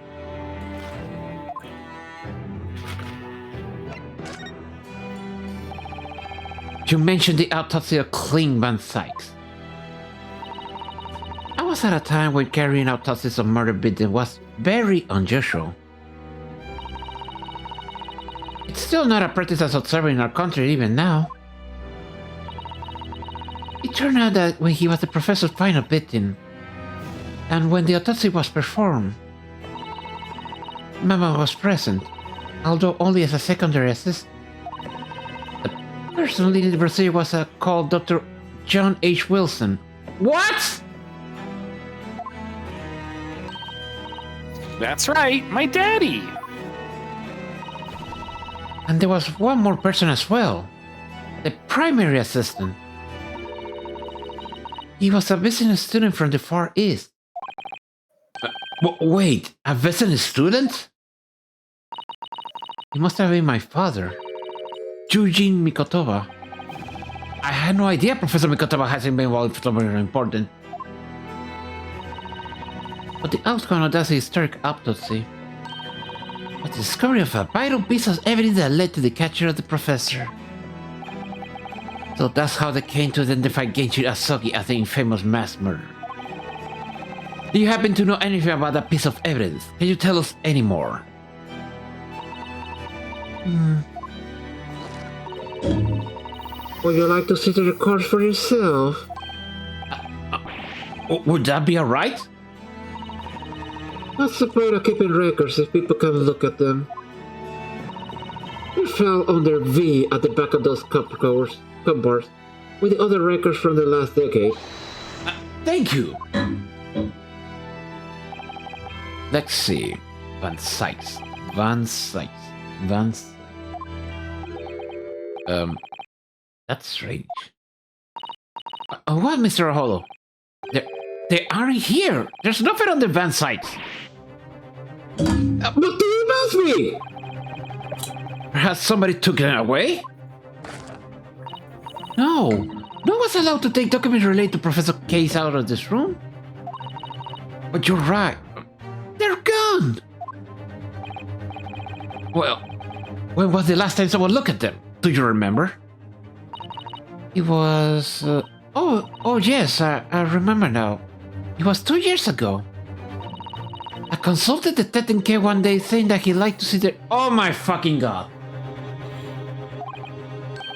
You mentioned the autopsy of Klingman Sykes. I was at a time when carrying autopsies of murder victims was very unusual. It's still not a practice as observed in our country even now. It turned out that when he was the professor's final victim, and when the autopsy was performed, Mama was present, although only as a secondary assistant. The person leading the procedure was called Dr. John H. Wilson. What? That's right, my daddy. And there was one more person as well. The primary assistant. He was a visiting student from the Far East. Wait, a visiting student? He must have been my father, Eugene Mikotova. I had no idea Professor Mikotova hasn't been involved in something important. But the outcome of that historic autopsy was the discovery of a vital piece of evidence that led to the capture of the professor. So that's how they came to identify Genji Asogi as the infamous mass murderer. Do you happen to know anything about that piece of evidence? Can you tell us any more? Would you like to see the records for yourself? Would that be alright? What's the point of keeping records if people can look at them? We fell under V at the back of those cupboards with the other records from the last decade. Thank you. Let's see. Van Sykes. That's strange. What, Mr. Hollow? They aren't here. There's nothing on the Van Sykes. But do must be? Perhaps somebody took it away? No. No one's allowed to take documents related to Professor Case out of this room. But you're right. They're gone. Well, when was the last time someone looked at them? Do you remember? It was... Oh yes, I remember now. It was 2 years ago. I consulted the Tetten one day saying that he'd like to see the... Oh my fucking god.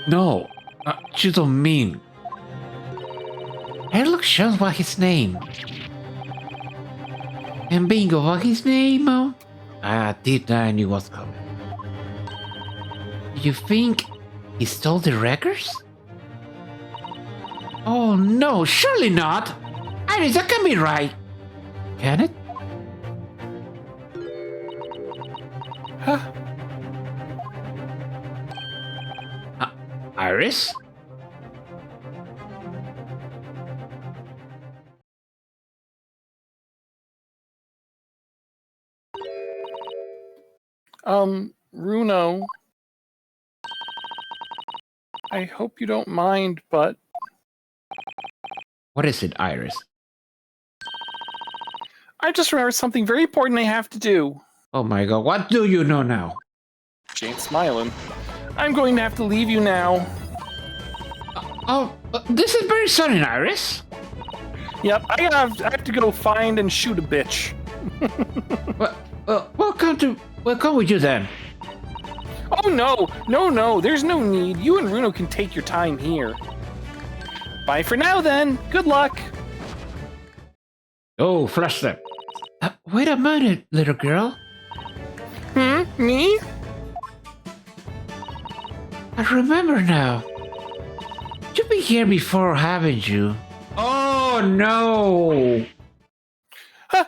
No, you don't mean... Airlock shows what his name. And bingo, what his name? Oh? Deep down I knew what's coming. You think he stole the records? Oh no, surely not! Iris, that can't be right! Can it? Huh? Iris? Runo. I hope you don't mind, but... What is it, Iris? I just remembered something very important I have to do. Oh my god, what do you know now? Jane's smiling. I'm going to have to leave you now. This is very sudden, Iris. Yep, I have to go find and shoot a bitch. We'll come with you then. Oh no, there's no need. You and Runo can take your time here. Bye for now then, good luck. Oh, flush them. Wait a minute, little girl. Me? I remember now. You've been here before, haven't you? Oh no! Huh.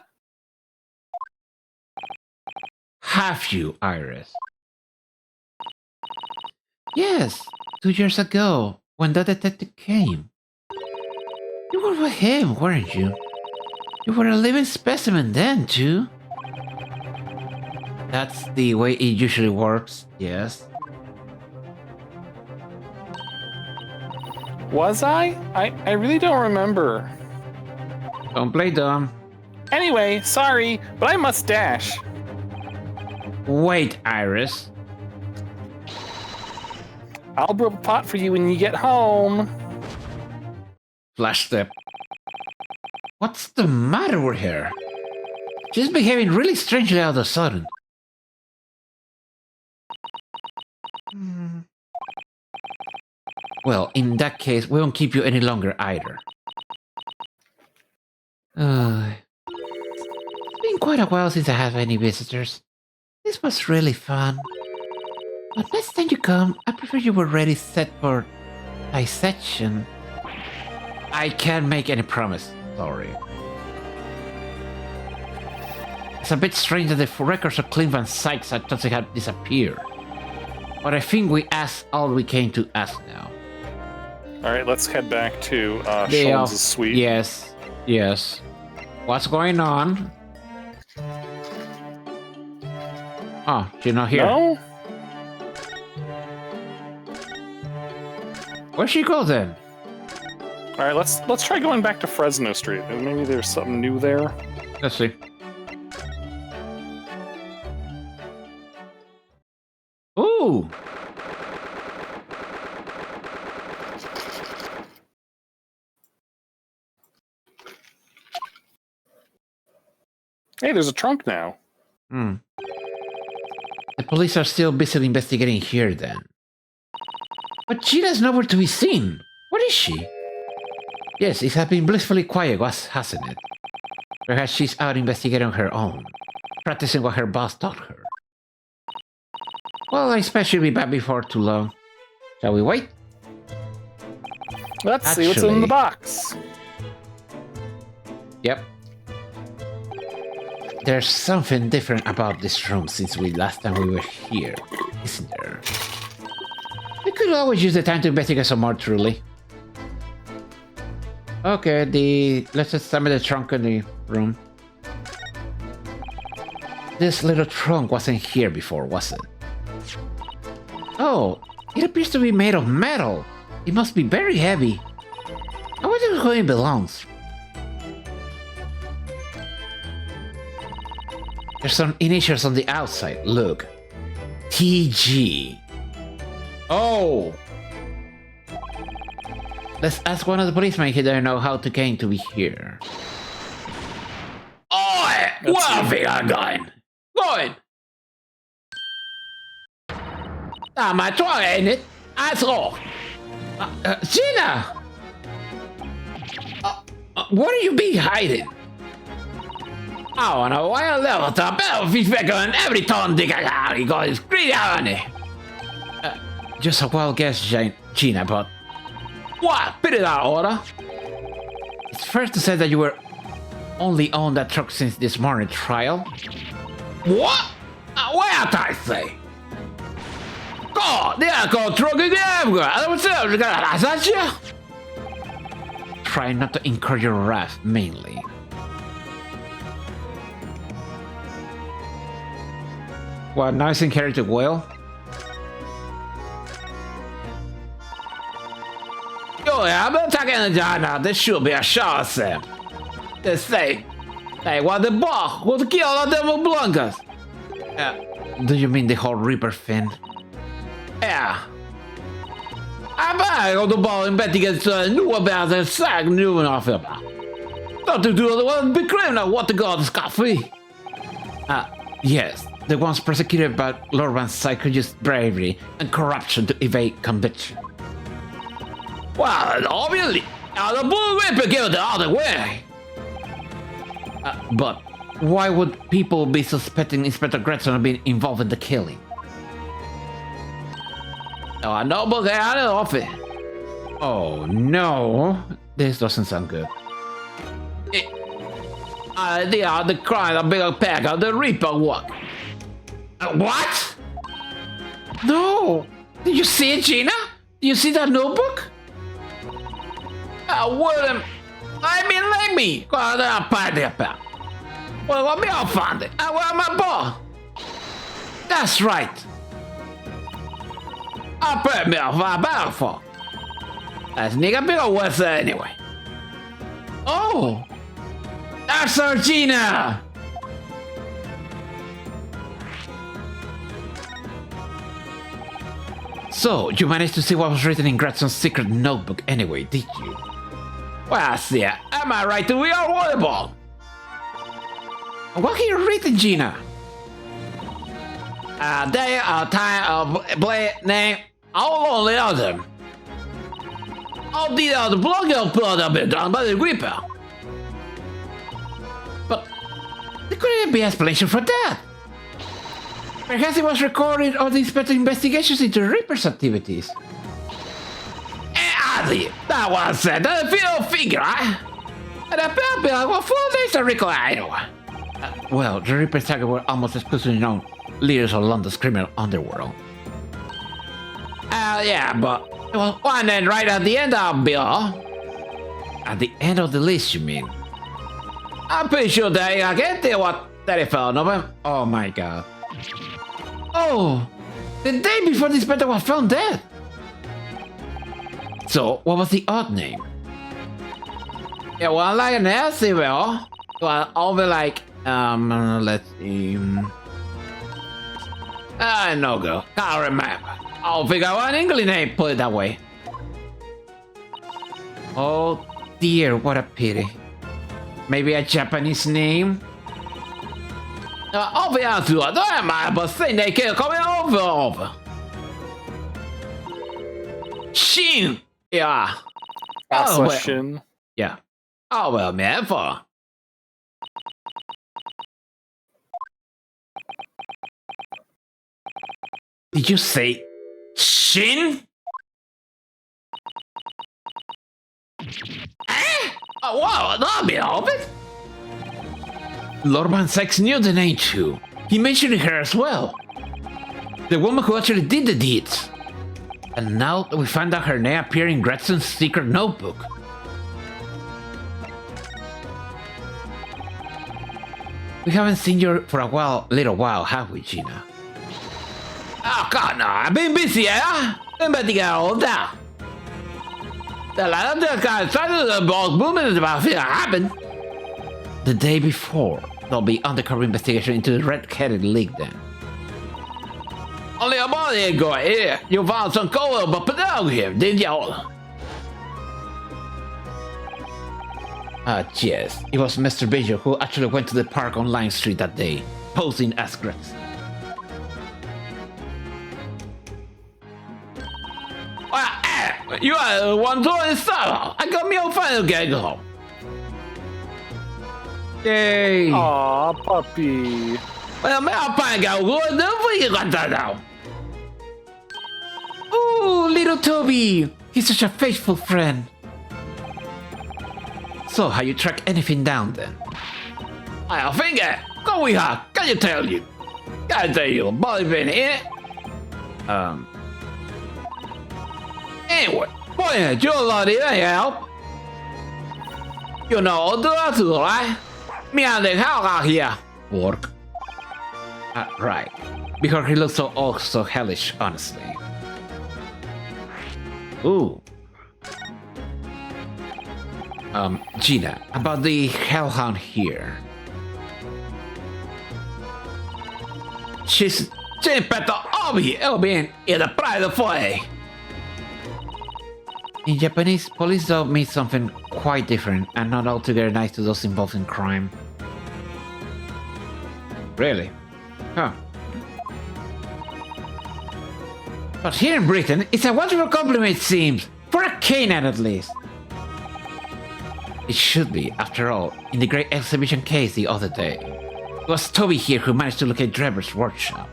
Have you, Iris? Yes, 2 years ago, when the detective came. You were with him, weren't you? You were a living specimen then, too. That's the way it usually works, yes. Was I? I really don't remember. Don't play dumb. Anyway, sorry, but I must dash. Wait, Iris. I'll brew up a pot for you when you get home. Flash step. What's the matter with her? She's behaving really strangely all of a sudden. Well, in that case, we won't keep you any longer either. It's been quite a while since I have any visitors. This was really fun. But next time you come, I prefer you were ready set for dissection. I can't make any promise, sorry. It's a bit strange that the records of Clint Van Sykes actually have disappeared. But I think we asked all we came to ask now. Alright, let's head back to Sholmes' suite. Yes. What's going on? Oh, she's not here. No? Where'd she go then? Alright, let's try going back to Fresno Street. Maybe there's something new there. Let's see. Ooh! Hey, there's a trunk now. The police are still busily investigating here then. But Cheetah's nowhere to be seen. Where is she? Yes, it has been blissfully quiet, hasn't it? Perhaps she's out investigating on her own, practicing what her boss taught her. Well, I expect she'll be back before too long. Shall we wait? Let's see what's in Actually- the box. Yep. There's something different about this room since last time we were here, isn't there? We could always use the time to investigate some more truly. Okay, let's examine the trunk in the room. This little trunk wasn't here before, was it? Oh, it appears to be made of metal. It must be very heavy. I wonder who it belongs. There's some initials on the outside. Look. TG. Oh! Let's ask one of the policemen if they know how to get to be here. Oi! Where think I'm going? Going! Not my truck, ain't it? That's all. Gina! What are you being hiding? I don't know why I level top fish on every time they got out. He got his greedy on it. Just a wild guess, Gina, but What? Put it out, order. it's fair to say that you were only on that truck since this morning trial. What? What I say? God, they are called truck again. I don't say that's you. Try not to incur your wrath, mainly. What, nice and carried it well? Yo, yeah, I'm talking to John now. This should be a shot, Sam. They say, they want the ball would kill all them blancas. Do you mean the whole Reaper thing? Yeah. I'm back on the ball and bet against new about the sack new enough about. Not to do the one big criminal what the god is coffee. Yes, the ones prosecuted by Lord Van Psycho's bravery and corruption to evade conviction. Well, obviously, the bull whip give it the other way. But why would people be suspecting Inspector Gretchen of being involved in the killing? Oh, I know, but they are off it. Oh no, this doesn't sound good. They are the crime of bigger pack of the Reaper work. What? No! Did you see it, Gina? Did you see that notebook? I wouldn't. I mean, let me. Go out there and find it, pal. Well, let me all find it. I want my ball. That's right. I'll put me off my battle for. That's nigga bigger worth it anyway. Oh! That's our Gina! So, you managed to see what was written in Gratson's secret notebook anyway, did you? Well, I see it. Am I right to we are volleyball? What can you read, Gina? Day, time, play, name, all only of them. All the other blog upload have been done by the Reaper. But there couldn't be an explanation for that. Perhaps it was recorded on the inspector investigations into Reaper's activities. Adi, that was said. That feel figure, eh? And I felt like, well, 4 days to recall anyway. Well, the Reaper's target were almost exclusively known leaders of London's criminal underworld. Yeah, but well, and then right at the end of the bill. At the end of the list, you mean? I'm pretty sure they can't tell what 31 November. Oh my god. Oh! The day before the inspector was found dead! So, what was the odd name? Yeah, well, like an nasty well, over like, let's see. No go. Can't remember. I'll figure out an English name, put it that way. Oh dear, what a pity. Maybe a Japanese name? I'll be honest with you, I don't mind, but saying they can't come over. Shin! Yeah. That's Oh, a well. shin. Yeah. Oh, well, man, for. Did you say Shin? Eh? Oh, wow, that'll be all of it. Lord Van Sykes knew the name too. He mentioned her as well. The woman who actually did the deeds. And now we find out her name appeared in Gretzon's secret notebook. We haven't seen you for a little while, have we, Gina? Oh, God, no. I've been busy, eh? Investigando all that. The light of the guy started the ball movement about what happened. The day before, there'll be undercover investigation into the Red-Headed League then. Only a body ago here, you found some gold but down here, didn't you? Yes, it was Mr. Bijou who actually went to the park on Lime Street that day, posing as Gretz. You are the one doing the stuff. I got me on final getting home. Yay! Aw, puppy. Well, may I find out what the you got that now? Ooh, little Toby. He's such a faithful friend. So, how you track anything down then? I think go we have. Can you tell you? Can I tell you about it here? Anyway, boy, you lot of help. You know, do I do right? Me and the hell out here. Work. Right. Because he looks so hellish, honestly. Ooh. Gina, about the hellhound here. She's better Obi being in the private way. In Japanese, police dog means something quite different and not altogether nice to those involved in crime. Really? Huh. But here in Britain, it's a wonderful compliment, it seems. For a canine, at least. It should be, after all, in the great exhibition case the other day. It was Toby here who managed to locate Drever's workshop.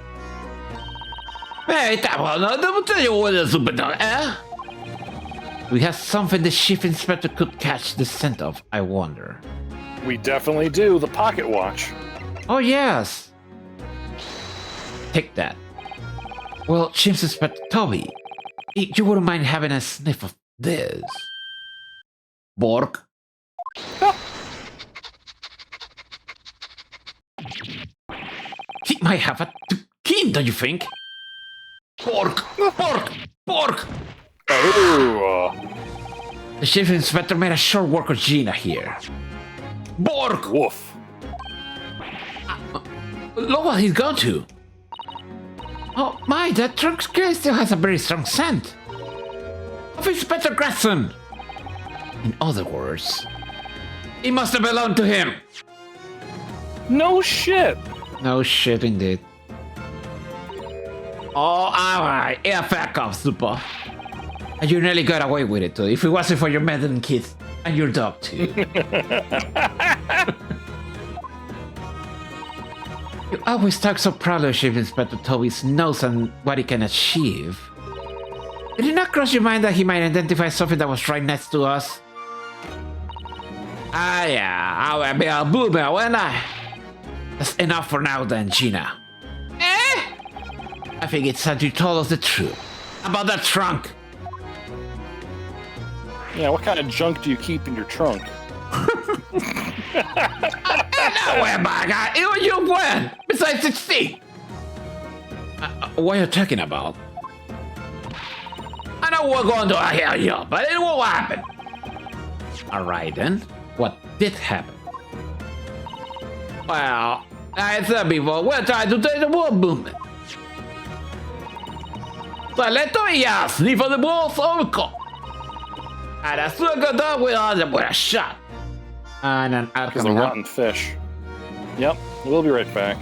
Hey, that one, don't tell you what is super dog, eh? We have something the chief inspector could catch the scent of, I wonder. We definitely do. The pocket watch. Oh, yes. Take that. Well, Chief Inspector Toby, you wouldn't mind having a sniff of this. Bork. He might have a keen, don't you think? Pork! Pork! Pork! Oh. The Chief Inspector made a short work of Gina here. Bork! Woof. Look what he's gone to. Oh my, that trunk still has a very strong scent. Of Inspector Gretson. In other words, it must have belonged to him. No shit. No shit, indeed. Oh, alright. Yeah, back off, super. And you nearly got away with it, too. If it wasn't for your meddling kids and your dog, too. You always talk so proudly of Chief Inspector Toby's nose and what he can achieve. Did it not cross your mind that he might identify something that was right next to us? Ah, yeah, I will be a bluebell, won't I? That's enough for now then, Gina. Eh? I think it's time you told us the truth. About that trunk. Yeah, what kind of junk do you keep in your trunk? It was your plan. Besides 16. What are you talking about? I know we're going to hear you, but it won't happen. Alright then. What did happen? Well, I said before, we're trying to take the world movement. So let me sniff on the walls overcoat. And as soon as I got done with us, with a shot. And an Because outcome. of rotten fish. Yep, we'll be right back.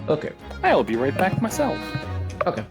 Okay. I'll be right back myself. Okay.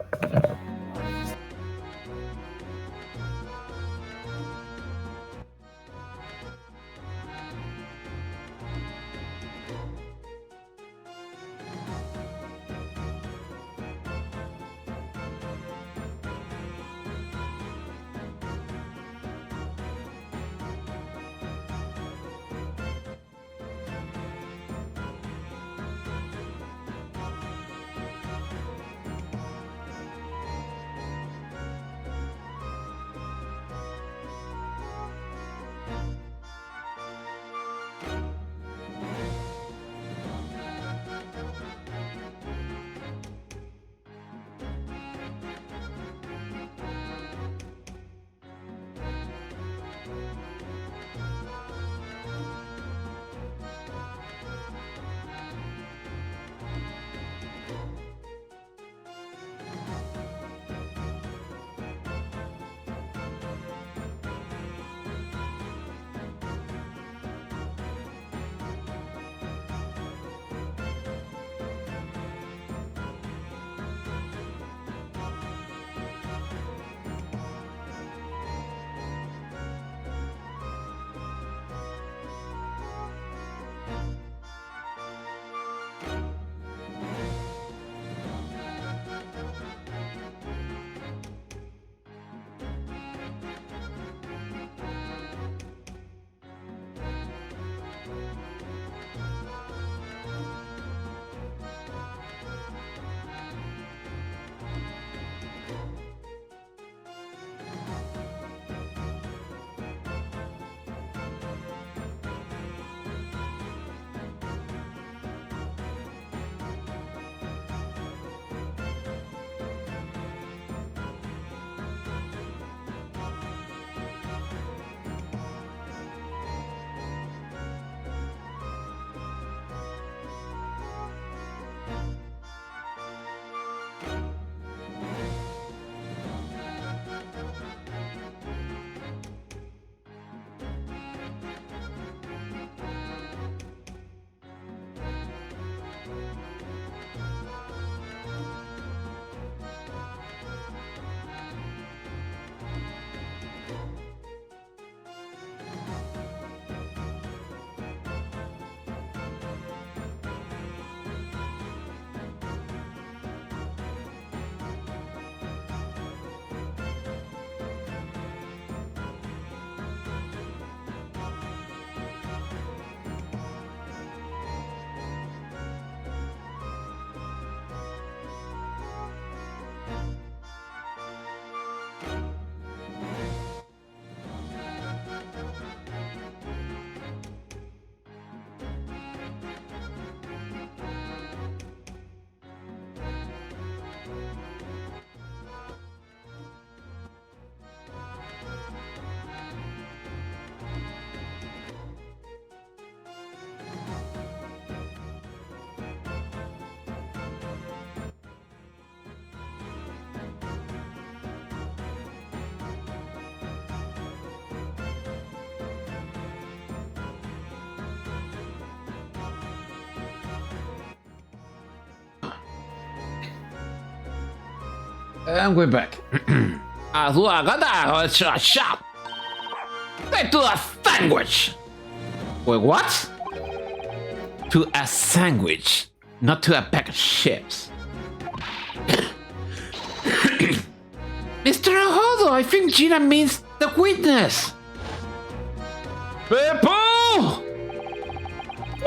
And we're back. Shop. They do a sandwich. Wait, what? To a sandwich, not to a pack of chips. Mr. Ahodo, I think Gina means the witness. People!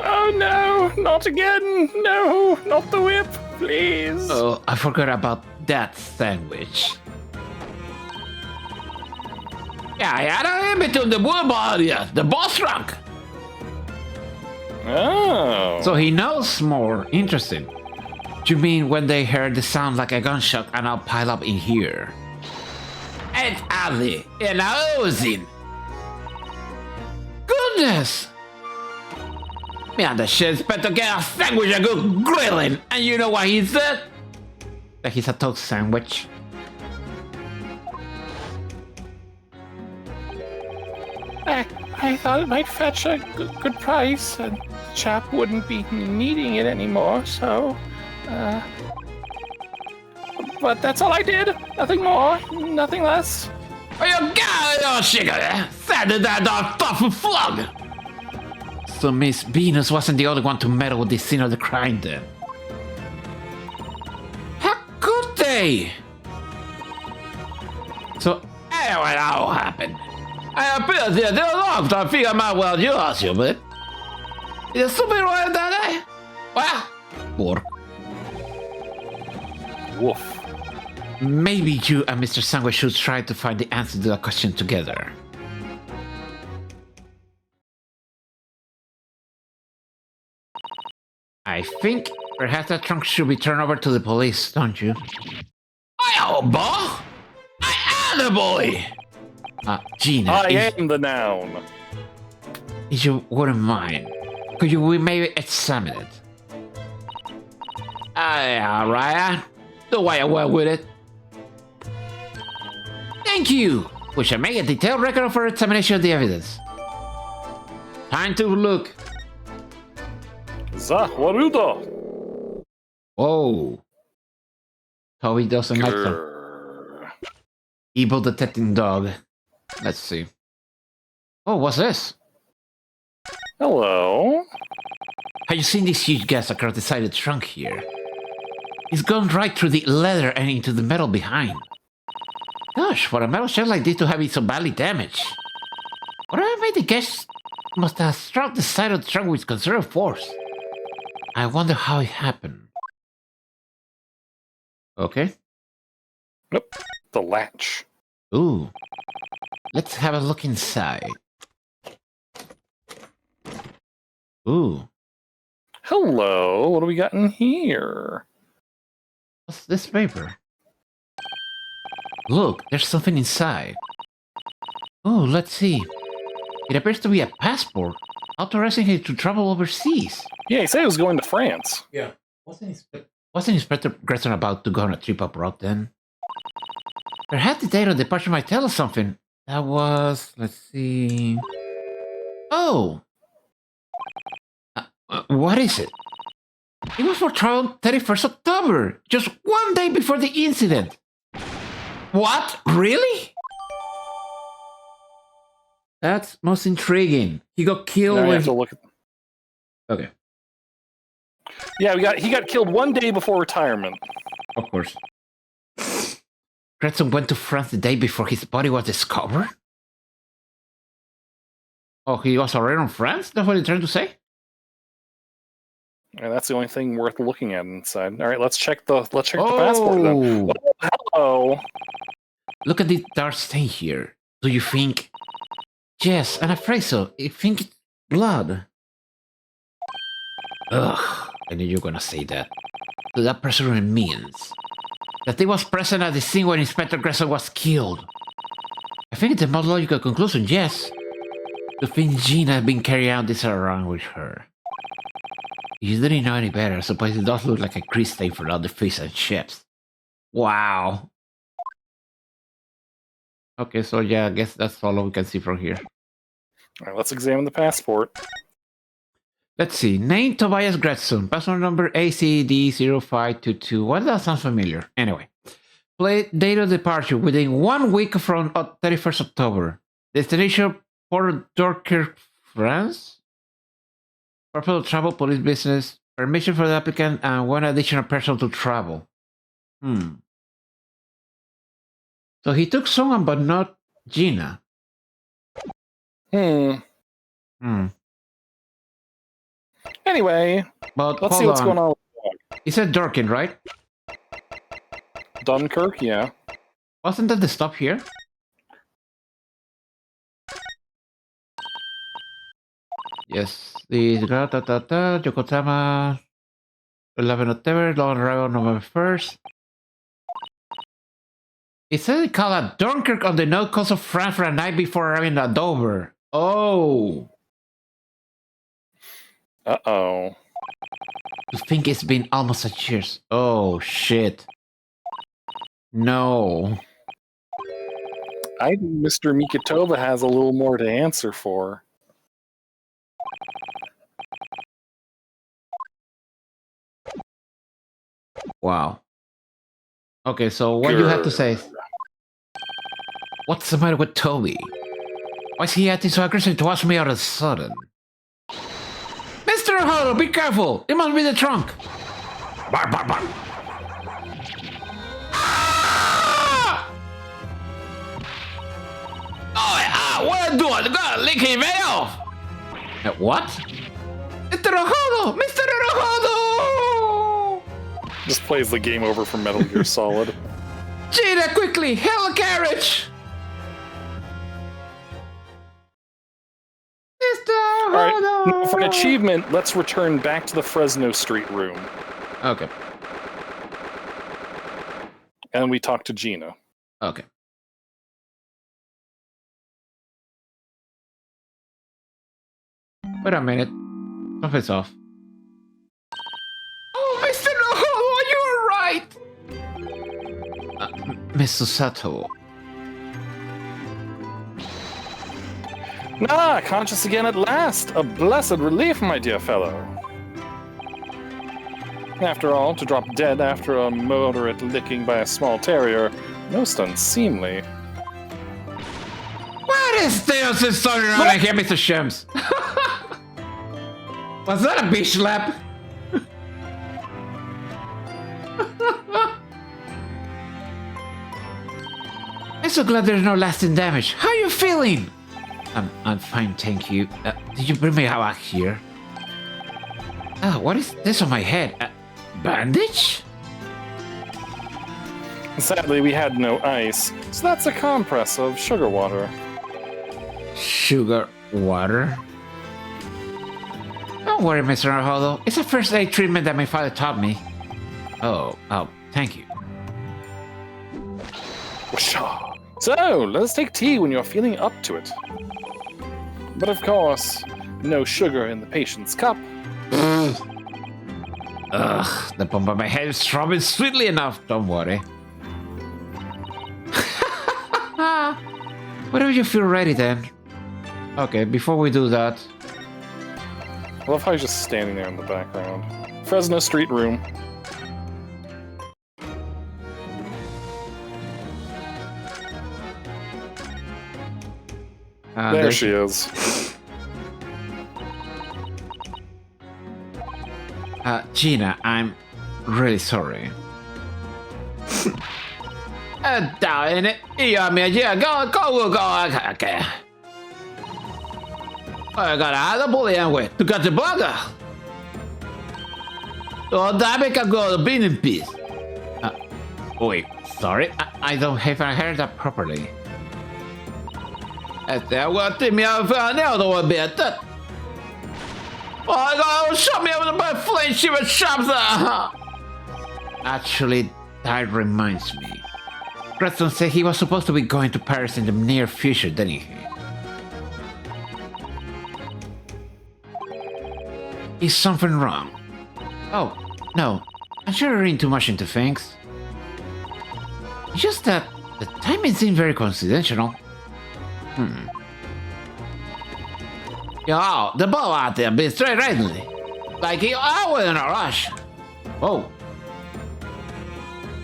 Oh no, not again! No, not the whip, please. Oh, I forgot about that sandwich. Yeah, I'm between the wood area, the boss trunk. Oh. So he knows more. Interesting. You mean when they heard the sound like a gunshot and I'll pile up in here? It's Ali and Ozin. Goodness! Me and the shit's better get a sandwich and go grilling. And you know what he said? That he's a toast sandwich. I thought it might fetch a good price, and the chap wouldn't be needing it anymore, so... But that's all I did. Nothing more, nothing less. Oh, you got it, oh, sugar! Said that dog tough flug! So Miss Venus wasn't the only one to meddle with the scene of the crime then. How could they? So, Anyway, that all happened. I appeared here too long to figure out well you are stupid. Is something wrong with that, eh? Well, or Woof. maybe you and Mr. Sandwich should try to find the answer to that question together. I think perhaps that trunk should be turned over to the police, don't you? I owe boy. I am the boy. Gina, I am the noun. if you wouldn't mind, could you maybe examine it? Alright. Do what you will with it. Thank you! We shall make a detailed record of our examination of the evidence. Time to look. Zahwaruda. Oh. Toby doesn't like them. Grr. Evil detecting dog. Let's see. Oh, what's this? Hello. Have you seen this huge gas across the side of the trunk here? It's gone right through the leather and into the metal behind. Gosh, for a metal shell like this to have been so badly damaged. Whatever made the gas must have struck the side of the trunk with considerable force. I wonder how it happened. Okay. Nope. The latch. Ooh. Let's have a look inside. Ooh. Hello. What do we got in here? What's this paper? Look, there's something inside. Oh, let's see. It appears to be a passport, authorizing him to travel overseas. Yeah, he said he was going to France. Yeah. Wasn't Inspector Gresson about to go on a trip abroad then? Perhaps the date of departure might tell us something. That was... let's see... Oh! What is it? It was for trial 31st October, just one day before the incident. What? Really? That's most intriguing. He got killed Now I when... have to look at. Okay, Yeah, he got killed one day before retirement. of course. Gretson went to France the day before his body was discovered? Oh, he was already in France? That's what you're trying to say? And that's the only thing worth looking at inside. All right, let's check the passport then. Oh! Oh, hello. Look at this dark stain here. Do you think... Yes, I'm afraid so. I think it's blood. Ugh, I knew you were gonna say that. So that presumably means that they was present at the scene when Inspector Gresson was killed. I think it's the most logical conclusion, yes. To think Gina had been carrying out this around with her. If you didn't know any better, I suppose it does look like a grease stain for other fish and ships. Wow. Okay, so yeah, I guess that's all we can see from here. All right, let's examine the passport. Let's see. Name Tobias Gretson. Passport number ACD0522. Why does that sound familiar? Anyway. date of departure within 1 week from 31st October. Destination Port Dorker, France. Purpose of travel, police business, permission for the applicant, and 1 additional person to travel. So he took someone, but not Gina. Anyway, But let's see what's going on with the dog. He said Durkin, right? Dunkirk, yeah. Wasn't that the stop here? Yes. The Yokohama 11 October, long arrival November 1st. It said it called a Dunkirk on the north coast of France for a night before arriving at Dover. Oh. Uh-oh. I think it's been almost a year. Oh, shit. No. I think Mr. Mikitova has a little more to answer for. Wow. Okay, so what do you have to say? What's the matter with Toby? Why is he acting so aggressive towards me all of a sudden? Mr. Hodo, be careful! It must be the trunk! Bark, bark, bark! Ah! Oh, what are you doing? You gotta lick him right off! What? Mr. Hodo! Mr. Hodo! Just plays the game over from Metal Gear Solid. Gina, quickly! Hail a carriage! Mr. Alright, now for an achievement, let's return back to the Fresno Street room. Okay. And we talk to Gina. Okay. Wait a minute. Something's off. Oh, Mr. Noho, you're right! Miss Susato. Ah, conscious again at last! A blessed relief, my dear fellow. After all, to drop dead after a moderate licking by a small terrier, most unseemly. What is this starting around here, Mr. Shems? Was that a bitch slap? I'm so glad there's no lasting damage. How are you feeling? I'm fine, thank you. Did you bring me out here? What is this on my head? Bandage? Sadly, we had no ice, so that's a compress of sugar water. Sugar water? Don't worry, Mr. Arhodo. It's a first aid treatment that my father taught me. Oh, thank you. Whoosha. So, let's take tea when you're feeling up to it. But of course, no sugar in the patient's cup. Ugh, the pump of my head is throbbing sweetly enough, don't worry. Whenever you feel ready then. Okay, before we do that... I love how he's just standing there in the background. Fresno Street room. There she is. Gina, I'm really sorry. Darling, go. Okay. Agora, boleia, ué. Tu quer de boga? Oh, dame que agora, been in peace. Wait, sorry, I don't have heard that properly. Até agora tem minha anel do obeta. Oh, agora show me over the flinch with shops. Actually, that reminds me. Preston said he was supposed to be going to Paris in the near future, didn't he? Is something wrong? Oh, no. I'm sure you're reading too much into things. It's just that the timing seemed very coincidental. Yo, the ball out there been straight randomly. Like he always in a rush. Whoa.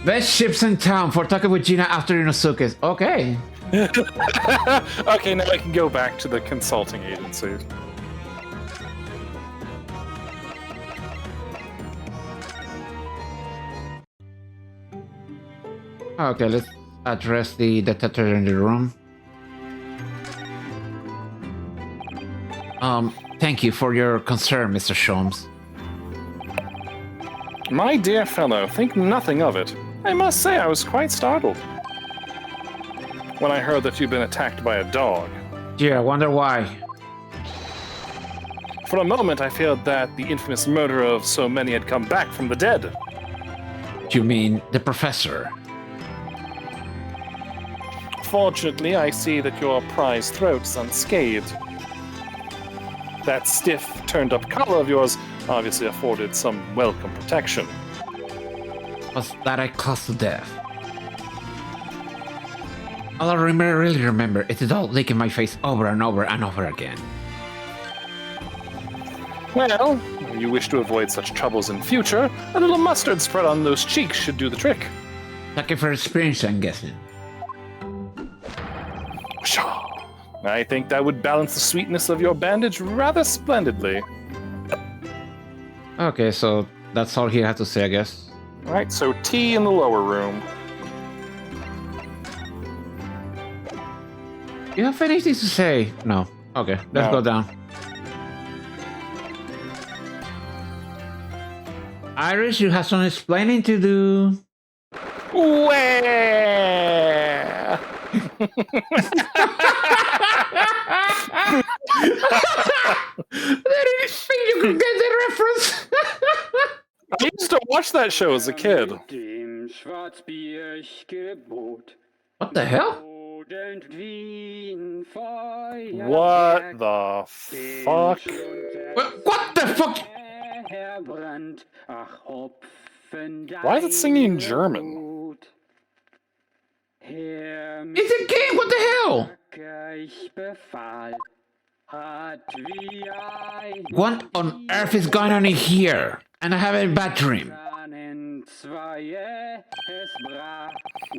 Best ships in town for talking with Gina after Inosuke's. Okay. Okay, now I can go back to the consulting agency. Okay, let's address the detector in the room. Thank you for your concern, Mr. Sholmes. My dear fellow, think nothing of it. I must say I was quite startled when I heard that you'd been attacked by a dog. Yeah, I wonder why. For a moment, I feared that the infamous murderer of so many had come back from the dead. You mean the professor? Fortunately, I see that your prize throat's unscathed. That stiff, turned-up collar of yours obviously afforded some welcome protection. Was that I caused to death? All I really remember is the dog licking my face over and over and over again. Well, if you wish to avoid such troubles in future, a little mustard spread on those cheeks should do the trick. Lucky for experience, I'm guessing. Pshaw. I think that would balance the sweetness of your bandage rather splendidly. Okay, so that's all he had to say, I guess. Alright, so tea in the lower room. You have anything to say? No. Okay, let's go down. Iris, you have some explaining to do. Where? I didn't think you could get the reference. I used to watch that show as a kid. What the hell? What the fuck? What the fuck? Why is it singing in German? It's a game, what the hell? What on earth is going on in here? And I have a bad dream.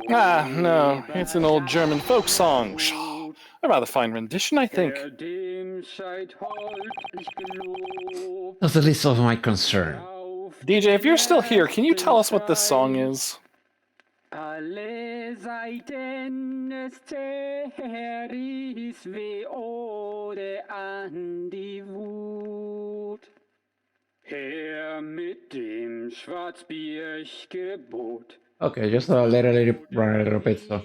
Ah, no, it's an old German folk song. Pshaw. A rather fine rendition, I think. That's the least of my concern. DJ, if you're still here, can you tell us what this song is? Alle Seiten des Teris weode an die Wut. Her mit dem Schwarzbiergebot. Okay, just let it run a little bit, so.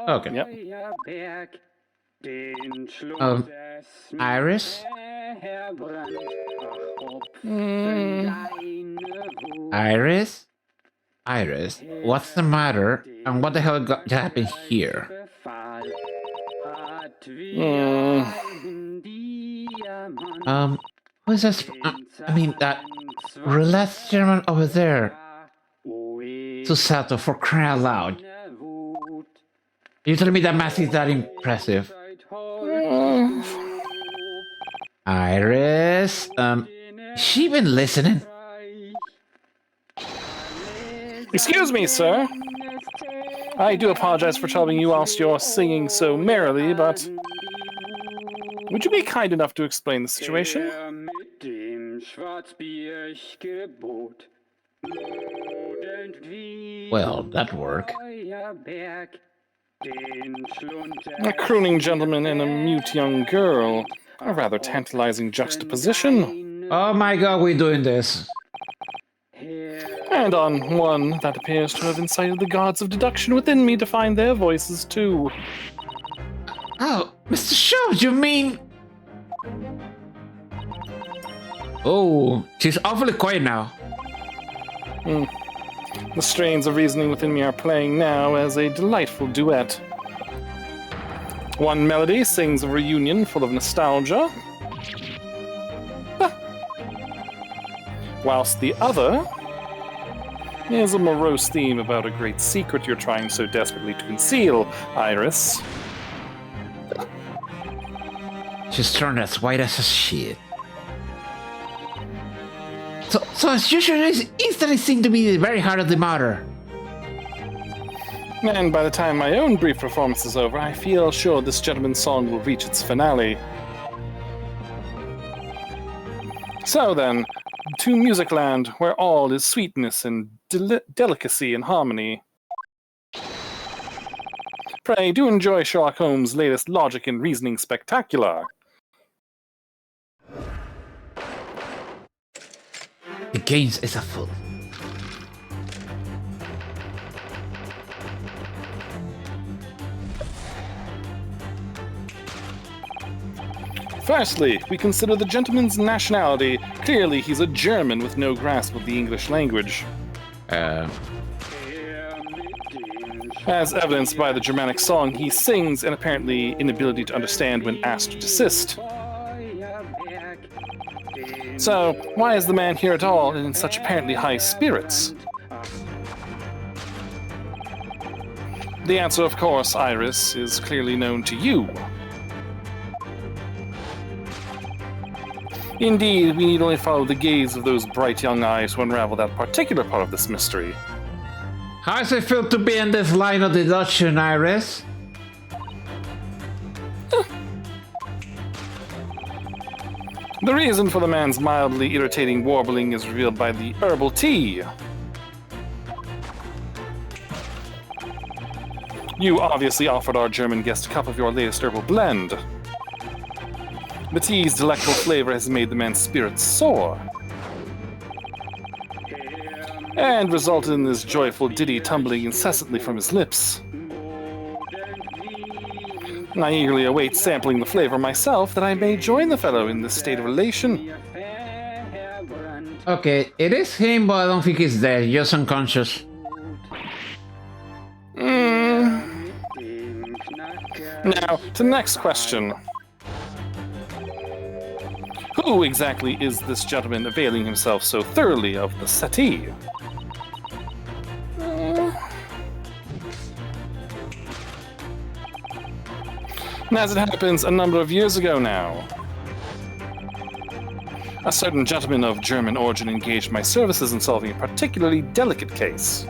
Okay. Yep. Iris? Iris? Iris, what's the matter? And what the hell happened here? Who's that? I mean, that relaxed German over there. Susato, for crying out loud. You telling me that mask is that impressive? Iris, she been listening? Excuse me, sir. I do apologize for troubling you whilst you're singing so merrily, but would you be kind enough to explain the situation? Well, that'd work. A crooning gentleman and a mute young girl. A rather tantalizing juxtaposition. Oh my god, we're doing this. And on one that appears to have incited the gods of deduction within me to find their voices too. Oh, Mr. Sholmes, you mean... Oh, she's awfully quiet now. The strains of reasoning within me are playing now as a delightful duet. One melody sings of reunion full of nostalgia, whilst the other is a morose theme about a great secret you're trying so desperately to conceal, Iris. She's turned as white as a sheet. So as usual, it's instantly seemed to be the very heart of the matter. And by the time my own brief performance is over, I feel sure this gentleman's song will reach its finale. So then, to Musicland, where all is sweetness and delicacy and harmony. Pray do enjoy Sherlock Holmes' latest logic and reasoning spectacular. The games is afoot. Firstly, we consider the gentleman's nationality. Clearly, he's a German with no grasp of the English language. As evidenced by the Germanic song he sings and apparently inability to understand when asked to desist. So, why is the man here at all and in such apparently high spirits? The answer, of course, Iris, is clearly known to you. Indeed, we need only follow the gaze of those bright young eyes to unravel that particular part of this mystery. How does it feel to be in this line of deduction, Iris? The reason for the man's mildly irritating warbling is revealed by the herbal tea. You obviously offered our German guest a cup of your latest herbal blend. The tea's delectable flavor has made the man's spirits soar, and resulted in this joyful ditty tumbling incessantly from his lips. I eagerly await sampling the flavor myself, that I may join the fellow in this state of elation. Okay, it is him, but I don't think he's dead, just unconscious. Now, to the next question. Who exactly is this gentleman availing himself so thoroughly of the settee? As it happens, a number of years ago now, a certain gentleman of German origin engaged my services in solving a particularly delicate case.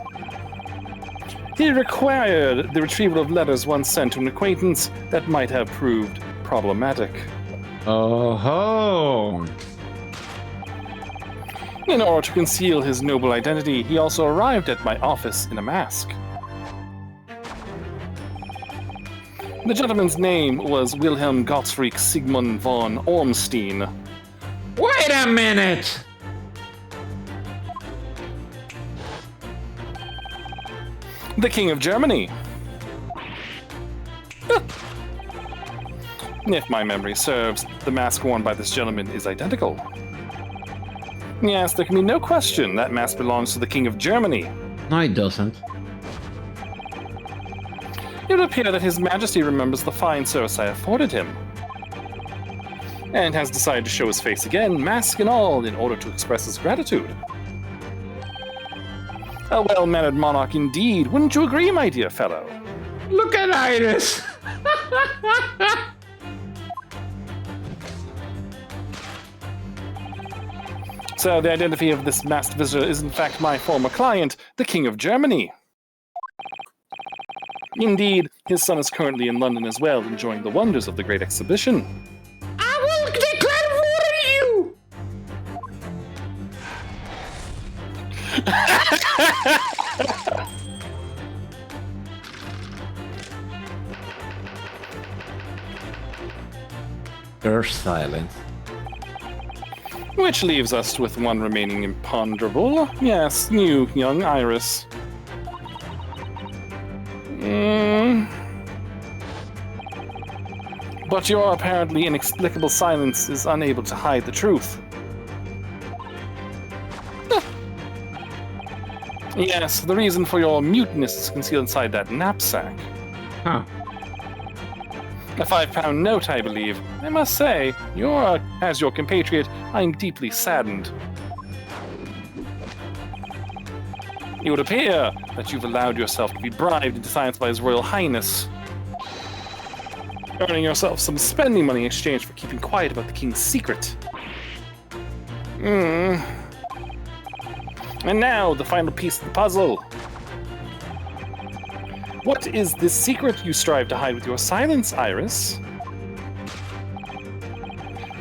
He required the retrieval of letters once sent to an acquaintance that might have proved problematic. Oh ho! In order to conceal his noble identity, he also arrived at my office in a mask. The gentleman's name was Wilhelm Gottfried Sigmund von Ormstein. Wait a minute! The King of Germany. If my memory serves, the mask worn by this gentleman is identical. Yes, there can be no question that mask belongs to the King of Germany. No, it doesn't. It would appear that His Majesty remembers the fine service I afforded him, and has decided to show his face again, mask and all, in order to express his gratitude. A well-mannered monarch indeed, wouldn't you agree, my dear fellow? Look at Iris! So the identity of this masked visitor is in fact my former client, the King of Germany. Indeed, his son is currently in London as well, enjoying the wonders of the Great Exhibition. I will declare war on you! There's silence. Which leaves us with one remaining imponderable. Yes, you, young Iris. But your apparently inexplicable silence is unable to hide the truth. Yes, the reason for your muteness is concealed inside that knapsack. Huh. A £5 note, I believe. I must say, as your compatriot, I'm deeply saddened. It would appear that you've allowed yourself to be bribed into silence by His Royal Highness, earning yourself some spending money in exchange for keeping quiet about the King's secret. And now, the final piece of the puzzle. What is this secret you strive to hide with your silence, Iris?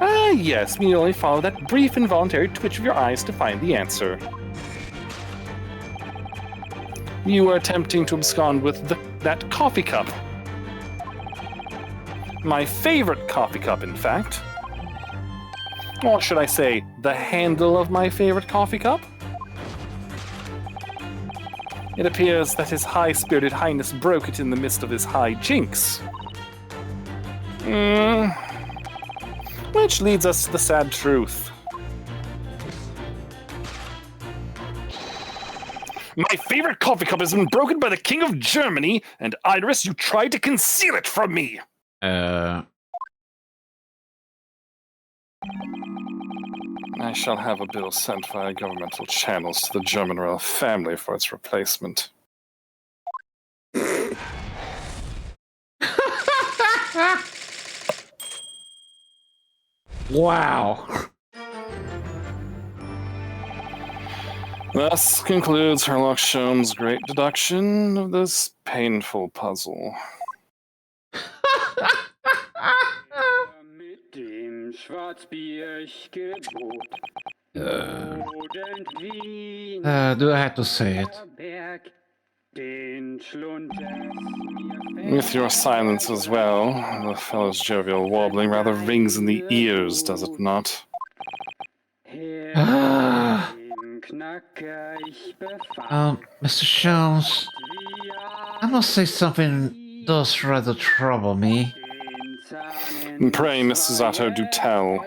Ah, yes, we need only follow that brief involuntary twitch of your eyes to find the answer. You are attempting to abscond with that coffee cup. My favorite coffee cup, in fact. Or should I say, the handle of my favorite coffee cup? It appears that His High-Spirited Highness broke it in the midst of his high jinks. Which leads us to the sad truth. My favorite coffee cup has been broken by the King of Germany, and Iris, you tried to conceal it from me! I shall have a bill sent via governmental channels to the German royal family for its replacement. Wow. Thus concludes Sherlock Sholmes' great deduction of this painful puzzle. Mit dem Schwarzbiergebot. Do I have to say it? With your silence as well, the fellow's jovial warbling rather rings in the ears, does it not? Mr. Sholmes, I must say something does rather trouble me. Pray, Mrs. Otto, do tell.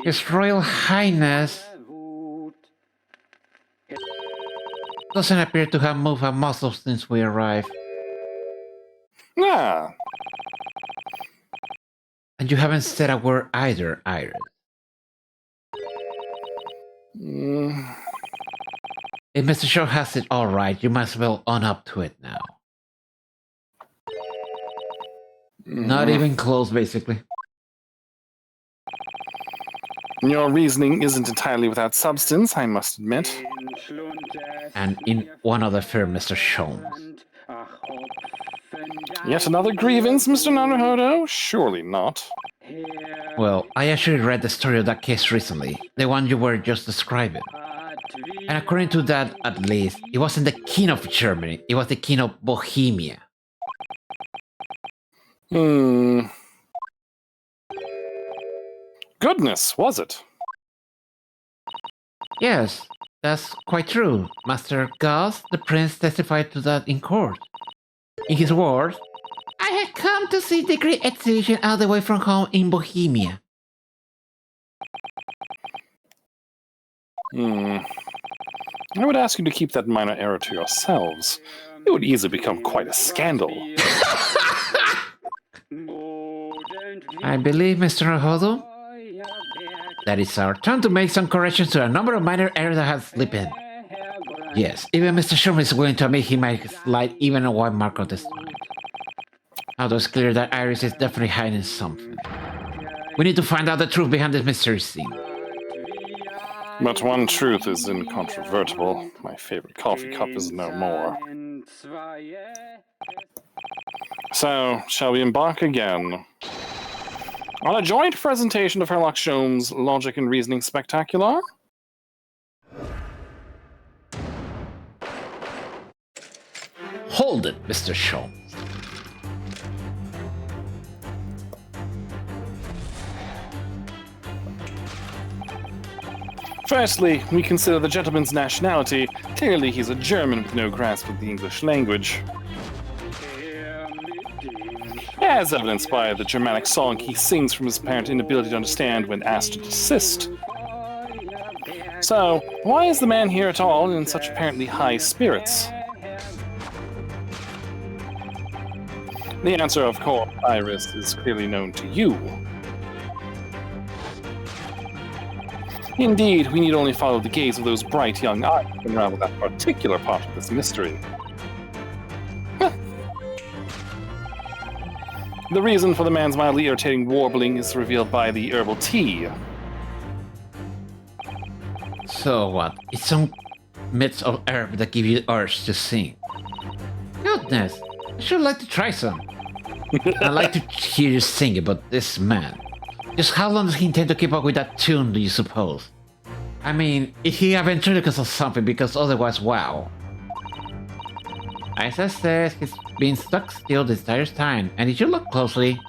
His Royal Highness doesn't appear to have moved a muscle since we arrived. Ah. And you haven't said a word either, Iris. If Mr. Shaw has it all right, you might as well own up to it now. Not even close, basically. Your reasoning isn't entirely without substance, I must admit. And in one other fair, Mr. Sholmes. Yet another grievance, Mr. Naruhodo? Surely not. Well, I actually read the story of that case recently, the one you were just describing. And according to that, at least, it wasn't the king of Germany, it was the king of Bohemia. Goodness, was it? Yes, that's quite true. Master Gus, the prince, testified to that in court. In his words, I had come to see the great exhibition all the way from home in Bohemia. I would ask you to keep that minor error to yourselves. It would easily become quite a scandal. I believe, Mr. Naruhodo, that it's our turn to make some corrections to a number of minor errors that have slipped in. Yes, even Mr. Sherman is willing to admit he might slide even a white mark on this time. Although it's clear that Iris is definitely hiding something. We need to find out the truth behind this mystery scene. But one truth is incontrovertible. My favorite coffee cup is no more. So, shall we embark again? On a joint presentation of Sherlock Sholmes' Logic and Reasoning Spectacular? Hold it, Mr. Sholmes. Firstly, we consider the gentleman's nationality. Clearly he's a German with no grasp of the English language. As evidenced by the Germanic song he sings from his apparent inability to understand when asked to desist. So, why is the man here at all in such apparently high spirits? The answer, of course, Iris, is clearly known to you. Indeed, we need only follow the gaze of those bright young eyes to unravel that particular part of this mystery. The reason for the man's mildly irritating warbling is revealed by the herbal tea. So what? It's some myths of herb that give you urge to sing. goodness! I should like to try some. I'd like to hear you sing about this man. Just how long does he intend to keep up with that tune, do you suppose? I mean, if he a ventriloquist or something, because otherwise, wow. Isa says he's been stuck still this entire time, and if you look closely,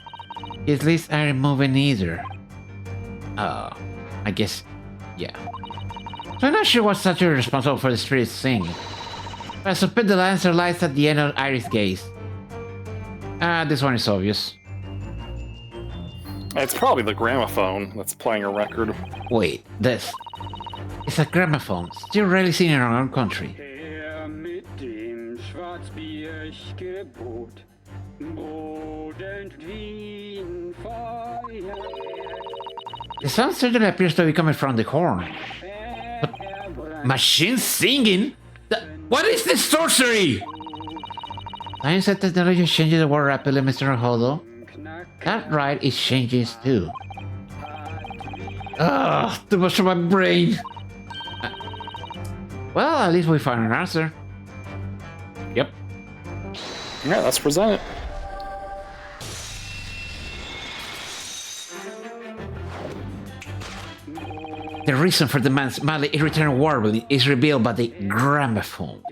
his lips aren't moving either. Oh, I guess, yeah. So I'm not sure what's actually responsible for the spirit singing. But I suspect the answer lies at the end of Iris' gaze. This one is obvious. It's probably the gramophone that's playing a record. Wait, this. It's a gramophone, still rarely seen in our own country. Her mit dem Schwarzbiergebot, bodend wie ein Feuerwerk. The sound certainly appears to be coming from the horn. Machine singing? What is this sorcery? Science and technology is changing the world rapidly, Mr. Hodo. That right, it changes too. Ugh, too much for my brain. Well, at least we found an answer. Yep. Yeah, let's present it. The reason for the man's madly irritating warbling is revealed by the gramophone.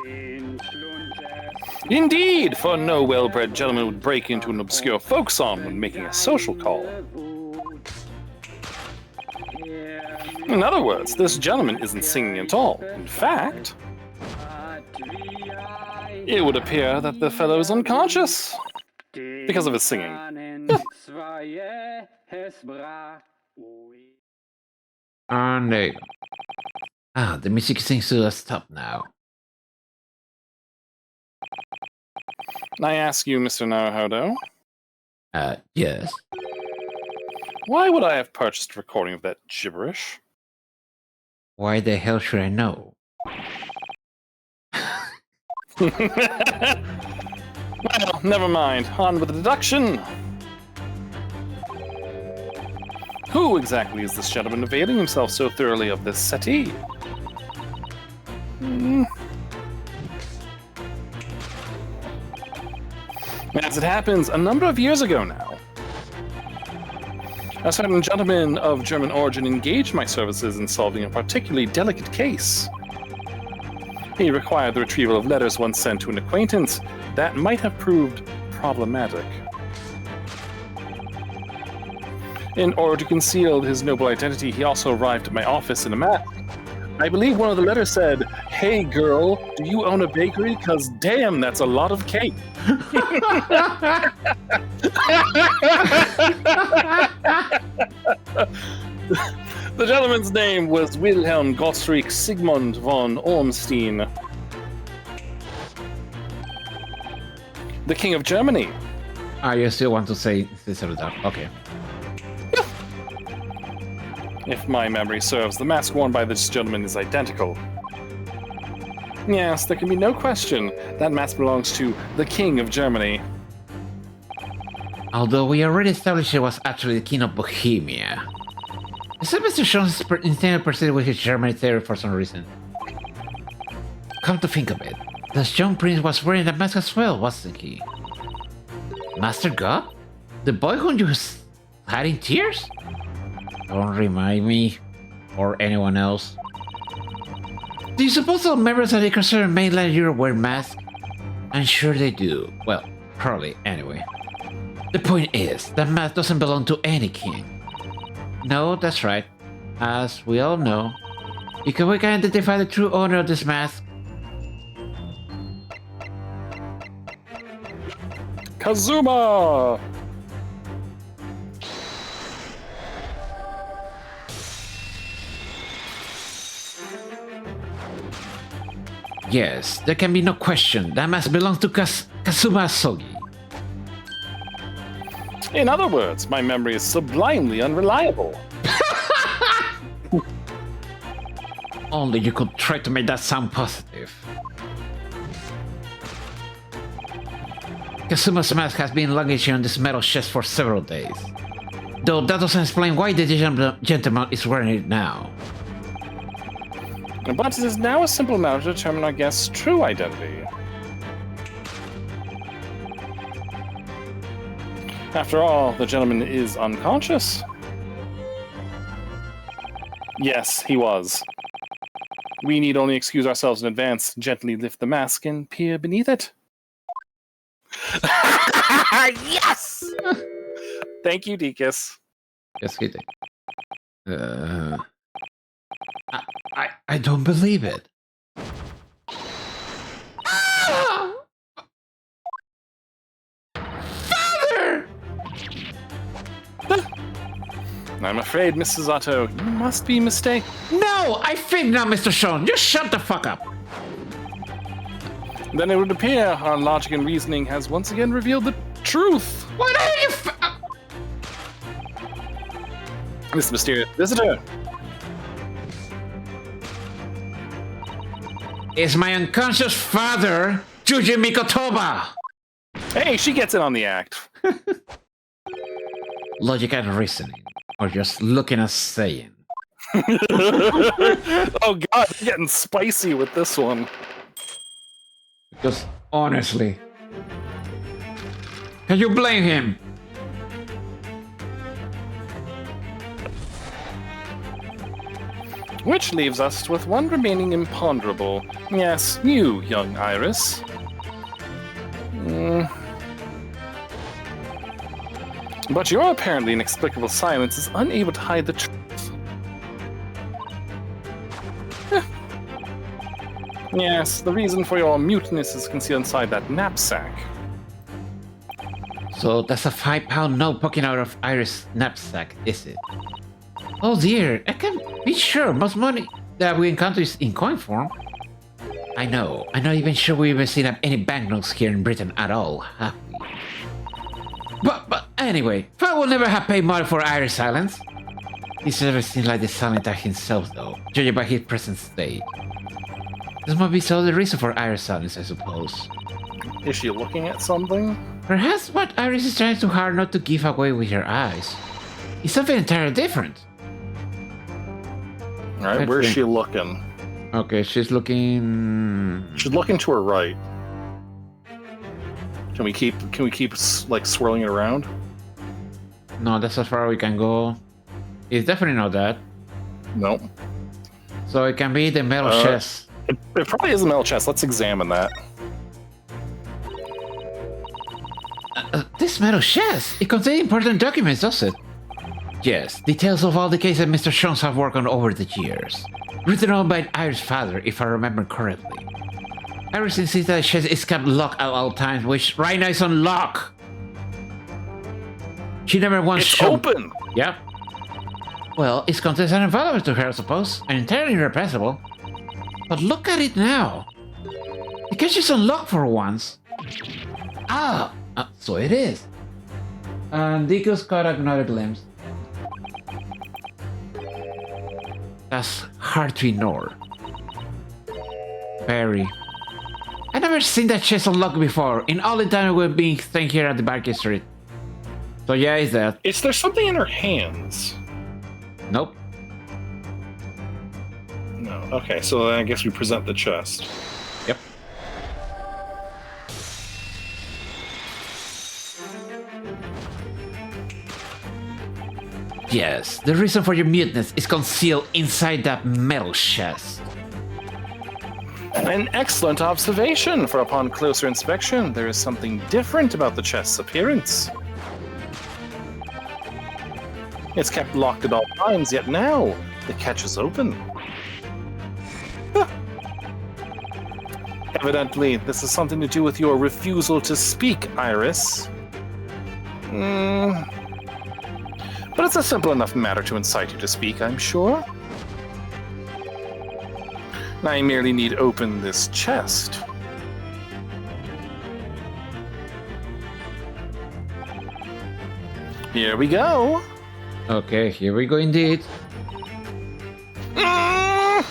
Indeed, for no well-bred gentleman would break into an obscure folk song when making a social call. In other words, this gentleman isn't singing at all. In fact, it would appear that the fellow is unconscious because of his singing. And there you go. Ah, the music seems to have stopped now. I ask you, Mr. Naruhodo, Yes. why would I have purchased a recording of that gibberish? Why the hell should I know? Well, never mind. On with the deduction. Who exactly is this gentleman availing himself so thoroughly of this settee? As it happens, a number of years ago now, a certain gentleman of German origin engaged my services in solving a particularly delicate case. He required the retrieval of letters once sent to an acquaintance that might have proved problematic. In order to conceal his noble identity, he also arrived at my office in a mask. I believe one of the letters said, "Hey girl, do you own a bakery? 'Cause damn, that's a lot of cake." The gentleman's name was Wilhelm Gottfried Sigmund von Ormstein, the King of Germany. You still want to say this or that? Okay. If my memory serves, the mask worn by this gentleman is identical. Yes, there can be no question that mask belongs to the King of Germany. Although we already established it was actually the King of Bohemia. Except Mr. Jones intended to proceed with his German theory for some reason. Come to think of it, the young prince was wearing that mask as well, wasn't he? Master God? The boy whom you had in tears? Don't remind me, or anyone else. Do you suppose all members of the concerned mainland Europe wear masks? I'm sure they do. Well, probably, anyway. The point is, that mask doesn't belong to any king. No, that's right. As we all know, because we can identify the true owner of this mask. Kazuma! Yes, there can be no question. That mask belongs to Kazuma Sogi. In other words, my memory is sublimely unreliable. Only you could try to make that sound positive. Kazuma's mask has been languishing on this metal chest for several days. Though that doesn't explain why the gentleman is wearing it now. But it is now a simple matter to determine our guest's true identity. After all, the gentleman is unconscious. Yes, he was. We need only excuse ourselves in advance, gently lift the mask, and peer beneath it. Yes! Thank you, Deakus. Just kidding. I don't believe it. Father! I'm afraid, Mrs. Otto, you must be mistaken. No, I think not, Mr. Sean. Just shut the fuck up. Then it would appear our logic and reasoning has once again revealed the truth. What are you This mysterious visitor. Is my unconscious father, Juji Mikotoba? Hey, she gets in on the act. Logic and reasoning, or just looking at saying. Oh god, you're getting spicy with this one. Because honestly, can you blame him? Which leaves us with one remaining imponderable. Yes, you, young Iris. But your apparently inexplicable silence is unable to hide the truth. Yes, the reason for your muteness is concealed inside that knapsack. So that's a 5-pound note poking out of Iris' knapsack, is it? Oh dear, I can't be sure most money that we encounter is in coin form. I know, I'm not even sure we even seen up any banknotes here in Britain at all, have we? But anyway, I will never have paid money for Iris' silence. This never seems like the silent type himself though, judging by his present state. This might be so the reason for Iris' silence, I suppose. Is she looking at something? Perhaps what Iris is trying too hard not to give away with her eyes is something entirely different. Alright, where's she looking? Okay, she's looking. She's looking to her right. Can we keep like swirling it around? No, that's as far we can go. It's definitely not that. Nope. So it can be the metal chest. It probably is a metal chest. Let's examine that. This metal chest, it contains important documents, does it? Yes, details of all the cases Mr. Jones have worked on over the years. Written on by Iris' father, if I remember correctly. Iris insists that the chest is kept locked at all times, which right now is on lock. She never once It's open! Yep. Well, its contents are invaluable to her, I suppose, and entirely irrepressible. But look at it now. The case is unlocked for once. So it is. And Deakus caught another glimpse. That's hard to ignore. Very. I never seen that chest unlocked before, in all the time we've been staying here at the Barker Street. So yeah, it's that. Is there something in her hands? Nope. No. Okay, so I guess we present the chest. Yep. Yes, the reason for your muteness is concealed inside that metal chest. An excellent observation, for upon closer inspection, there is something different about the chest's appearance. It's kept locked at all times, yet now the catch is open. Evidently, this has something to do with your refusal to speak, Iris. But it's a simple enough matter to incite you to speak, I'm sure. I merely need open this chest. Here we go. Okay, here we go indeed. No,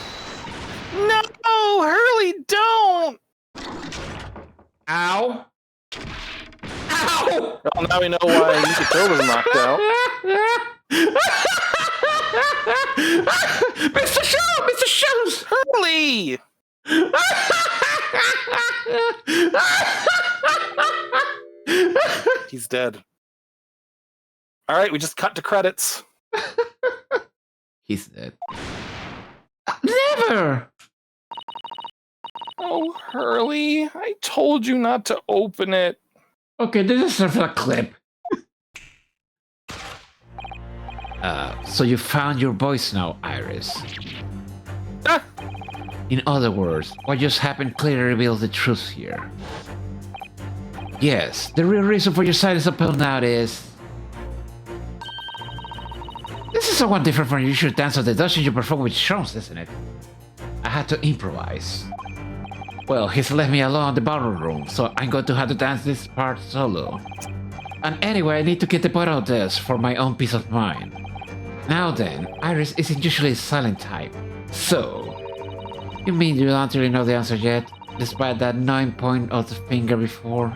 Hurley, don't! Ow! Ow! Well, now we know why Nikitoba's knocked out. Mr. Show! Mr. Shows! Hurley! He's dead. All right, we just cut to credits. He said. Never! Oh, Hurley, I told you not to open it. Okay, this is sort of a clip. So you found your voice now, Iris. Ah, In other words, what just happened clearly reveals the truth here. Yes, the real reason for your silence up till now is... This is somewhat different from your usual dance of deduction you perform with Shrooms, isn't it? I had to improvise. Well, he's left me alone in the ballroom room, so I'm going to have to dance this part solo. And anyway, I need to get the bottom of this for my own peace of mind. Now then, Iris isn't usually a silent type. So... You mean you don't really know the answer yet? Despite that gnawing point of the finger before?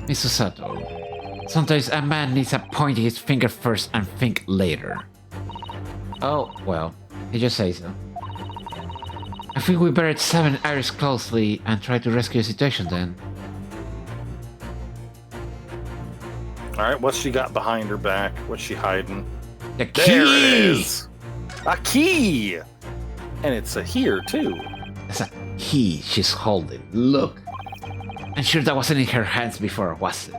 Mr. Sato, sometimes a man needs to point his finger first and think later. Oh, well, he just says so. I think we better examine Iris closely and try to rescue the situation then. all right, what's she got behind her back? What's she hiding? The There key! it is! A key! And it's a here, too. That's a key she's holding. Look. I'm sure that wasn't in her hands before, was it?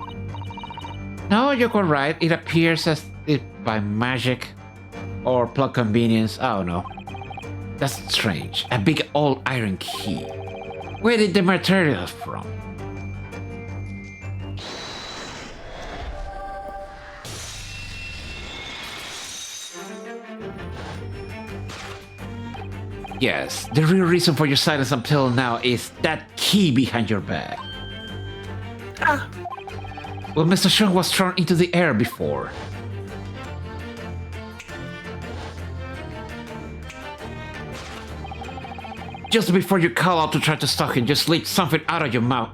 No, you're quite right. It appears as if by magic or plot convenience. I don't know. That's strange. A big old iron key. Where did the material from? Yes, the real reason for your silence until now is that key behind your back. Ah, Well, Mr. Shung was thrown into the air before. Just before you call out to try to stop him, just leak something out of your mouth.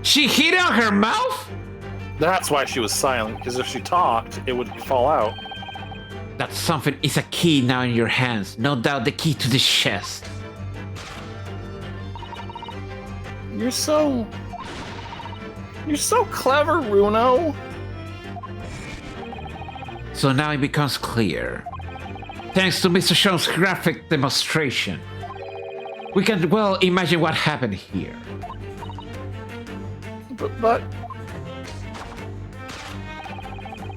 She hit it on her mouth? that's why she was silent, because if she talked, it would fall out. That something is a key now in your hands. No doubt the key to the chest. You're so clever, Runo. So now it becomes clear. Thanks to Mr. Shung's graphic demonstration, we can well imagine what happened here. But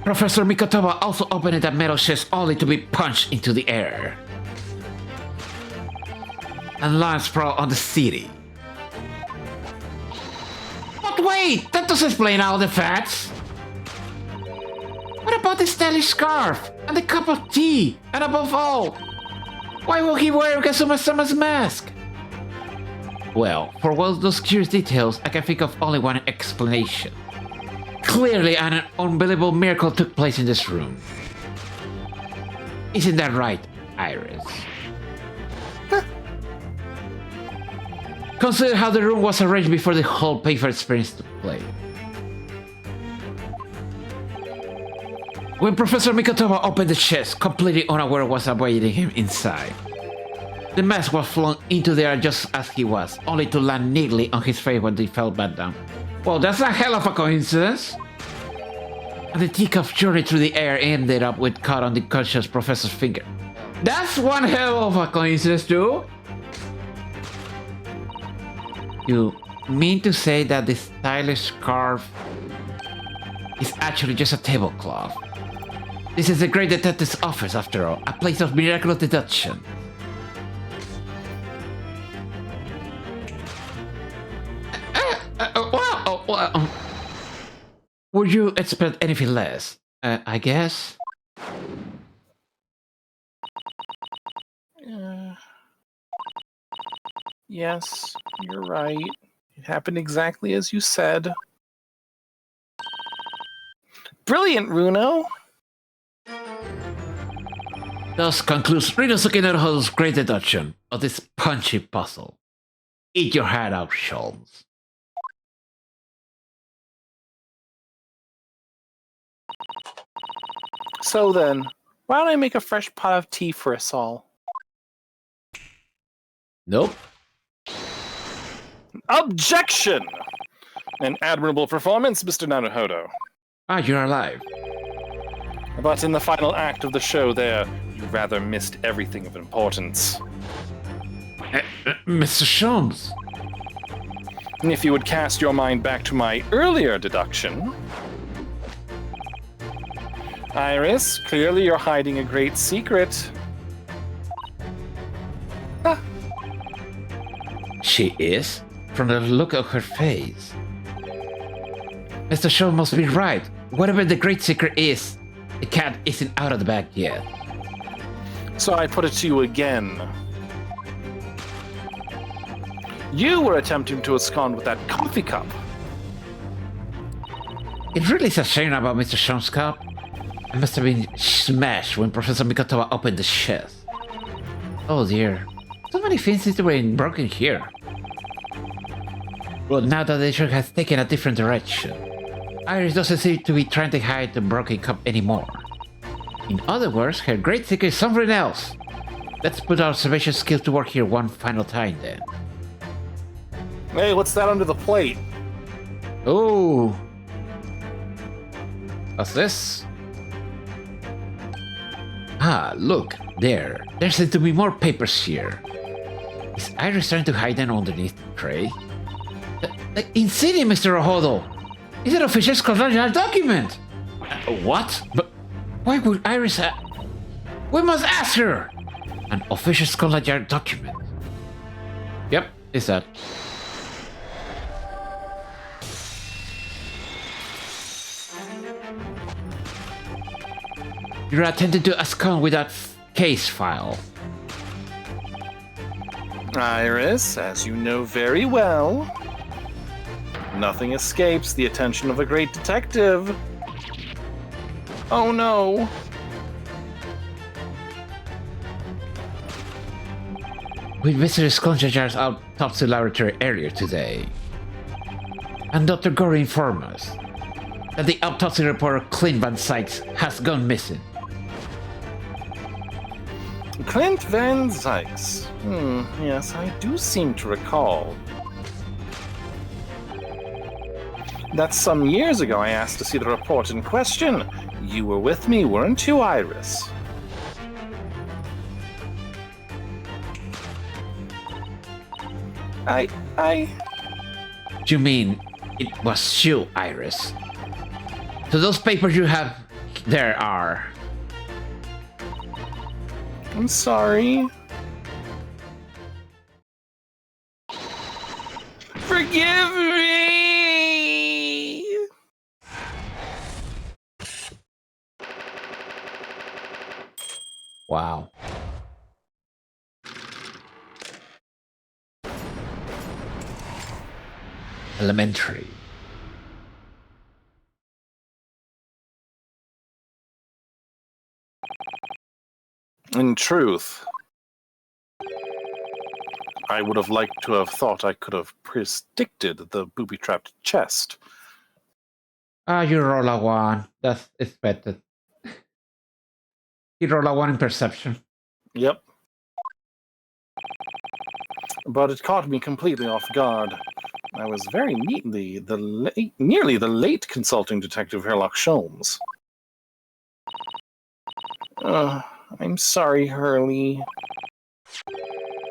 Professor Mikotoba also opened that metal chest only to be punched into the air. And land sprawl on the city. But wait, that doesn't explain all the facts. What about the stylish scarf and the cup of tea? And above all, why will he wear Kazuma-sama's mask? Well, for all those curious details, I can think of only one explanation. Clearly, an unbelievable miracle took place in this room. Isn't that right, Iris? Consider how the room was arranged before the whole paper experience took place. When Professor Mikotoba opened the chest, completely unaware of what was awaiting him inside, the mask was flung into the air just as he was, only to land neatly on his face when he fell back down. Well, that's a hell of a coincidence. And the teacup journey through the air ended up with caught on the unconscious professor's finger. That's one hell of a coincidence, too. You mean to say that the stylish scarf is actually just a tablecloth? This is the great detective's office, after all, a place of miraculous deduction. Would you expect anything less? I guess? Yes, you're right. It happened exactly as you said. Brilliant, Runo! Thus concludes Rinosuke Naruhodo's great deduction of this punchy puzzle. Eat your heart out, Sholmes. So then, why don't I make a fresh pot of tea for us all? Nope. Objection! An admirable performance, Mr. Naruhodo. Ah, you're alive. But in the final act of the show there, you rather missed everything of importance. Mr. Sholmes. And if you would cast your mind back to my earlier deduction... Iris, clearly you're hiding a great secret. Ah. She is? From the look of her face. Mr. Sholmes must be right. Whatever the great secret is, the cat isn't out of the bag yet. So I put it to you again. You were attempting to abscond with that coffee cup. It really is a shame about Mr. Sholmes' cup. I must have been smashed when Professor Mikotowa opened the chest. Oh dear. So many things that were broken here. Well, now that the issue has taken a different direction, Iris doesn't seem to be trying to hide the broken cup anymore. In other words, her great secret is something else. Let's put our observation skills to work here one final time then. Hey, what's that under the plate? Oh. What's this? Ah, look, there. There seem to be more papers here. Is Iris trying to hide them underneath the tray? Insidia, Mr. Ohodo! It's an official Scotland Yard document! What? But why would Iris We must ask her! An official Scotland Yard document. Yep, it's that. You're attempting to abscond with that case file. Iris, as you know very well, nothing escapes the attention of a great detective. Oh no. We visited Scotland Yard's autopsy laboratory earlier today, and Dr. Gorey informed us that the autopsy report of Clint Van Sykes has gone missing. Clint Van Sykes. Yes, I do seem to recall. That's some years ago I asked to see the report in question. You were with me, weren't you, Iris? You mean it was you, Iris? So those papers you have there are... I'm sorry. Forgive me! Wow. Elementary. In truth, I would have liked to have thought I could have predicted the booby-trapped chest. Ah, you roll a 1. That's expected. You roll a 1 in perception. Yep. But it caught me completely off guard. I was very nearly the late consulting detective Sherlock Sholmes. I'm sorry, Hurley.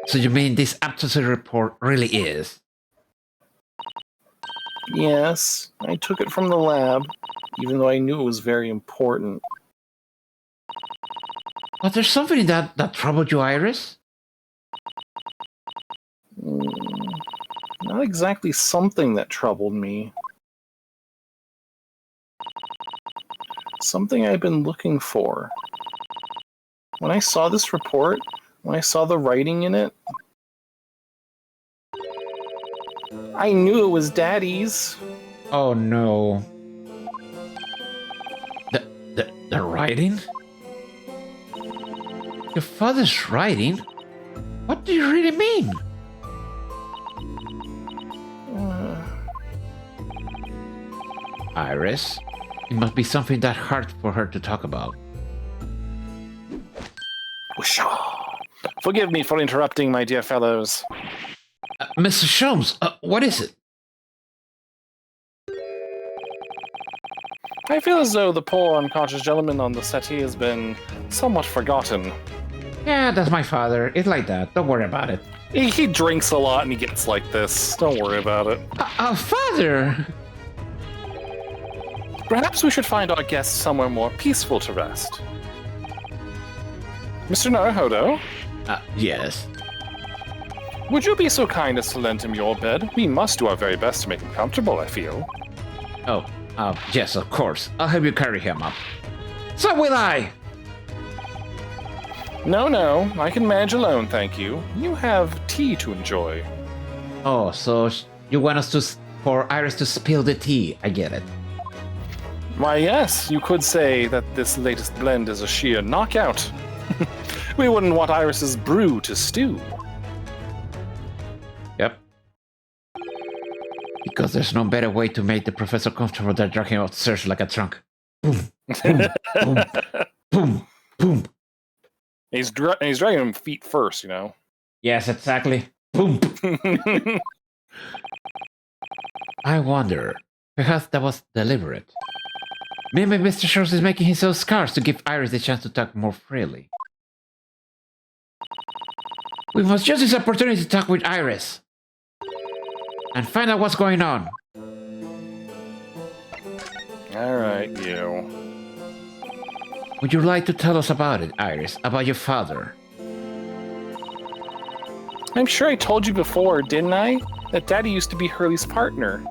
So you mean this autopsy report really is? Yes, I took it from the lab, even though I knew it was very important. But there's something in that troubled you, Iris? Not exactly something that troubled me. Something I've been looking for. When I saw this report, when I saw the writing in it, I knew it was Daddy's. Oh no. The writing? Your father's writing? What do you really mean? Iris, it must be something that hard for her to talk about. Forgive me for interrupting, my dear fellows. Mr. Sholmes, what is it? I feel as though the poor unconscious gentleman on the settee has been somewhat forgotten. Yeah, that's my father. It's like that. Don't worry about it. He drinks a lot and he gets like this. Don't worry about it. Father! Perhaps we should find our guest somewhere more peaceful to rest. Mr. Naruhodo, Yes. would you be so kind as to lend him your bed? We must do our very best to make him comfortable, I feel. Oh, yes, of course. I'll help you carry him up. So will I! No, I can manage alone, thank you. You have tea to enjoy. Oh, so you want us for Iris to spill the tea. I get it. Why, yes, you could say that this latest blend is a sheer knockout. We wouldn't want Iris's brew to stew. Yep. Because there's no better way to make the professor comfortable than dragging him upstairs like a trunk. Boom, boom, boom, boom, boom. He's dragging him feet first, you know. Yes, exactly. Boom. I wonder, perhaps that was deliberate. Maybe Mr. Schultz is making himself scarce to give Iris the chance to talk more freely. We must use this opportunity to talk with Iris and find out what's going on. Alright, you. Would you like to tell us about it, Iris? About your father? I'm sure I told you before, didn't I? That Daddy used to be Hurley's partner.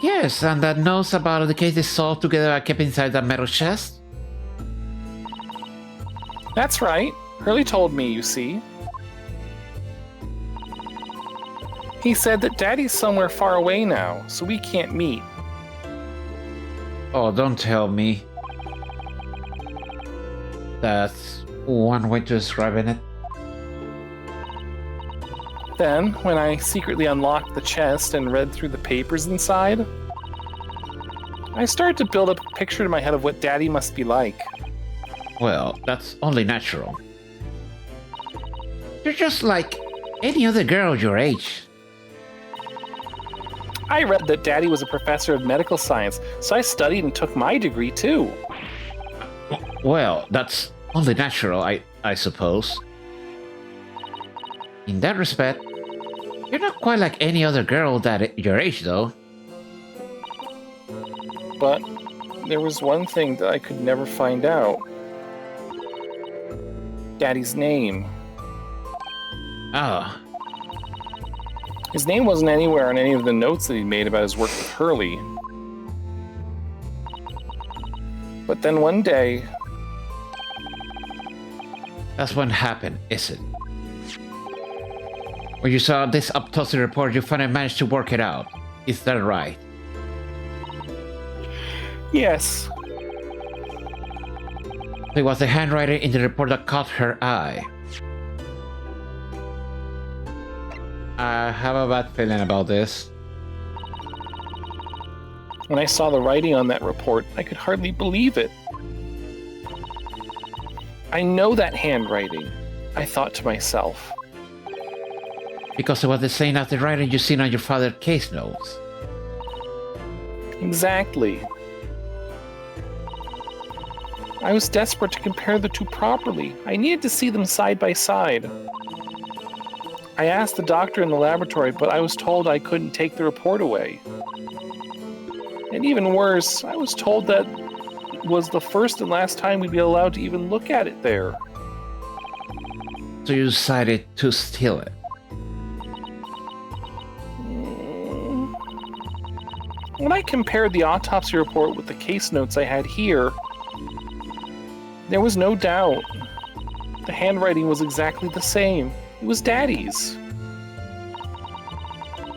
Yes, and that knows about the case they solved together and kept inside that metal chest? That's right. Hurley told me, you see. He said that Daddy's somewhere far away now, so we can't meet. Oh, don't tell me. That's one way to describe it. Then, when I secretly unlocked the chest and read through the papers inside, I started to build up a picture in my head of what Daddy must be like. Well, that's only natural. You're just like any other girl your age. I read that Daddy was a professor of medical science, so I studied and took my degree too. Well, that's only natural, I suppose. In that respect, you're not quite like any other girl that your age, though. But there was one thing that I could never find out. Daddy's name. Ah, His name wasn't anywhere on any of the notes that he made about his work with Hurley. But then one day, that's what happened, is it? When you saw this autopsy report, you finally managed to work it out. Is that right? yes, It was the handwriting in the report that caught her eye. I have a bad feeling about this. when I saw the writing on that report, I could hardly believe it. I know that handwriting, I thought to myself. Because it was the same as the writing you seen on your father's case notes. Exactly. I was desperate to compare the two properly. I needed to see them side by side. I asked the doctor in the laboratory, but I was told I couldn't take the report away. And even worse, I was told that it was the first and last time we'd be allowed to even look at it there. So you decided to steal it. When I compared the autopsy report with the case notes I had here, there was no doubt. The handwriting was exactly the same. It was Daddy's.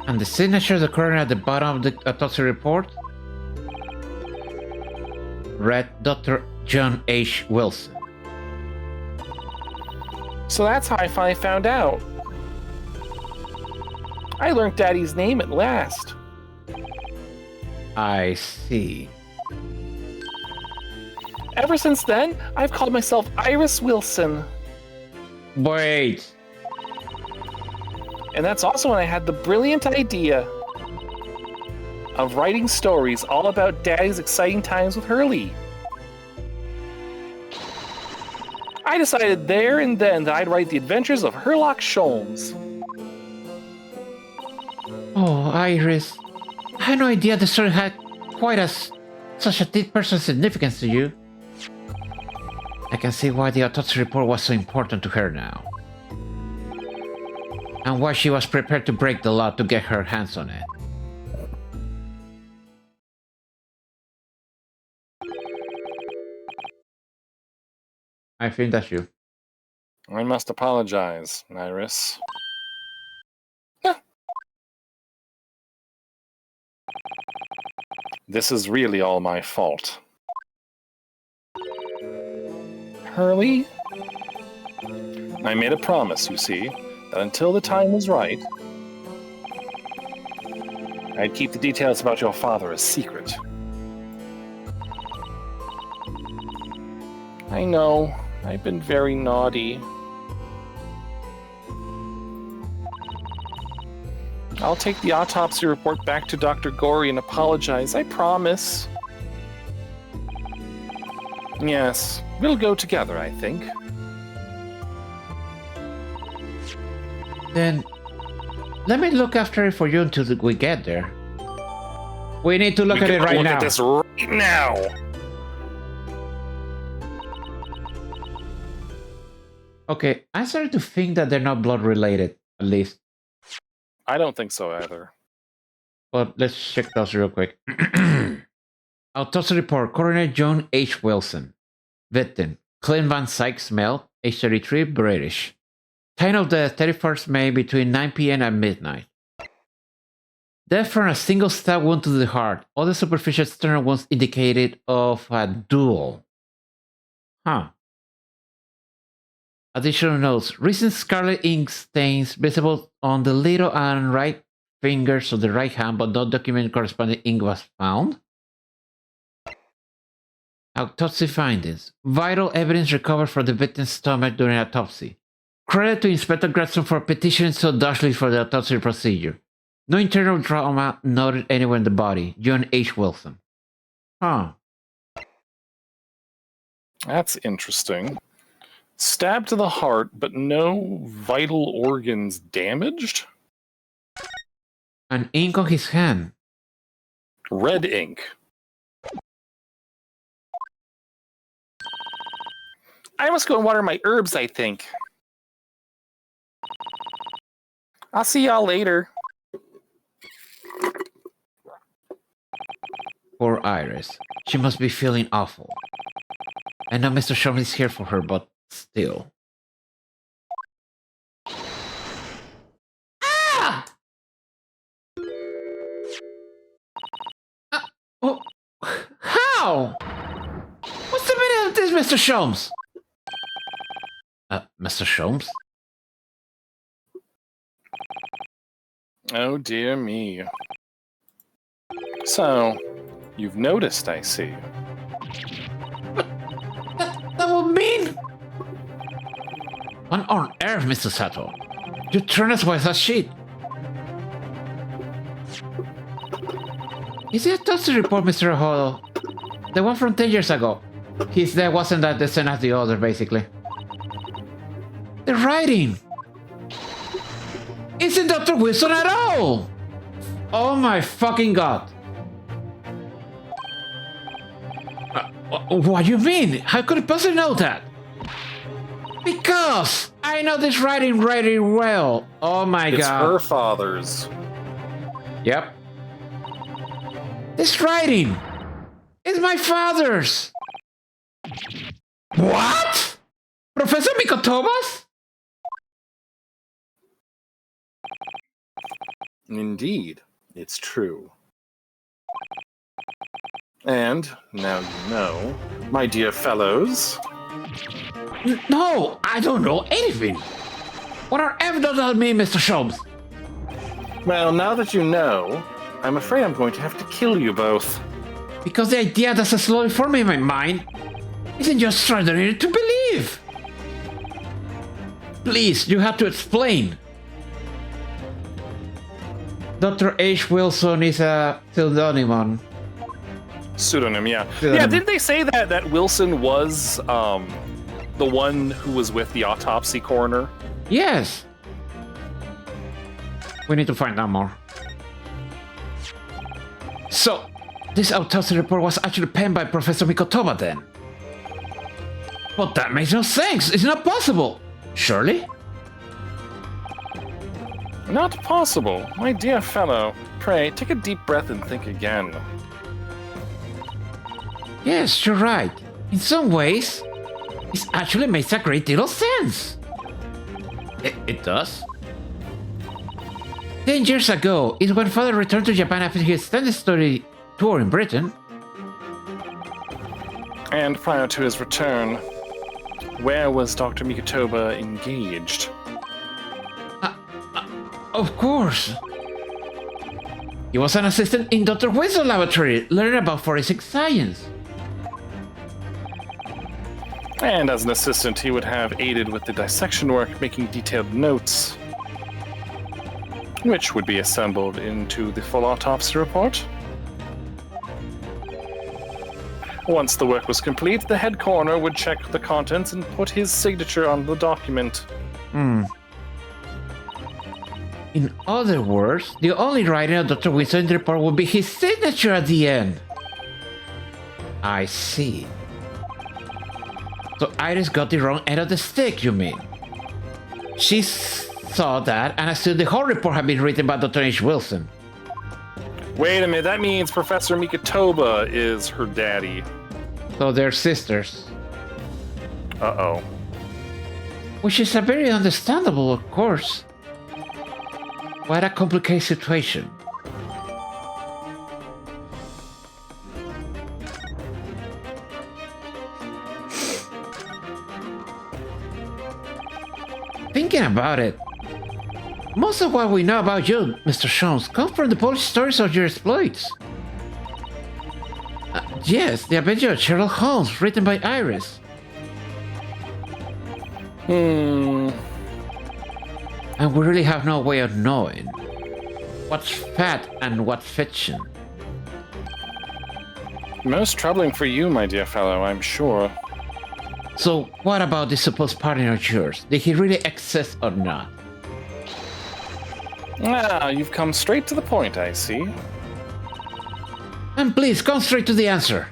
And the signature occurring at the bottom of the autopsy report read Dr. John H. Wilson. So that's how I finally found out. I learned Daddy's name at last. I see. Ever since then, I've called myself Iris Wilson. Wait. And that's also when I had the brilliant idea. of writing stories all about Daddy's exciting times with Hurley. I decided there and then that I'd write the adventures of Herlock Sholmes. Oh, Iris. I had no idea the story had such a deep personal significance to you. I can see why the autopsy report was so important to her now. And why she was prepared to break the law to get her hands on it. I think that's you. I must apologize, Iris. This is really all my fault. Hurley? I made a promise, you see, that until the time was right, I'd keep the details about your father a secret. I know, I've been very naughty. I'll take the autopsy report back to Dr. Gorey and apologize, I promise. Yes, we'll go together, I think. Then, let me look after it for you until we get there. We need to look at it right now. Look at this right now! Okay, I started to think that they're not blood related, at least. I don't think so either. But let's check those real quick. Autopsy report, Coroner John H. Wilson. Victim, Clint Van Sykes, male, age 33, British. Time of death, 31st May, between 9 p.m. and midnight. Death from a single stab wound to the heart. Other superficial external wounds indicated of a duel. Huh. Additional notes. Recent scarlet ink stains visible on the little and right fingers of the right hand, but no documented corresponding ink was found. Autopsy findings. Vital evidence recovered from the victim's stomach during autopsy. Credit to Inspector Gretson for petitioning so doggedly for the autopsy procedure. No internal trauma noted anywhere in the body. John H. Wilson. Huh. That's interesting. Stabbed to the heart, but no vital organs damaged? An ink on his hand. Red ink. I must go and water my herbs, I think. I'll see y'all later. Poor Iris. She must be feeling awful. I know Mr. Sherman is here for her, but still. Ah! Oh, how? What's the meaning of this, Mr. Sholmes? Mr. Sholmes? Oh dear me. So, you've noticed, I see. That would mean... What on earth, Mr. Sato? You turned as white as sheet. Is it a autopsy report, Mr. Hodo? The one from 10 years ago. His death wasn't that the same as the other, basically. The writing! Isn't Dr. Wilson at all! Oh my fucking god. What do you mean? How could it possibly know that? Because I know this writing very well. Oh my god. It's her father's. Yep. This writing is my father's. What? Professor Mikotoba's? Indeed, it's true. And, now you know, my dear fellows. No, I don't know anything. What on earth does that mean, Mr. Sholmes? Well, now that you know, I'm afraid I'm going to have to kill you both. Because the idea that's slowly forming in my mind isn't just extraordinary to believe. Please, you have to explain. Dr. H. Wilson is a pseudonym. Pseudonym, yeah. Pseudonym. Yeah, didn't they say that Wilson was the one who was with the autopsy coroner? Yes. We need to find out more. So, this autopsy report was actually penned by Professor Mikotoba then? But that makes no sense. It's not possible. Surely? Not possible. My dear fellow, pray, take a deep breath and think again. Yes, you're right. In some ways, it actually makes a great deal of sense. It does? 10 years ago is when Father returned to Japan after his extended study tour in Britain. And prior to his return, where was Dr. Mikotoba engaged? Of course. He was an assistant in Dr. Wilson's laboratory, learning about forensic science. And as an assistant, he would have aided with the dissection work, making detailed notes, which would be assembled into the full autopsy report. Once the work was complete, the head coroner would check the contents and put his signature on the document. In other words, the only writing of Dr. Wilson's report would be his signature at the end. I see. So Iris got the wrong end of the stick, you mean? She saw that and assumed the whole report had been written by Dr. H. Wilson. Wait a minute, that means Professor Mikotoba is her daddy. So they're sisters. Uh-oh. Which is a very understandable, of course. What a complicated situation. Thinking about it, most of what we know about you, Mr. Jones, comes from the Polish stories of your exploits. Yes, the Adventure of Sherlock Holmes, written by Iris. And we really have no way of knowing what's fact and what's fiction. Most troubling for you, my dear fellow, I'm sure. So, what about this supposed partner of yours? Did he really exist or not? Ah, you've come straight to the point, I see. And please, come straight to the answer.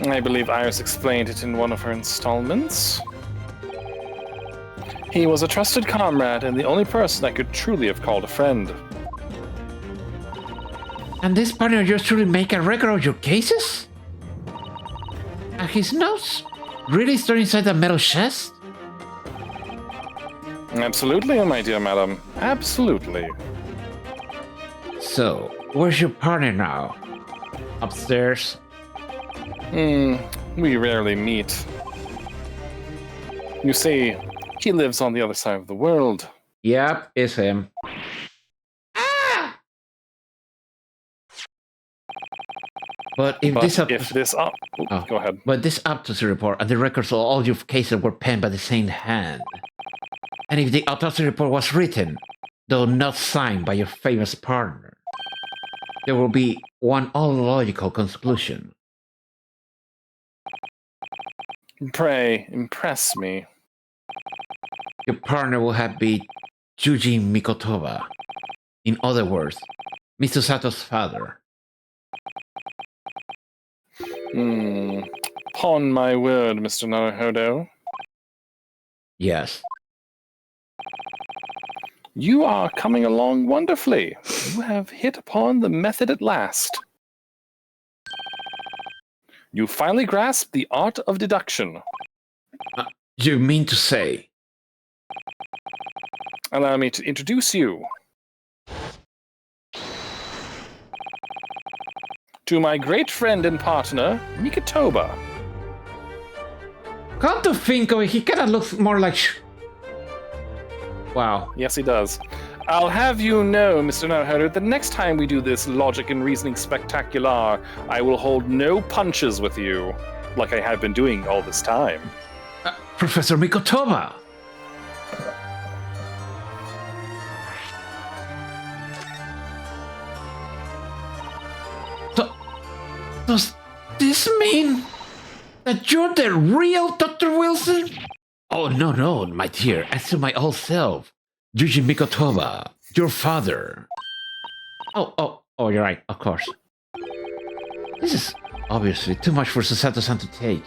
I believe Iris explained it in one of her installments. He was a trusted comrade and the only person I could truly have called a friend. And this partner of yours truly make a record of your cases? And his notes really stored inside the metal chest? Absolutely, my dear madam. Absolutely. So, where's your partner now? Upstairs? We rarely meet. You see, he lives on the other side of the world. Yep, it's him. But if But this go ahead. But this autopsy report and the records of all your cases were penned by the same hand. And if the autopsy report was written, though not signed by your famous partner, there will be one all logical conclusion. Pray, impress me. Your partner will have been Yuji Mikotoba. In other words, Mr. Sato's father. Upon my word, Mr. Naruhodo. Yes. You are coming along wonderfully. You have hit upon the method at last. You finally grasped the art of deduction. You mean to say? Allow me to introduce you to my great friend and partner, Mikotoba. Come to think of it, he kind of looks more like... Wow. Yes, he does. I'll have you know, Mr. Naruhodo, the next time we do this logic and reasoning spectacular, I will hold no punches with you, like I have been doing all this time. Professor Mikotoba! this mean? That you're the real Dr. Wilson? Oh, no, my dear. As to my old self. Yuji Mikotoba, your father. Oh, you're right, of course. This is obviously too much for Susato-san to take.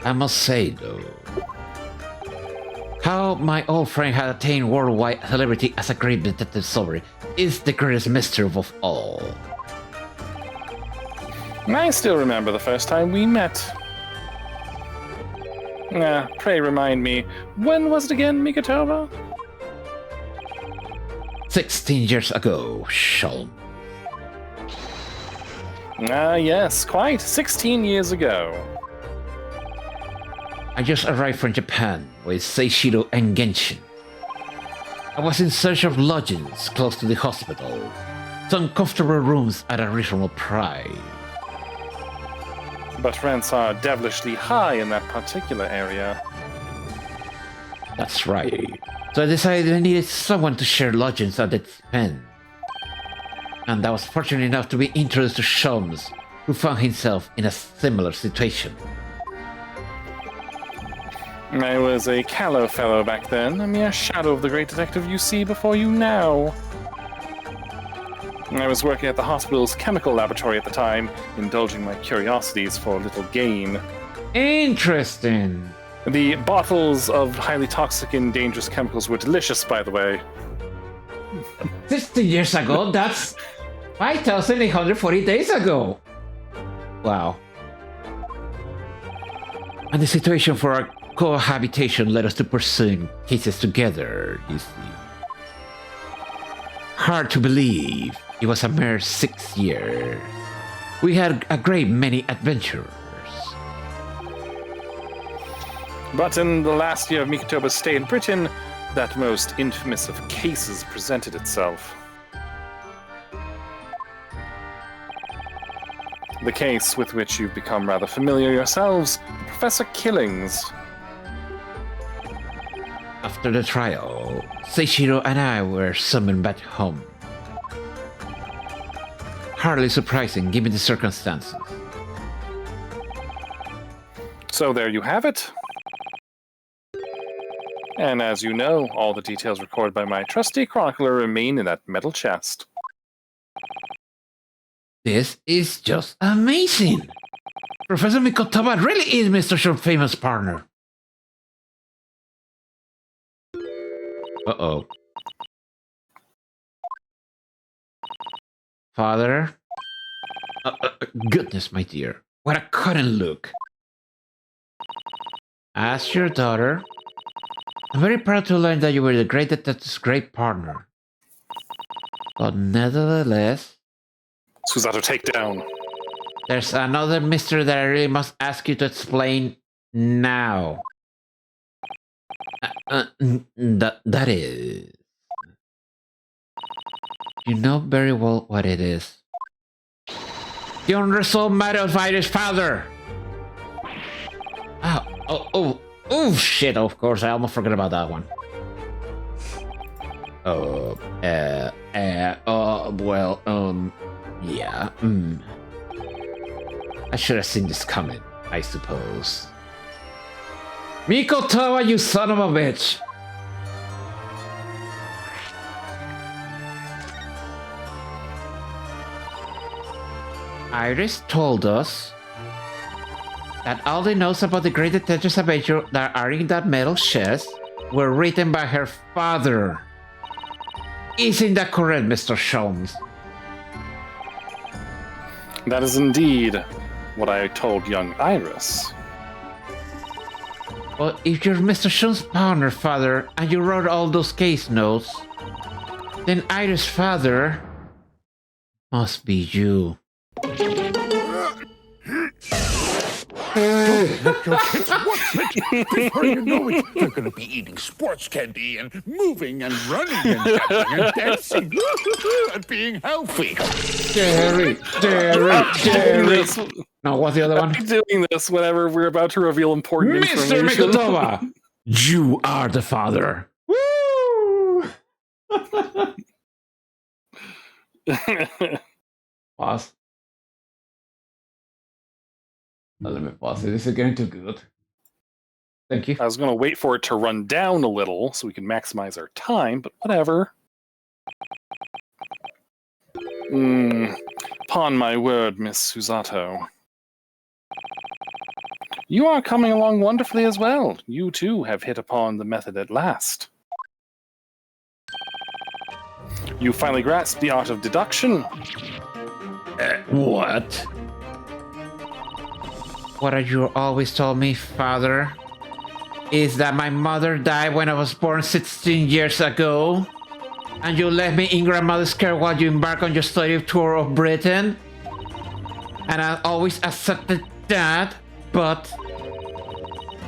I must say, though, how my old friend had attained worldwide celebrity as a great detective solver is the greatest mystery of all. I still remember the first time we met. Pray remind me, when was it again, Mikotoba? 16 years ago, Shalom. Yes, quite. 16 years ago. I just arrived from Japan with Seishiro and Genshin. I was in search of lodgings close to the hospital, some comfortable rooms at a reasonable price. But rents are devilishly high in that particular area. That's right. So I decided I needed someone to share lodgings at its expense. And I was fortunate enough to be introduced to Sholmes, who found himself in a similar situation. I was a callow fellow back then, a mere shadow of the great detective you see before you now. I was working at the hospital's chemical laboratory at the time, indulging my curiosities for a little gain. Interesting. The bottles of highly toxic and dangerous chemicals were delicious, by the way. 60 years ago, that's 5,840 days ago. Wow. And the situation for our cohabitation led us to pursuing cases together, you see. Hard to believe, it was a mere 6 years. We had a great many adventures. But in the last year of Mikotoba's stay in Britain, that most infamous of cases presented itself. The case with which you've become rather familiar yourselves, Professor Killings. After the trial, Seishiro and I were summoned back home. Hardly surprising given the circumstances. So there you have it. And as you know, all the details recorded by my trusty chronicler remain in that metal chest. This is just amazing! Professor Mikotoba really is Mr. Short's famous partner. Uh-oh. Father? Goodness, my dear. What a cunning look. As your daughter, I'm very proud to learn that you were the great detective's great partner. But nevertheless, Susato, take down. there's another mystery that I really must ask you to explain now. That is... You know very well what it is. The unresolved matter of Irish father! Oh, shit, of course, I almost forgot about that one. Yeah, I should have seen this coming, I suppose. Mikotoba, you son of a bitch! Iris told us that all the notes about the great detective's adventure that are in that metal chest were written by her father. Isn't that correct, Mr. Sholmes? That is indeed what I told young Iris. Well, if you're Mr. Sholmes' partner, father, and you wrote all those case notes, then Iris' father must be you. Let your kids watch it. Before you know it, they're going to be eating sports candy and moving and running and jumping and dancing and being healthy. Jerry. No, what's the other one? I'm doing this whenever we're about to reveal important Mr. information. Mikotoba! You are the father. Woo! Pause. Let me pause it. This is getting too good. Thank you. I was going to wait for it to run down a little so we can maximize our time, but whatever. Upon my word, Miss Susato. You are coming along wonderfully as well. You too have hit upon the method at last. You finally grasped the art of deduction. What? What you always told me, father, is that my mother died when I was born 16 years ago, and you left me in grandmother's care while you embarked on your study tour of Britain. And I always accepted that, but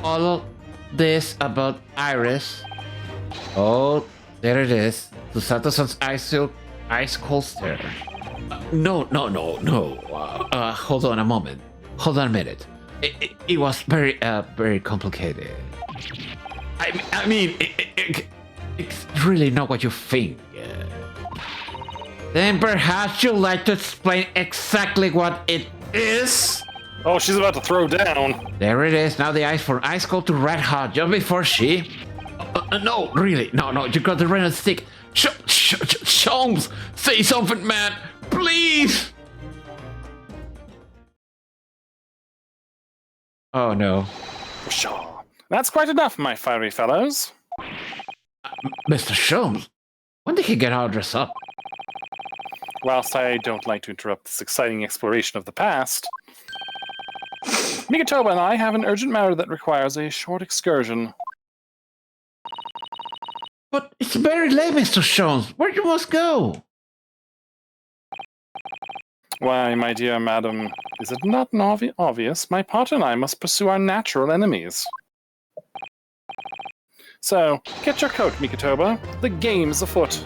all of this about Iris. Oh, there it is. Susato-san's ice cold stare. No. Hold on a moment. Hold on a minute. It was very complicated. I mean, It's really not what you think. Then perhaps you'd like to explain exactly what it is? Oh, she's about to throw down. There it is. Now the ice from ice cold to red hot just before she... no, really. No, you got the red stick. Sholmes, say something, man. Please. Oh no. Pshaw. That's quite enough, my fiery fellows. Mr. Sholmes, When did he get all dressed up? Whilst I don't like to interrupt this exciting exploration of the past, Mikatoba and I have an urgent matter that requires a short excursion. But it's very late, Mr. Sholmes. Where you must go? Why, my dear madam, is it not obvious? My partner and I must pursue our natural enemies. So, get your coat, Mikatoba. The game is afoot.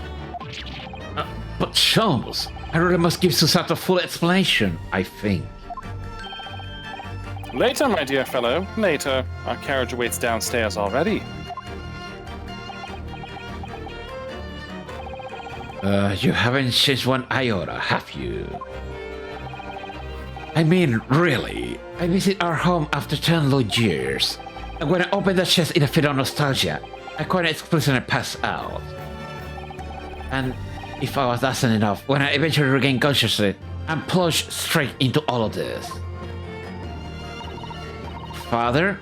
But Sholmes, I really must give Susato full explanation, I think. Later, my dear fellow, later. Our carriage awaits downstairs already. You haven't changed one iota, have you? I mean, really, I visit our home after 10 long years. And when I opened the chest in a fit of nostalgia, I couldn't explicitly pass out. And if I was dasn't enough, when I eventually regained consciousness, I'm plunged straight into all of this. Father,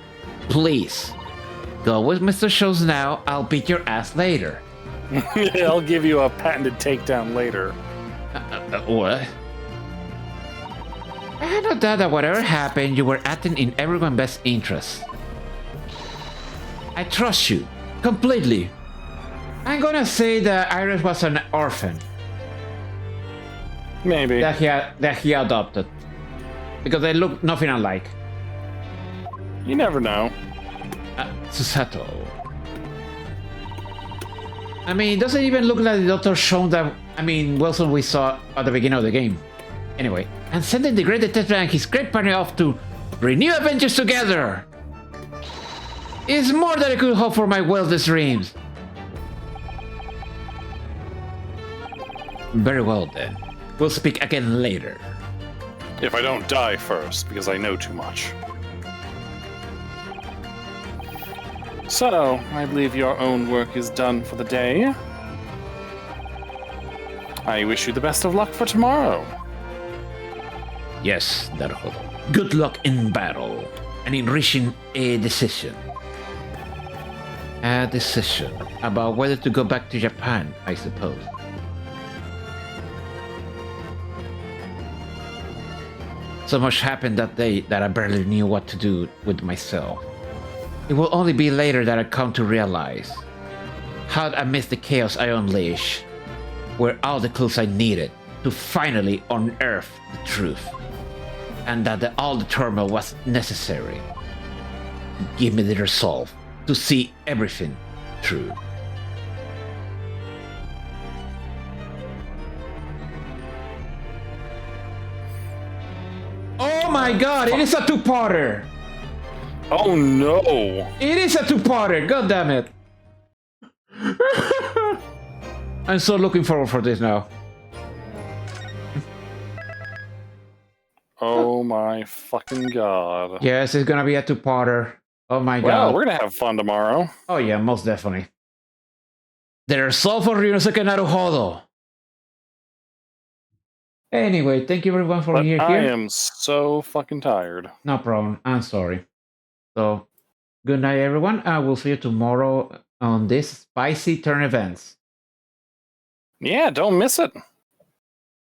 please, go with Mr. Shows now, I'll beat your ass later. I'll give you a patented takedown later. What? I had no doubt that whatever happened, you were acting in everyone's best interest. I trust you, completely. I'm gonna say that Iris was an orphan. Maybe. That he adopted. Because they look nothing alike. You never know. Susato. I mean, it doesn't even look like the Dr. Shown that, Wilson we saw at the beginning of the game. Anyway, and sending the great detective and his great partner off to renew adventures together is more than I could hope for my wildest dreams. Very well then. We'll speak again later. If I don't die first, because I know too much. So, I believe your own work is done for the day. I wish you the best of luck for tomorrow. Yes, Naruhodo. Good luck in battle and in reaching a decision. A decision about whether to go back to Japan, I suppose. So much happened that day that I barely knew what to do with myself. It will only be later that I come to realize how amidst the chaos I unleashed were all the clues I needed to finally unearth the truth, and that all the turmoil was necessary to give me the resolve to see everything through. Oh my god, it is a two-parter! Oh no! It is a two-parter, god damn it! I'm so looking forward for this now. Oh my fucking god. Yes, it's gonna be a two-parter. Oh my Well, god. we're gonna have fun tomorrow. Oh yeah, most definitely. There's Sulfur Ryunosuke Naruhodo. Anyway, thank you everyone for But here. I am so fucking tired. No problem. I'm sorry. So, good night, everyone. I will see you tomorrow on this spicy turn events. Yeah, don't miss it.